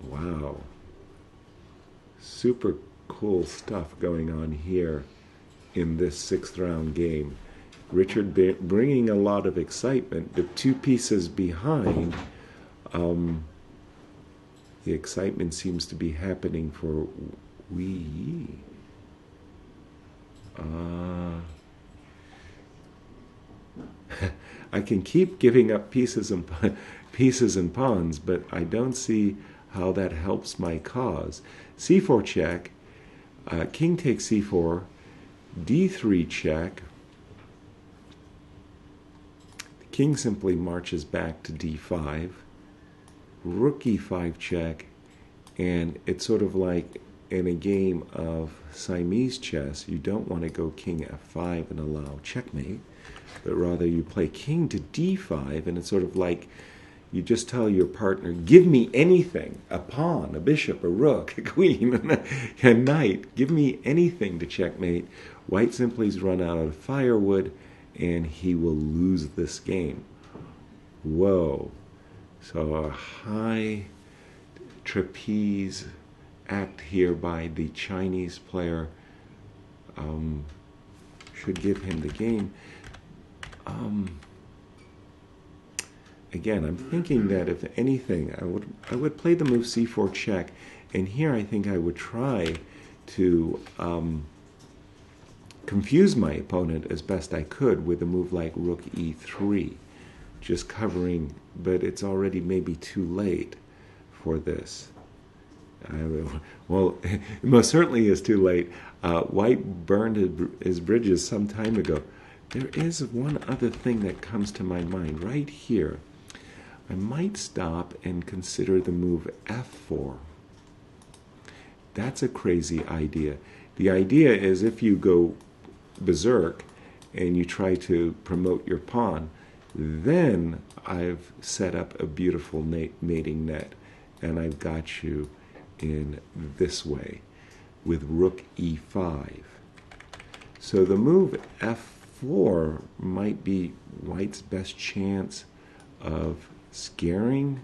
Wow. Super cool stuff going on here in this sixth round game. Richard bringing a lot of excitement. The two pieces behind, the excitement seems to be happening for Wei Yi. I can keep giving up pieces and pawns, but I don't see how that helps my cause. c4 check, king takes c4, d3 check. The king simply marches back to d5, rook e5 check, and it's sort of like in a game of Siamese chess, you don't want to go king f5 and allow checkmate, but rather you play king to d5, and it's sort of like You just tell your partner, give me anything, a pawn, a bishop, a rook, a queen, a knight. Give me anything to checkmate. White simply's run out of firewood, and he will lose this game. Whoa. So a high trapeze act here by the Chinese player should give him the game. Again, I'm thinking that if anything, I would play the move c4 check, and here I think I would try to confuse my opponent as best I could with a move like rook e3, just covering, but it's already maybe too late for this. Well, it most certainly is too late. White burned his bridges some time ago. There is one other thing that comes to my mind right here. I might stop and consider the move f4. That's a crazy idea. The idea is if you go berserk and you try to promote your pawn, then I've set up a beautiful mating net, and I've got you in this way with rook e5. So the move f4 might be White's best chance of scaring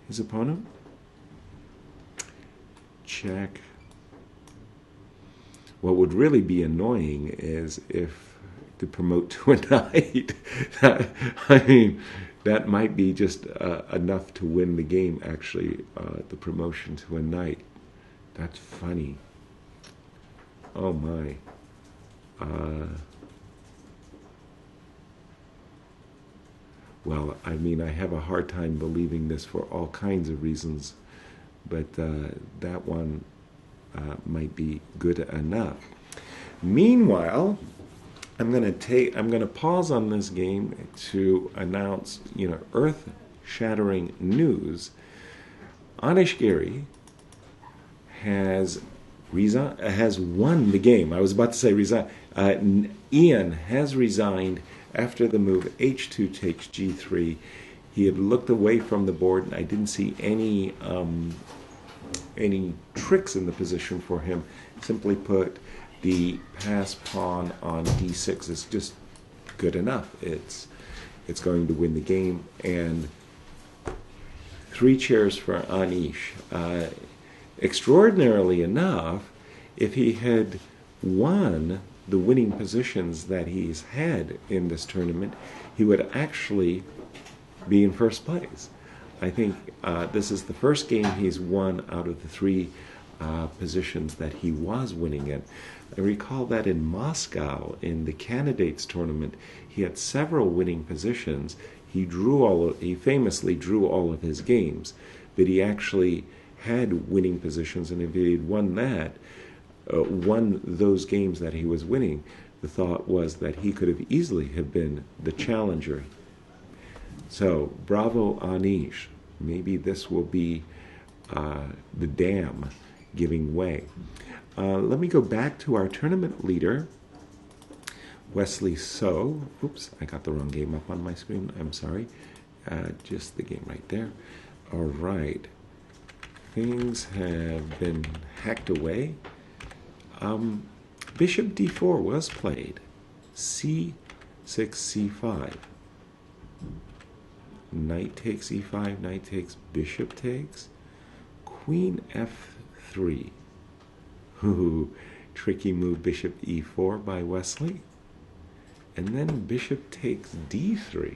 his opponent. Check. What would really be annoying is if to promote to a knight. I mean, that might be just enough to win the game, actually, the promotion to a knight. That's funny. Oh my. Well, I mean, I have a hard time believing this for all kinds of reasons, but that one might be good enough. Meanwhile, I'm going to pause on this game to announce, earth-shattering news. Anish Giri has won the game. I was about to say resign. Ian has resigned after the move h2 takes g3. He had looked away from the board, and I didn't see any tricks in the position for him. Simply put, the pass pawn on d6 is just good enough. It's going to win the game, and 3 chairs for Anish. Extraordinarily enough, if he had won the winning positions that he's had in this tournament, he would actually be in first place. I think this is the first game he's won out of the 3 positions that he was winning in. I recall that in Moscow, in the candidates tournament, he had several winning positions. He famously drew all of his games, but he actually had winning positions, and if he had won those games that he was winning, the thought was that he could have easily have been the challenger. So, bravo Anish. Maybe this will be the dam giving way. Let me go back to our tournament leader, Wesley So. Oops, I got the wrong game up on my screen. I'm sorry. Just the game right there. All right. Things have been hacked away. Bishop d4 was played. c6, c5. Knight takes e5, knight takes, bishop takes. Queen f3. Ooh, tricky move, bishop e4 by Wesley. And then bishop takes d3.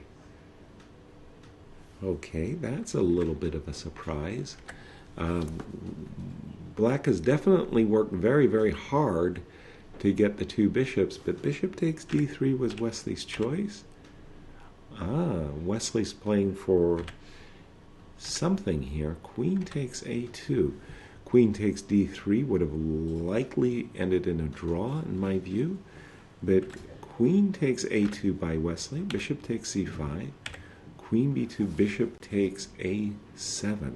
Okay, that's a little bit of a surprise. Black has definitely worked very, very hard to get the 2 bishops, but bishop takes d3 was Wesley's choice. Wesley's playing for something here. Queen takes a2. Queen takes d3 would have likely ended in a draw, in my view, but queen takes a2 by Wesley. Bishop takes c5. Queen b2, bishop takes a7.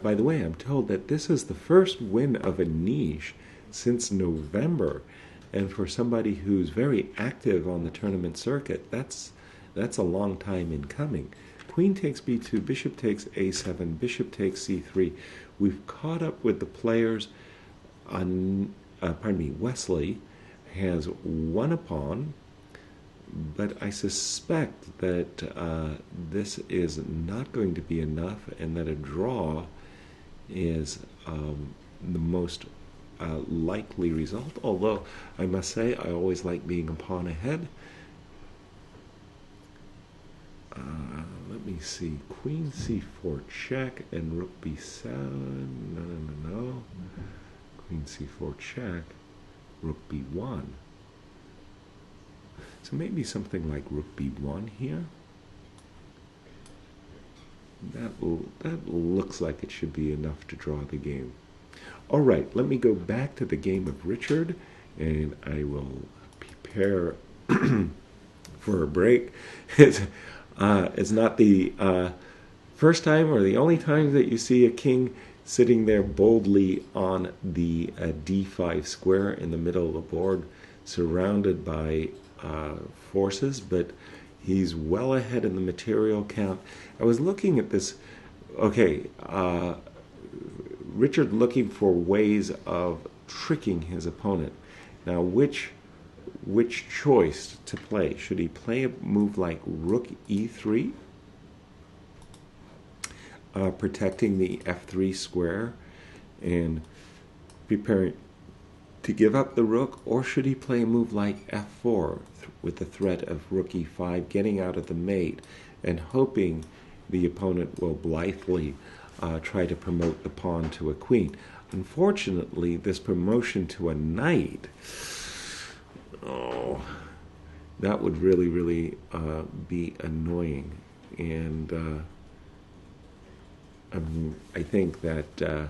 By the way, I'm told that this is the first win of Anish since November. And for somebody who's very active on the tournament circuit, that's a long time in coming. Queen takes b2, bishop takes a7, bishop takes c3. We've caught up with the players on, Wesley has won a pawn, but I suspect that this is not going to be enough, and that a draw is the most likely result. Although I must say I always like being a pawn ahead. Let me see. Queen c4 check and rook b7. No. Queen c4 check, rook b1. So maybe something like rook b1 here. That looks like it should be enough to draw the game. All right, let me go back to the game of Richard, and I will prepare for a break. It's not the first time or the only time that you see a king sitting there boldly on the d5 square in the middle of the board, surrounded by forces, but he's well ahead in the material count. I was looking at this. Okay, Richard looking for ways of tricking his opponent. Now, which choice to play? Should he play a move like rook e3, protecting the f3 square and preparing to give up the rook, or should he play a move like f4 with the threat of rook e5, getting out of the mate and hoping the opponent will blithely try to promote the pawn to a queen? Unfortunately, this promotion to a knight, that would really be annoying. And I think that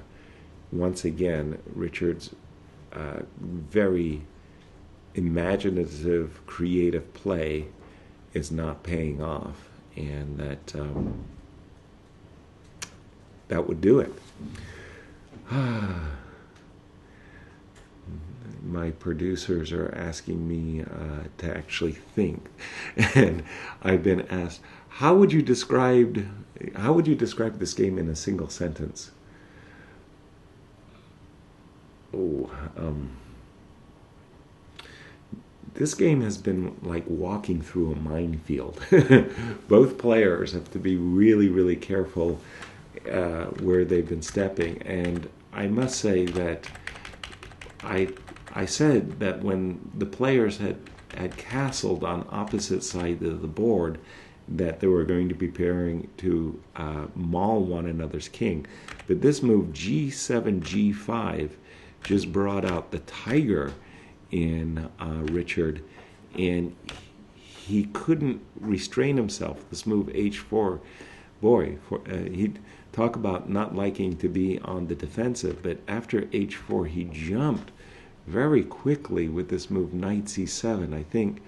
once again, Richard's very imaginative, creative play is not paying off, and that would do it. My producers are asking me to actually think, and I've been asked, how would you describe this game in a single sentence? This game has been like walking through a minefield. Both players have to be really careful where they've been stepping, and I must say that I said that when the players had castled on opposite sides of the board, that they were going to be preparing to maul one another's king. But this move, g7, g5, just brought out the tiger in Richard, and he couldn't restrain himself. This move, h4, he'd talk about not liking to be on the defensive, but after h4, he jumped very quickly with this move, knight c7. I think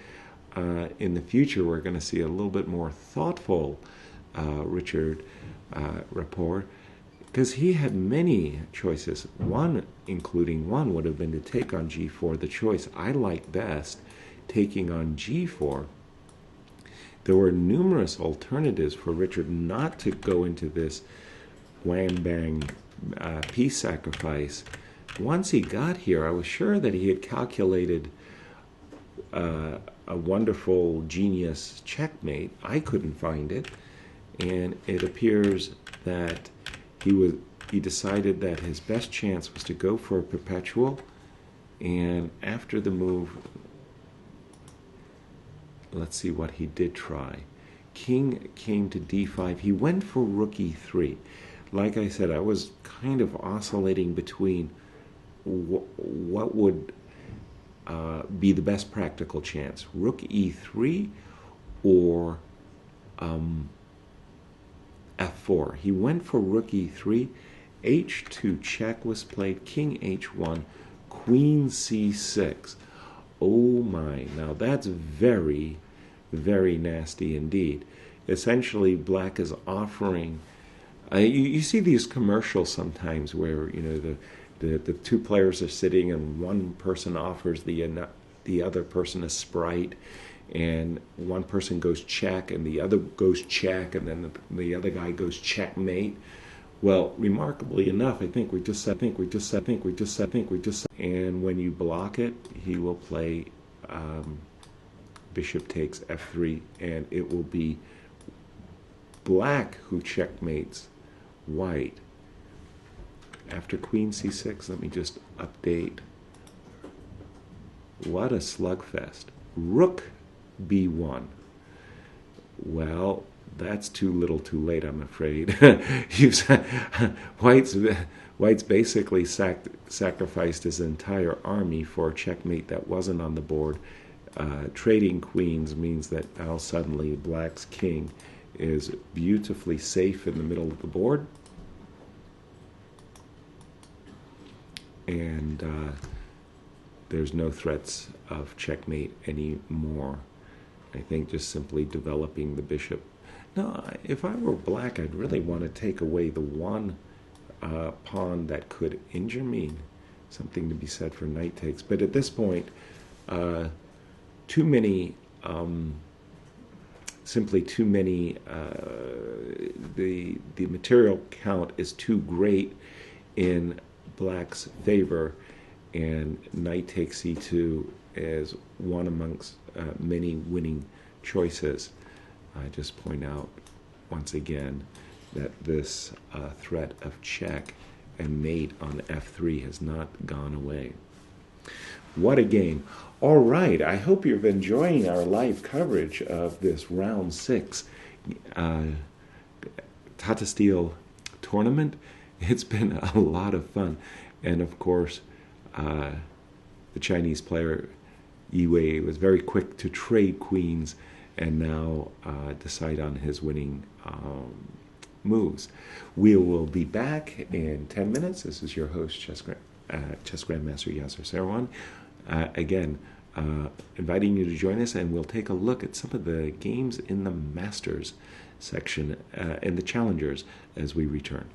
in the future we're going to see a little bit more thoughtful Richard rapport, because he had many choices. Including one would have been to take on g4. The choice I like best, taking on g4. There were numerous alternatives for Richard not to go into this wham-bang piece sacrifice. Once he got here, I was sure that he had calculated a wonderful, genius checkmate. I couldn't find it, and it appears that he decided that his best chance was to go for a perpetual, and after the move, let's see what he did try. King came to d5. He went for rook e3. Like I said, I was kind of oscillating between what would be the best practical chance, rook e3 or f4. He went for rook e3, h2 check was played, king h1, queen c6. Oh my, now that's very nasty indeed. Essentially, black is offering, you see these commercials sometimes where, you know, the two players are sitting and one person offers the the other person a sprite, and one person goes check and the other goes check, and then the other guy goes checkmate. Well, remarkably enough, and when you block it, he will play bishop takes f3, and it will be black who checkmates white. After queen c6, let me just update. What a slugfest. Rook b1. Well, that's too little too late, I'm afraid. White's basically sacrificed his entire army for a checkmate that wasn't on the board. Trading queens means that now suddenly black's king is beautifully safe in the middle of the board. And there's no threats of checkmate anymore. I think just simply developing the bishop. Now, if I were black, I'd really want to take away the one pawn that could injure me. Something to be said for knight takes. But at this point, too many, the material count is too great in black's favor, and knight takes e2 is one amongst many winning choices. I just point out once again that this threat of check and mate on f3 has not gone away. What a game. All right, I hope you're enjoying our live coverage of this round 6 Tata Steel tournament. It's been a lot of fun. And of course, the Chinese player Yi Wei was very quick to trade queens and now decide on his winning moves. We will be back in 10 minutes. This is your host, Chess Grandmaster Yasser Seirawan. Again, inviting you to join us, and we'll take a look at some of the games in the Masters section and the Challengers as we return.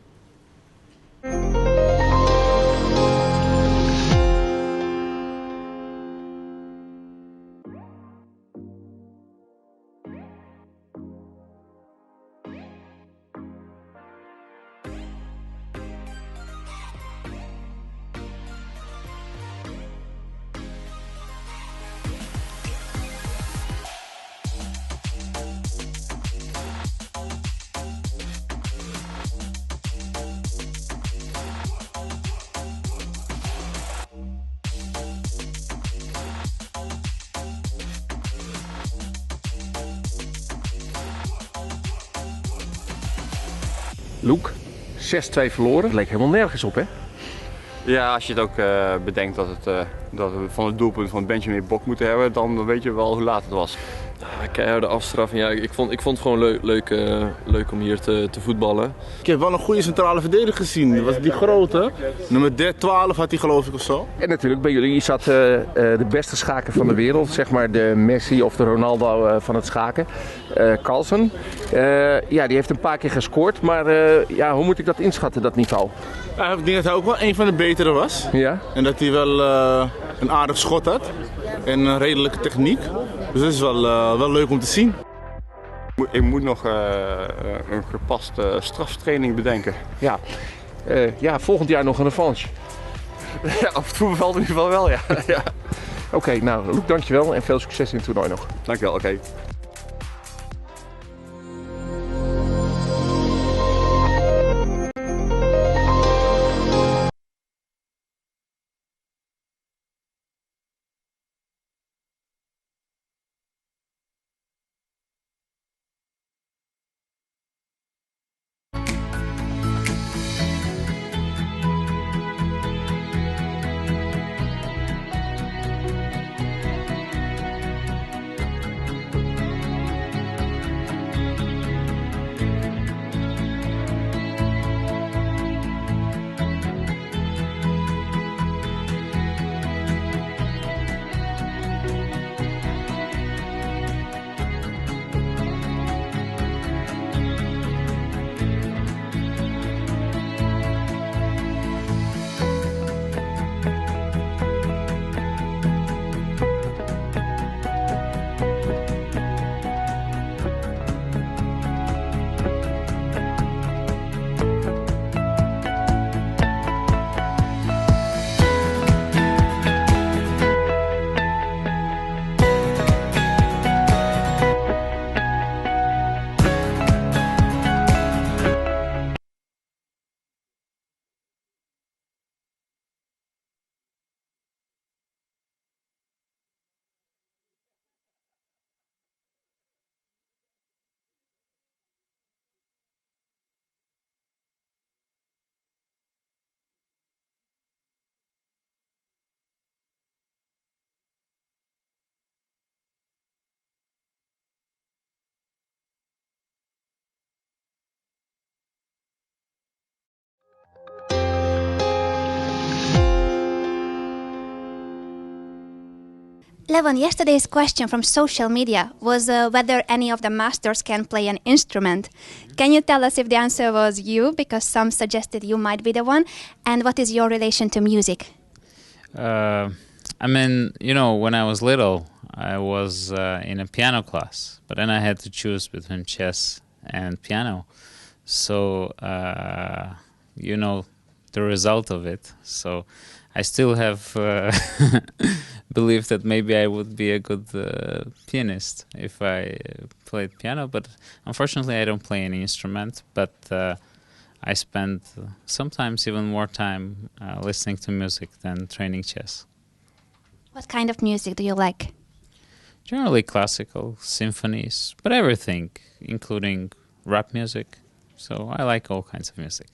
Loek, 6-2 verloren. Het leek helemaal nergens op, hè? Ja, als je het ook bedenkt dat we van het doelpunt van Benjamin Bok moeten hebben, dan weet je wel hoe laat het was. Keiharde afstraffing. Ja, ik vond het gewoon leuk om hier te voetballen. Ik heb wel een goede centrale verdediger gezien. Dat was die grote. Nummer 12 had hij, geloof ik, of zo. En natuurlijk bij jullie zat de beste schaker van de wereld. Zeg maar de Messi of de Ronaldo van het schaken. Carlsen. Ja, die heeft een paar keer gescoord. Maar ja, hoe moet ik dat inschatten, dat niveau? Ik denk dat hij ook wel een van de betere was. Ja? En dat hij wel een aardig schot had. En een redelijke techniek. Dus dat is wel leuk om te zien. Ik moet nog een gepaste straftraining bedenken. Ja. Ja, volgend jaar nog een revanche. Ja, op het voetbalveld in ieder geval wel, ja. Ja. Oké, nou Loek, dankjewel en veel succes in het toernooi nog. Dankjewel, oké. Levon, yesterday's question from social media was whether any of the masters can play an instrument. Can you tell us if the answer was you, because some suggested you might be the one, and what is your relation to music? I mean, when I was little, I was in a piano class, but then I had to choose between chess and piano. So, the result of it. So I still have belief that maybe I would be a good pianist if I played piano, but unfortunately I don't play any instrument, but I spend sometimes even more time listening to music than training chess. What kind of music do you like? Generally classical, symphonies, but everything, including rap music. So I like all kinds of music.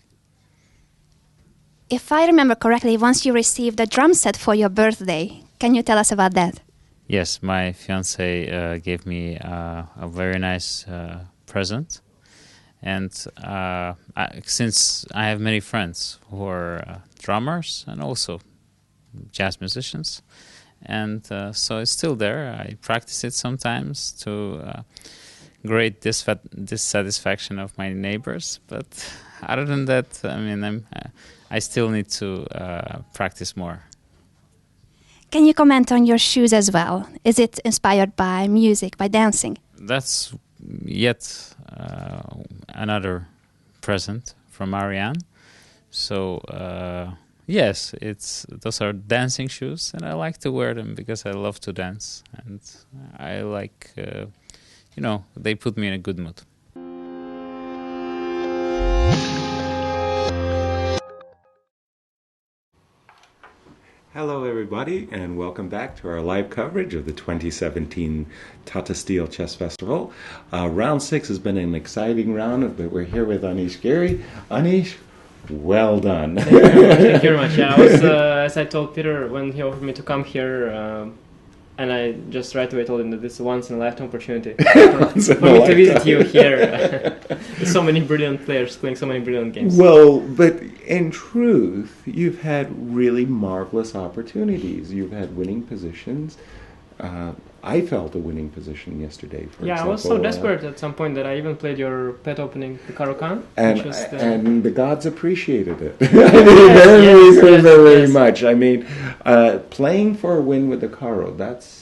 If I remember correctly, once you received a drum set for your birthday. Can you tell us about that? Yes, my fiance gave me a very nice present. And since I have many friends who are drummers and also jazz musicians, and so it's still there. I practice it sometimes to great dissatisfaction of my neighbors. But other than that, I mean, I still need to practice more. Can you comment on your shoes as well? Is it inspired by music, by dancing? That's yet another present from Marianne. So yes, those are dancing shoes, and I like to wear them because I love to dance, and I like, they put me in a good mood. Hello, everybody, and welcome back to our live coverage of the 2017 Tata Steel Chess Festival. Round 6 has been an exciting round, but we're here with Anish Giri. Anish, well done. Thank you very much. Yeah, I was, as I told Peter when he offered me to come here, and I just right away told him that this is a once-in-a-lifetime opportunity for me to visit you here. There's so many brilliant players playing so many brilliant games. Well, but in truth, you've had really marvelous opportunities. You've had winning positions. I felt a winning position yesterday, for example. Yeah, I was so desperate at some point that I even played your pet opening, Picaro Khan. And the gods appreciated it. very much. I mean, playing for a win with the Caro, that's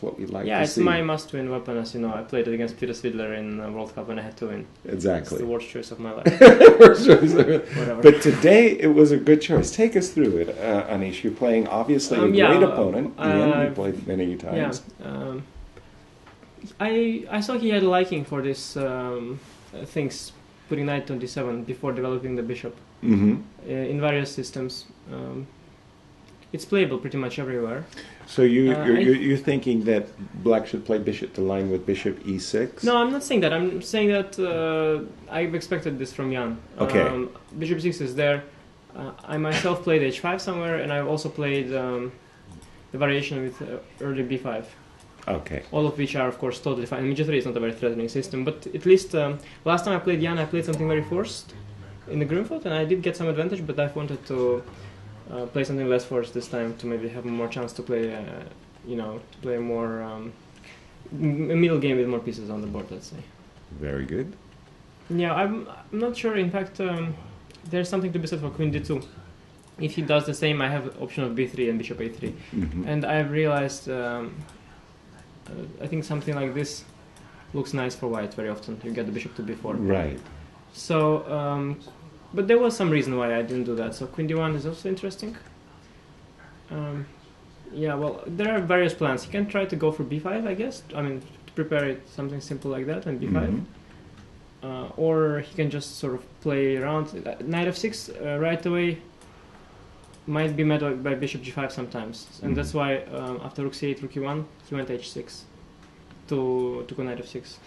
what we like to see. Yeah, it's my must-win weapon, as you know. I played it against Peter Svidler in World Cup and I had to win. Exactly. It's the worst choice of my life. Whatever. But today it was a good choice. Take us through it, Anish. You're playing obviously a great opponent. Ian, you played many times. Yeah. I saw he had a liking for this things, putting knight on d7 before developing the bishop in various systems. It's playable pretty much everywhere. So you're thinking that black should play bishop to line with bishop e6? No, I'm not saying that. I'm saying that I've expected this from Jan. Okay. Bishop 6 is there. I myself played h5 somewhere, and I've also played the variation with early b5. Okay. All of which are, of course, totally fine. I mean, g3 is not a very threatening system, but at least last time I played Jan, I played something very forced in the Grünfeld, and I did get some advantage, but I wanted to play something less forced this time to maybe have more chance to play, to play more a middle game with more pieces on the board, let's say. Very good. Yeah, I'm not sure. In fact, there's something to be said for queen d2. If he does the same, I have the option of b3 and bishop a3. And I've realized, I think something like this looks nice for white very often. You get the bishop to b4. Right. So, but there was some reason why I didn't do that. So queen d1 is also interesting. Yeah, well, there are various plans. You can try to go for b5, I guess. I mean, to prepare it something simple like that and b5. Or he can just sort of play around. Knight f6 right away might be met by bishop g5 sometimes. And that's why after rook c8, rook e1, he went h6 to go knight f6.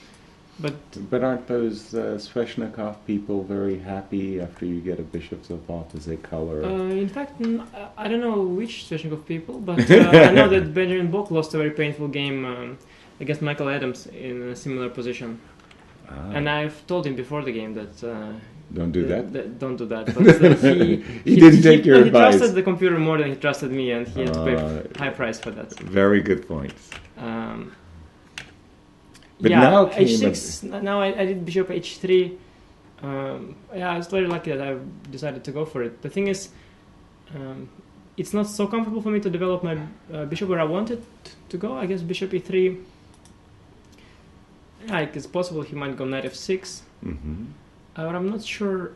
But aren't those Sveshnikov people very happy after you get a bishop so off as a color? In fact, I don't know which Sveshnikov people, but I know that Benjamin Bok lost a very painful game against Michael Adams in a similar position. And I've told him before the game that Don't do that. Don't do that. But He didn't take your he advice. trusted the computer more than he trusted me, and he had to pay high price for that. Very good points. But yeah, now h6. Now I did bishop h3. Yeah, I was very lucky that I decided to go for it. The thing is, it's not so comfortable for me to develop my bishop where I wanted to go. I guess bishop e3. Yeah, it's possible he might go knight f6. Mm-hmm. But I'm not sure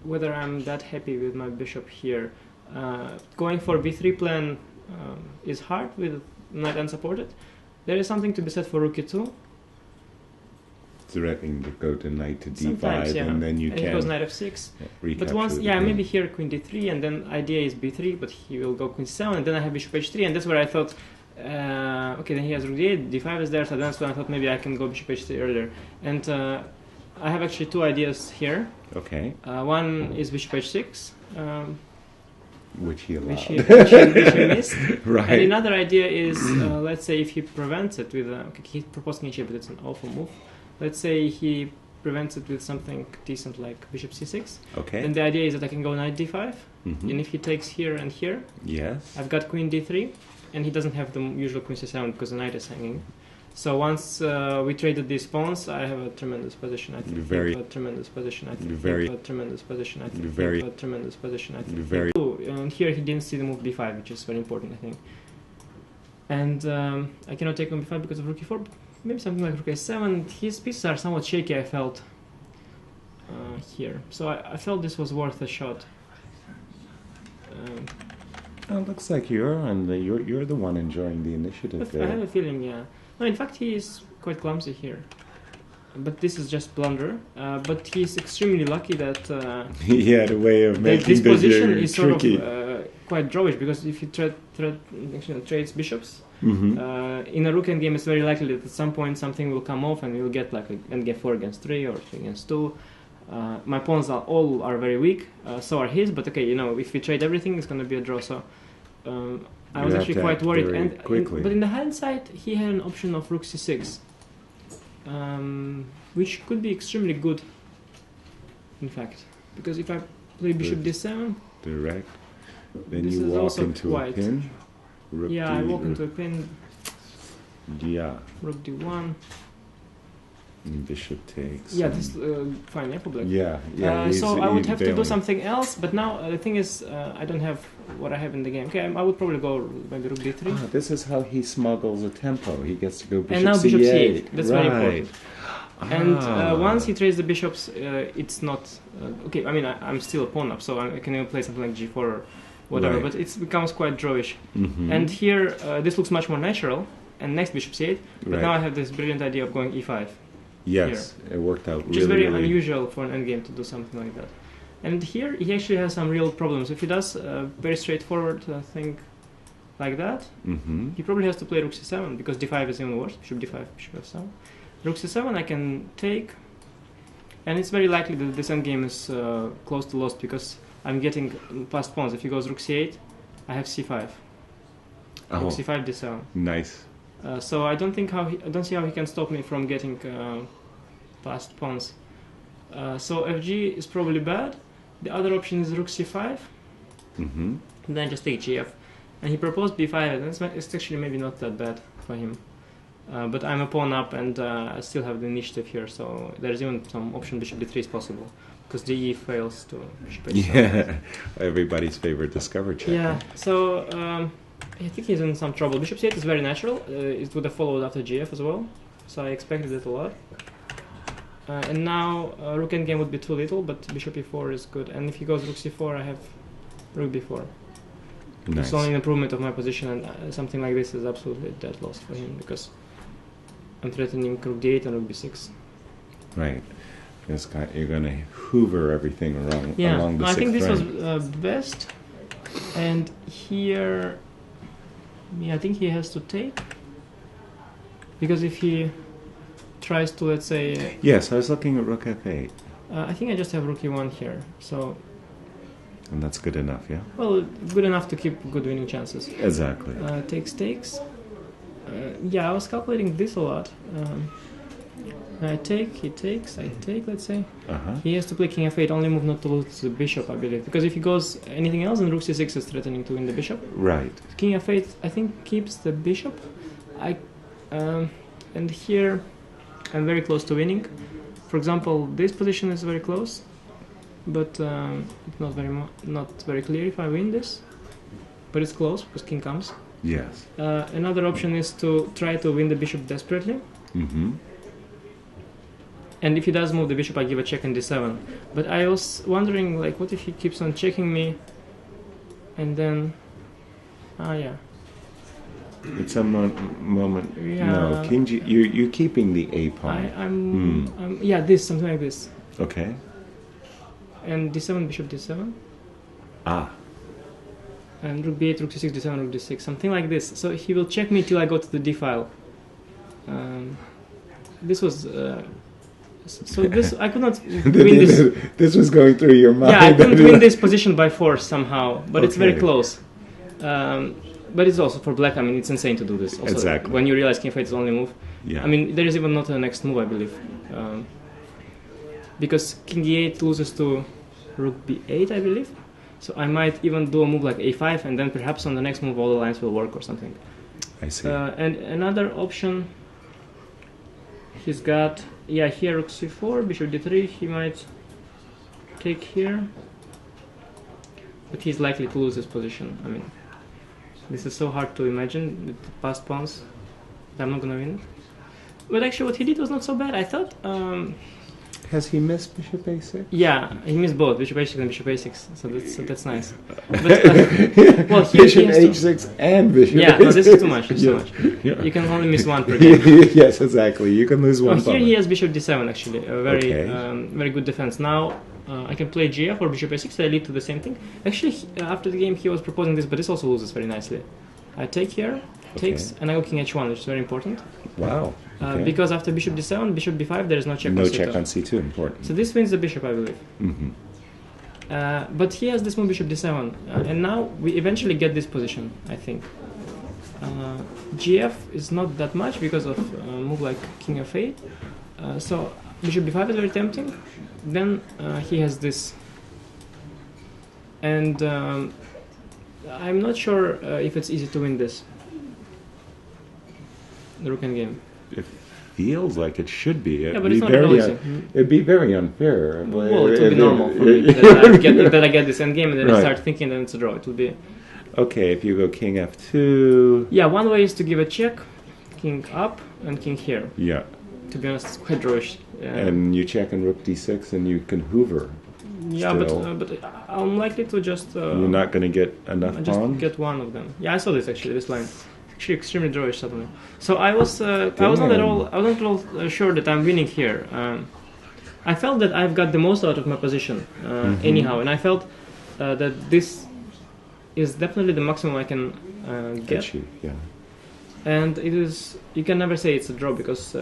whether I'm that happy with my bishop here. Going for b3 plan is hard with knight unsupported. There is something to be said for rook e2. Threatening to go to knight to d5, Sometimes, yeah. and then you and can he goes knight f6. recapture But once, the yeah, game. maybe here queen d3, and then idea is b3, but he will go queen c7, and then I have bishop h3, and that's where I thought, okay, then he has rook d8, d5 is there, so that's when I thought maybe I can go bishop h3 earlier. And I have actually two ideas here. Okay. One is bishop h6. Which he allowed. Which he missed. Right. And another idea is, let's say if he prevents it with, okay, he proposed king h8, but it's an awful move. Let's say he prevents it with something decent like bishop c6. Okay. Then the idea is that I can go knight d5, Mhm. and if he takes here and here, Yes. I've got queen d3, and he doesn't have the usual queen c7 because the knight is hanging. So once we traded these pawns, I have a tremendous position. I think. Very- A tremendous position. I think. Very- A tremendous position. I think. Very- A tremendous position. I think. Very- And here he didn't see the move b5, which is very important, I think. And I cannot take on b5 because of rook e4. Maybe something like rook a7. His pieces are somewhat shaky, I felt, here. So I felt this was worth a shot. It looks like you're the one enjoying the initiative I have there. a feeling, yeah. No, in fact, he is quite clumsy here. But this is just blunder. But he's extremely lucky that He had a way of that making this the position game is tricky. sort of quite drawish, because if he trades bishops, Mhm. in a rook endgame, it's very likely that at some point something will come off and we'll get like an endgame 4 against 3 or 3 against 2. My pawns all are very weak, so are his, but okay, if we trade everything, it's going to be a draw. So I was You have actually to quite act worried. very And quickly. but in the hindsight, he had an option of rook c6, which could be extremely good, in fact, because if I play bishop Good. d7, Direct. Then This you is walk also into a quite- pin. Rook yeah, I D, walk rook- into a pin, Yeah. rook d1. And bishop takes. Yeah, and- this fine, yeah, for black. Yeah, yeah. he's- So I would he's have to do failing. something else, but now the thing is, I don't have what I have in the game. Okay, I would probably go maybe rook d3. Ah, this is how he smuggles a tempo. He gets to go bishop And now bishop c8. That's right. very important. And Ah. once he trades the bishops, it's not okay. I mean, I'm still a pawn up, so I can even play something like g4 or whatever. Right. But it becomes quite drawish. Mhm. And here, this looks much more natural. And next bishop c8. But Right. now I have this brilliant idea of going e5, Yes, it worked out which really, is very really. unusual for an endgame to do something like that. And here he actually has some real problems. If he does a very straightforward thing like that, Mm-hmm. he probably has to play rook c7 because d5 is even worse. Bishop d5, bishop f7. Rook c7 I can take, and it's very likely that this endgame is close to lost because I'm getting past pawns. If he goes rook c8, I have c5. Oh, Rook c5, d7. nice. So I don't see how he can stop me from getting past pawns. So fg is probably bad. The other option is rook c5. Mm-hmm. And then just take gf. And he proposed b5, and it's actually maybe not that bad for him. But I'm a pawn up, and I still have the initiative here, so there's even some option bishop d3 is possible, because de fails to bishop h7. Yeah, everybody's favorite discover check. Yeah, so I think he's in some trouble. Bishop c8 is very natural. It would have followed after gf as well, so I expected it a lot. And now rook endgame would be too little, but bishop e4 is good. And if he goes rook c4, I have rook b4. Nice. It's only an improvement of my position, and something like this is absolutely a dead loss for him, because I'm threatening rook d8 and rook b6. Right. This guy, you're going to hoover everything along Yeah, the no, I think this sixth was rank. best. And here, yeah, I think he has to take, because if he tries to, let's say, Yes, I was looking at rook f8, I think I just have rook e1 here. So, and that's good enough, yeah? well, good enough to keep good winning chances. Exactly. Takes. Yeah, I was calculating this a lot. I take, he takes, I take, let's say. Uh-huh. He has to play king f8, only move not to lose the bishop, I believe. Because if he goes anything else, then rook c6 is threatening to win the bishop. Right. King f8, I think, keeps the bishop. And here, I'm very close to winning. For example, this position is very close, but it's not very clear if I win this. But it's close because king comes. Yes. Another option is to try to win the bishop desperately. Mm-hmm. And if he does move the bishop, I give a check in d7. But I was wondering, like, what if he keeps on checking me, and then, yeah. At some moment, Yeah. no, king G. You're keeping the a pawn. I'm yeah, this something like this, Okay. and d7, bishop d7, Ah. and rook b8, rook c6, d7, rook d6, something like this. So he will check me till I go to the d file. This was. So this I could not win this. This was going through your mind. Yeah, I couldn't win this position by force somehow, but it's very Okay. close. But it's also for black. I mean, it's insane to do this. Also, Exactly. when you realize king f8 is the only move. Yeah. I mean, there is even not a next move, I believe, because king e8 loses to rook b8, I believe. So I might even do a move like a5, and then perhaps on the next move all the lines will work or something. I see. And another option, he's got, yeah, here rook c4, bishop d3, he might take here, but he's likely to lose this position. I mean, this is so hard to imagine with the passed pawns. I'm not gonna win it. But actually what he did was not so bad, I thought. Has he missed bishop a6? Yeah, he missed both, bishop h6 and bishop a6, so that's nice. But, well, here Bishop he has h6 and bishop yeah, a6. no, this is too much, it's too Yeah. much. Yeah. You can only miss one per game. Yes, exactly. You can lose one. Here he has bishop d7 actually, a very Okay. very good defense. Now I can play gf or bishop a6, they lead to the same thing. Actually, after the game he was proposing this, but this also loses very nicely. I take here, takes, and I go king h1, which is very important. Wow. Okay. Because after bishop d7, bishop b5, there is no check no on c2. check on c2. Important. So this wins the bishop, I believe. Mm-hmm. But he has this move bishop d7, and now we eventually get this position, I think. gf is not that much because of a move like king f8. So bishop b5 is very tempting. Then he has this, and I'm not sure if it's easy to win this. The rook endgame. It feels like it should be. Yeah, but it's not at all easy. It'd be very unfair. Well, it would be normal for me that I get this endgame and then I Right. start thinking that it's a draw. It would be. Okay, if you go king f2. Yeah, one way is to give a check, king up and king here. Yeah. To be honest, it's quite drawish. And you check on rook d6 and you can hoover. Yeah, still. but I'm likely to just. You're not going to get enough just pawns? get one of them. Yeah, I saw this actually. This line, actually extremely drawish suddenly. So I was not at all sure that I'm winning here. I felt that I've got the most out of my position anyhow, and I felt that this is definitely the maximum I can get. You, yeah. And it is. You can never say it's a draw because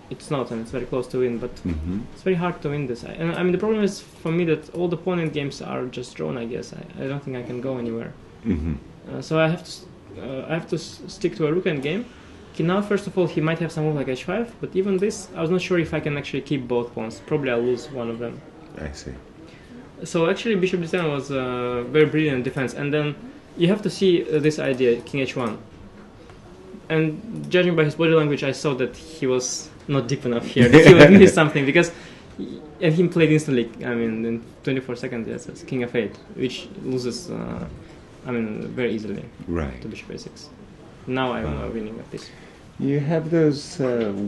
it's not, and it's very close to win. But it's very hard to win this. I mean, the problem is for me that all the opponent games are just drawn. I guess I don't think I can go anywhere. So I have to stick to a rook end game. Okay, now first of all he might have some move like h5, but even this I was not sure if I can actually keep both pawns. Probably I'll lose one of them. I see. So actually bishop d7 was a very brilliant defense, and then you have to see this idea, king h1. And judging by his body language, I saw that he was not deep enough here, that he would miss something, because and he played instantly, I mean, in 24 seconds, yes, it's king f8, which loses, I mean, very easily to bishop a6. Now I'm winning at this. You have those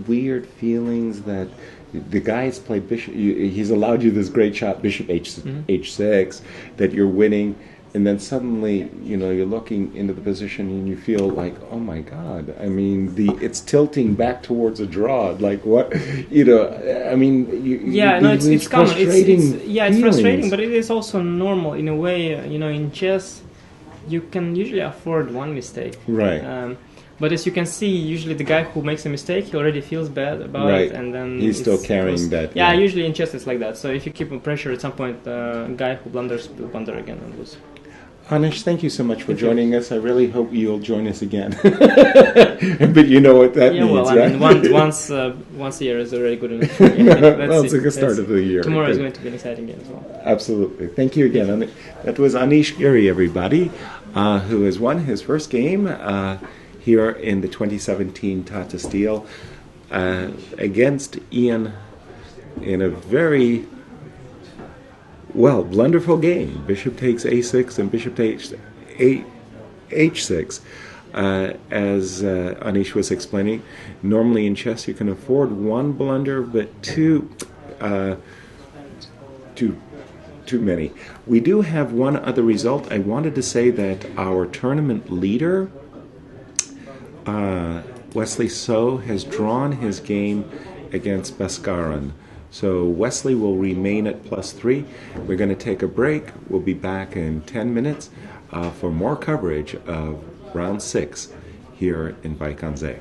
weird feelings that the guy's played bishop, he's allowed you this great shot, bishop h6, that you're winning, and then suddenly, you're looking into the position and you feel like, oh my God, I mean, it's tilting back towards a draw. Like what, I mean, it's common. It's frustrating, but it is also also normal in a way. In chess, you can usually afford one mistake. Right. But as you can see, usually the guy who makes a mistake, he already feels bad about it, and then he's still carrying that. Yeah, usually in chess it's like that. So if you keep on pressure, at some point, the guy who blunders will blunder again and lose. Anish, thank you so much for joining us. I really hope you'll join us again. But you know what that means, well, right? I mean, once a year is already good enough. Well, it's a good start of the year. Tomorrow is going to be an exciting game as well. Absolutely. Thank you again. That was Anish Giri, everybody, who has won his first game here in the 2017 Tata Steel against Ian in a very, wonderful game. Bishop takes a6 and bishop takes h6. As Anish was explaining, normally in chess you can afford one blunder, but too many. We do have one other result. I wanted to say that our tournament leader, Wesley So, has drawn his game against Baskaran. So Wesley will remain at +3. We're going to take a break. We'll be back in 10 minutes for more coverage of round 6 here in Vaikanze.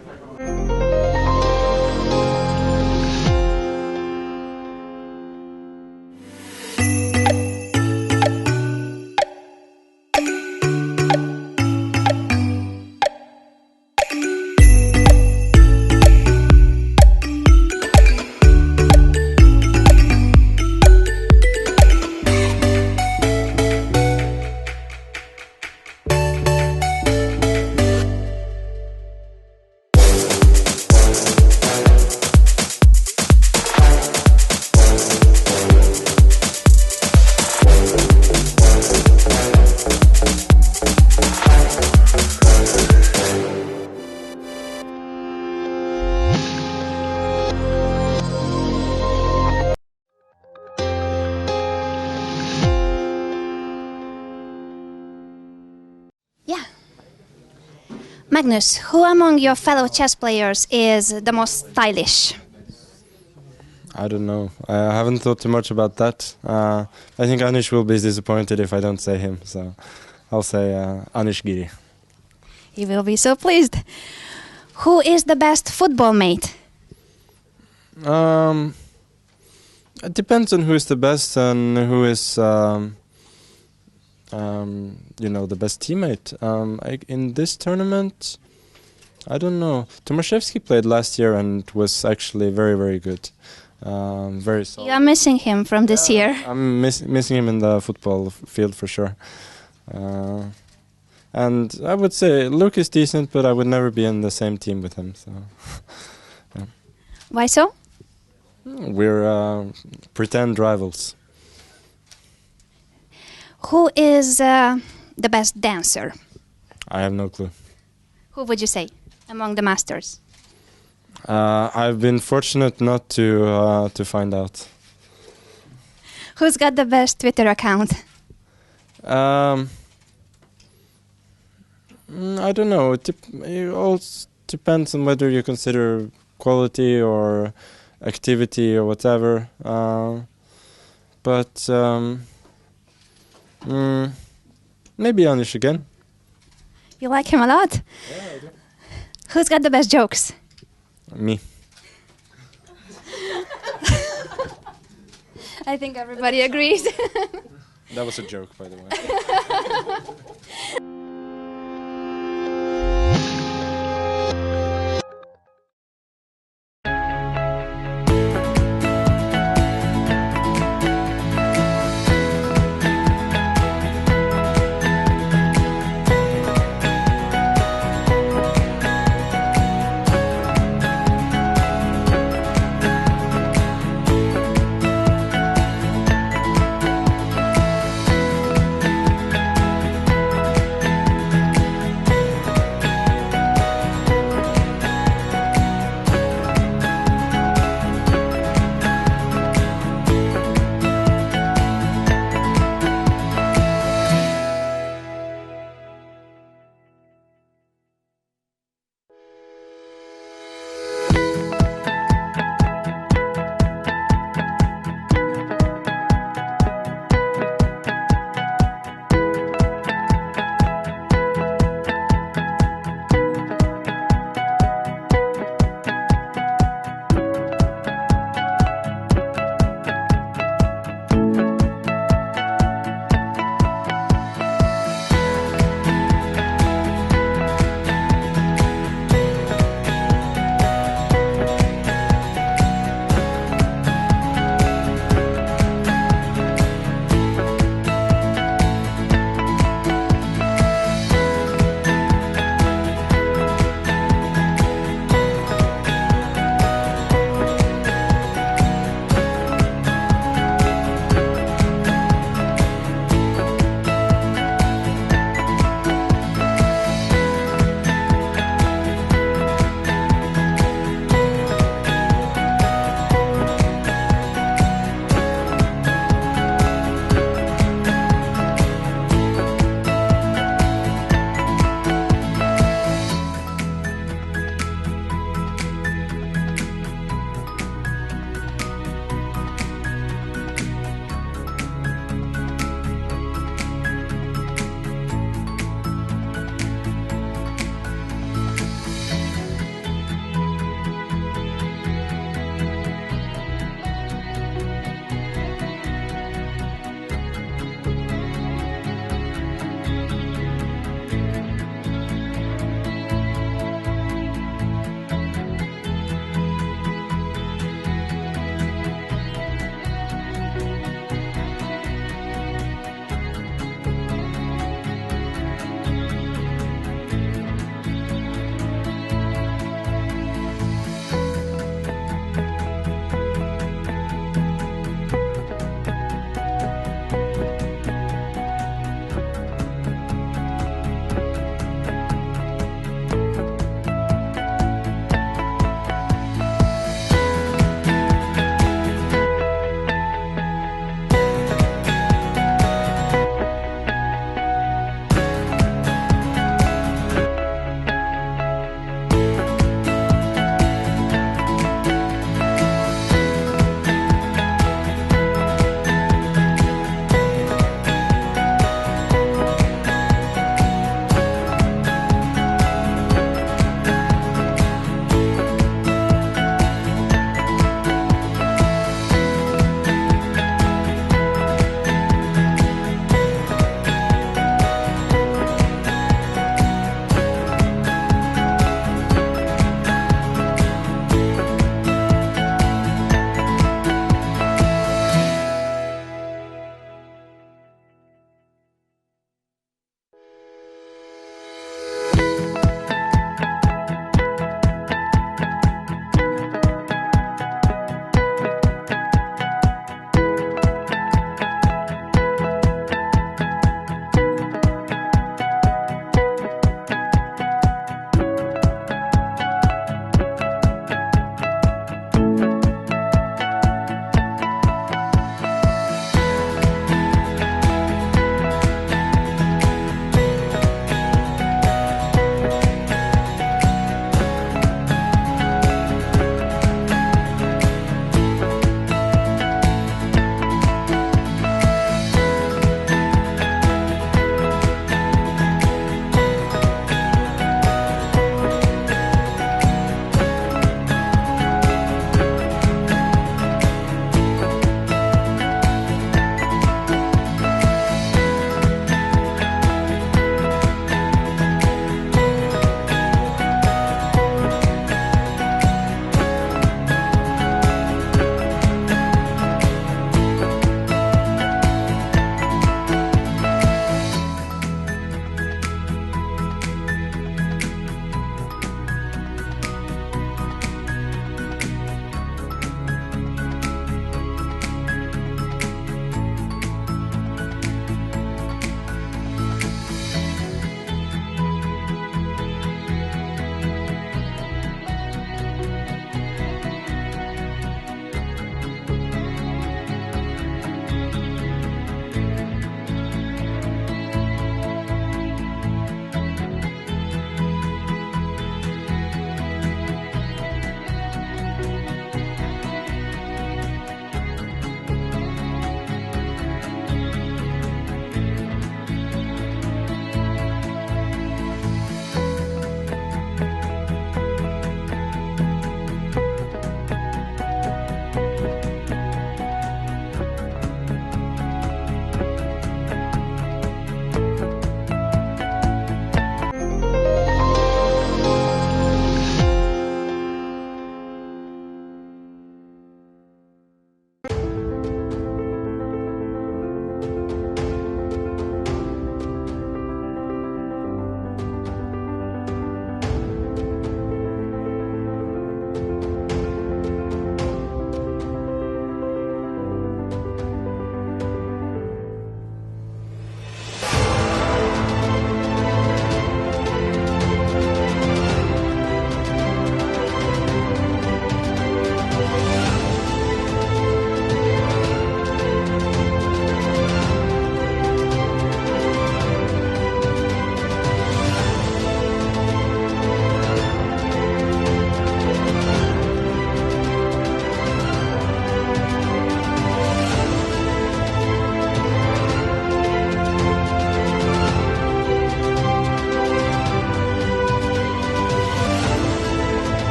Magnus, who among your fellow chess players is the most stylish? I don't know. I haven't thought too much about that. I think Anish will be disappointed if I don't say him, so I'll say Anish Giri. He will be so pleased. Who is the best football mate? It depends on who is the best and who is, the best teammate. In this tournament, I don't know. Tomaszewski played last year and was actually very, very good. Very solid. You are missing him from this year. I'm missing him in the football field for sure. And I would say Luke is decent, but I would never be in the same team with him. So, yeah. Why so? We're pretend rivals. Who is the best dancer? I have no clue. Who would you say among the masters? I've been fortunate not to find out. Who's got the best Twitter account? I don't know. It all depends on whether you consider quality or activity or whatever. But maybe Anish again. You like him a lot? Yeah, I do. Who's got the best jokes? Me. I think everybody agrees. That was a joke, by the way.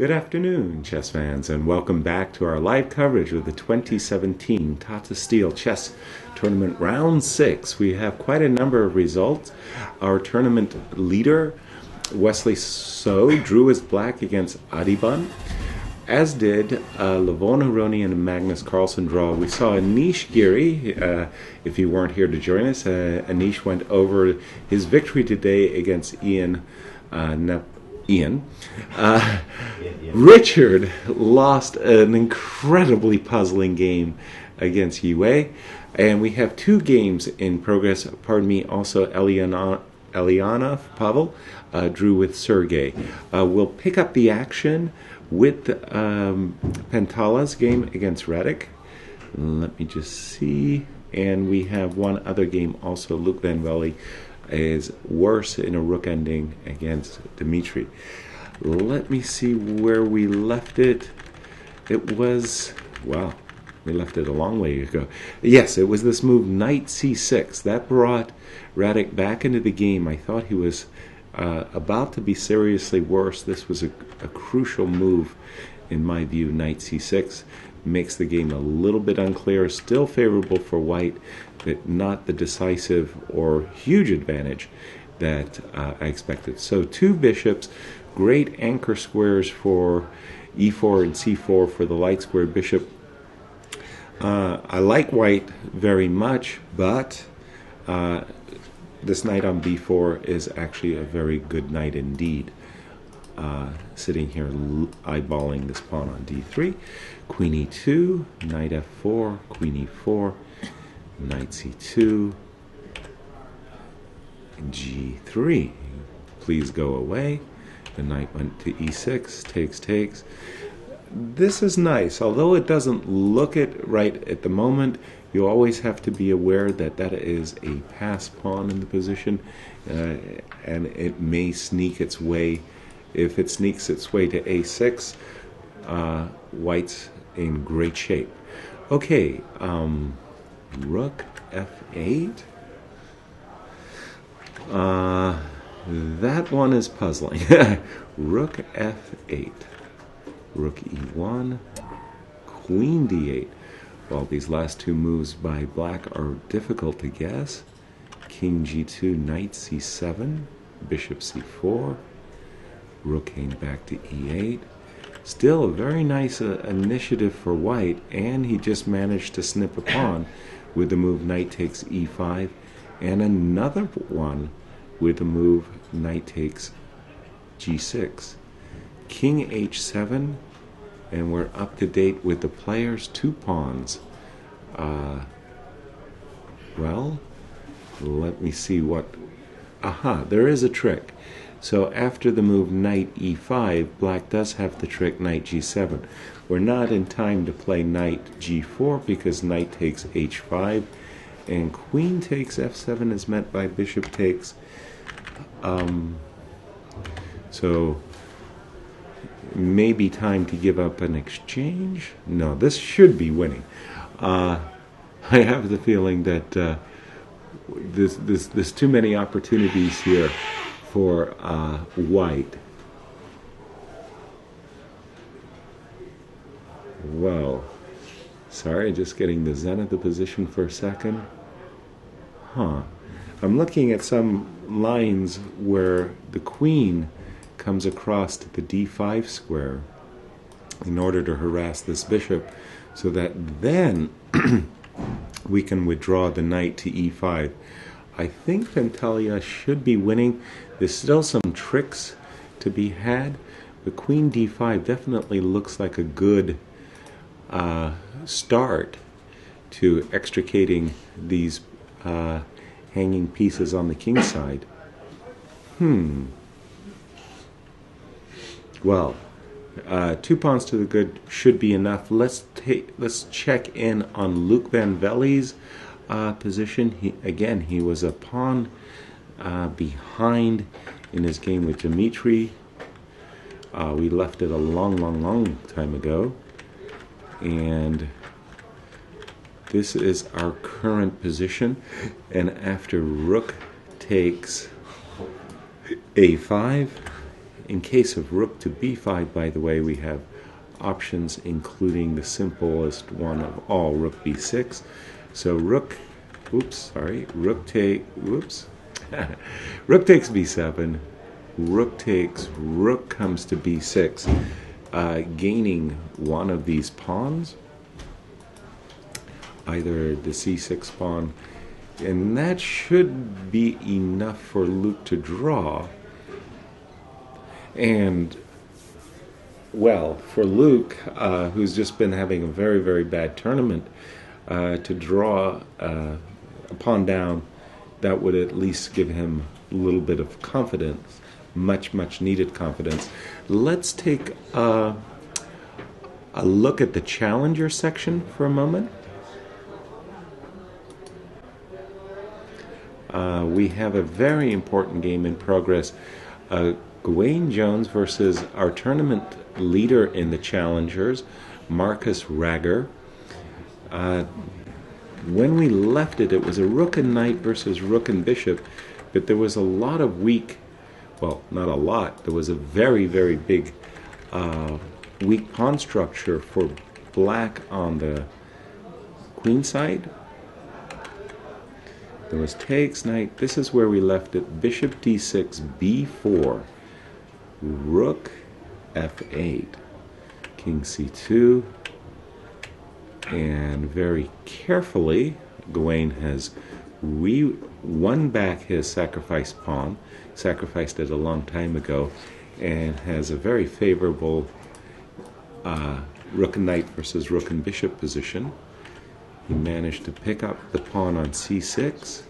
Good afternoon, chess fans, and welcome back to our live coverage of the 2017 Tata Steel Chess Tournament Round 6. We have quite a number of results. Our tournament leader, Wesley So, drew his black against Adiban, as did Lavon Aroni and Magnus Carlsen draw. We saw Anish Giri, if you weren't here to join us, Anish went over his victory today against Ian. Richard lost an incredibly puzzling game against Yue, and we have two games in progress. Also Eliana Pavel drew with Sergey. We'll pick up the action with Pantala's game against Radic. Let me just see. And we have one other game also. Luke Van Velde is worse in a rook ending against Dmitry. Let me see where we left it. It was, wow, we left it a long way ago. Yes, it was this move, knight c6. That brought Radic back into the game. I thought he was about to be seriously worse. This was a crucial move, in my view. Knight c6 makes the game a little bit unclear. Still favorable for white, but not the decisive or huge advantage that I expected. So two bishops, great anchor squares for e4 and c4 for the light squared bishop. I like white very much, but this knight on b4 is actually a very good knight indeed. Sitting here eyeballing this pawn on d3, queen e2, knight f4, queen e4, knight c2, g3. Please go away. The knight went to e6, takes. This is nice. Although it doesn't look it right at the moment, you always have to be aware that that is a pass pawn in the position, and it may sneak its way. If it sneaks its way to a6, white's in great shape. Okay, rook f8. That one is puzzling. Rook f8. Rook e1. Queen d8. Well, these last two moves by black are difficult to guess. King g2, knight c7, bishop c4. Rook came back to e8. Still a very nice initiative for white, and he just managed to snip a pawn with the move knight takes e5, and another one with the move knight takes g6. King h7, and we're up to date with the player's two pawns. Well, let me see what... Aha, there is a trick. So after the move knight e5, black does have the trick knight g7. We're not in time to play knight g4 because knight takes h5, and queen takes f7 is met by bishop takes. So maybe time to give up an exchange. No, this should be winning. I have the feeling that there's too many opportunities here for white. Well, sorry, just getting the zenith of the position for a second. I'm looking at some lines where the queen comes across to the d5 square in order to harass this bishop, so that then we can withdraw the knight to e5. I think Pentalia should be winning. There's still some tricks to be had. The queen d5 definitely looks like a good start to extricating these hanging pieces on the king side. Well, 2 pawns to the good should be enough. Let's check in on Luke Van Velde's position. He was a pawn behind in his game with Dmitry. We left it a long time ago, and this is our current position. And after rook takes a5 In case of rook to b5, by the way, we have options including the simplest one of all, rook b6. So rook takes b7, rook comes to b6, gaining one of these pawns, either the c6 pawn, and that should be enough for Luke to draw. And well, for Luke, who's just been having a very, very bad tournament, to draw a pawn down, that would at least give him a little bit of confidence, much, much needed confidence. Let's take a look at the challenger section for a moment. We have a very important game in progress. Gawain Jones versus our tournament leader in the challengers, Marcus Rager. When we left it, it was a rook and knight versus rook and bishop, but there was a lot of weak, well, not a lot, there was a very, very big weak pawn structure for black on the queen side. There was takes, knight. This is where we left it. Bishop d6, b4, rook f8, king c2, and very carefully, Gawain has won back his sacrificed pawn, sacrificed it a long time ago, and has a very favorable rook and knight versus rook and bishop position. He managed to pick up the pawn on c6,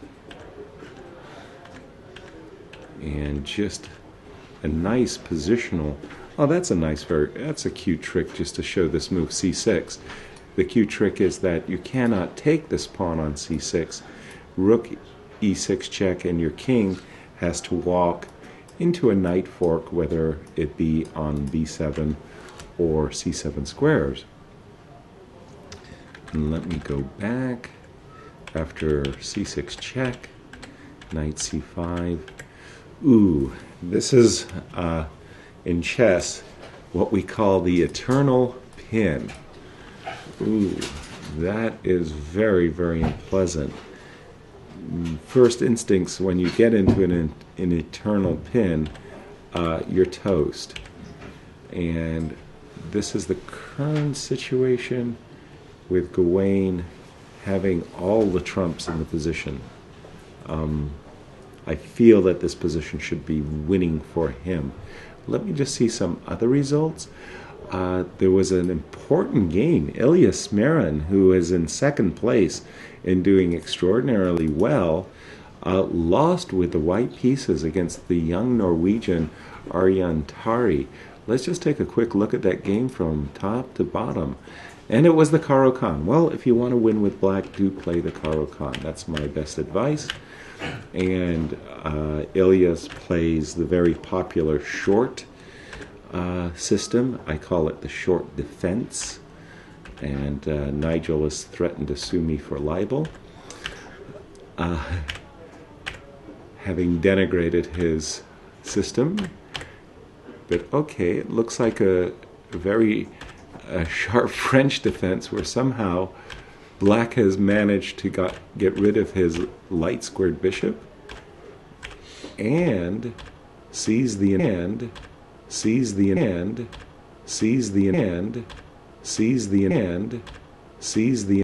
and just a nice positional. Oh, that's a cute trick just to show this move c6. The cute trick is that you cannot take this pawn on c6. Rook e6 check, and your king has to walk into a knight fork, whether it be on b7 or c7 squares. And let me go back after c6 check, knight c5. Ooh, this is in chess what we call the eternal pin. Ooh, that is very, very unpleasant. First instincts, when you get into an eternal pin, you're toast. And this is the current situation with Gawain having all the trumps in the position. I feel that this position should be winning for him. Let me just see some other results. There was an important game. Ilya Smerin, who is in second place and doing extraordinarily well, lost with the white pieces against the young Norwegian Arjan Tari. Let's just take a quick look at that game from top to bottom. And it was the Caro-Kann. Well, if you want to win with black, do play the Caro-Kann. That's my best advice. And Ilyas plays the very popular short system. I call it the short defense. And Nigel has threatened to sue me for libel, having denigrated his system. But okay, it looks like a very sharp French defense where somehow black has managed to get rid of his light squared bishop and sees the end, sees the end, sees the end, sees the end, sees the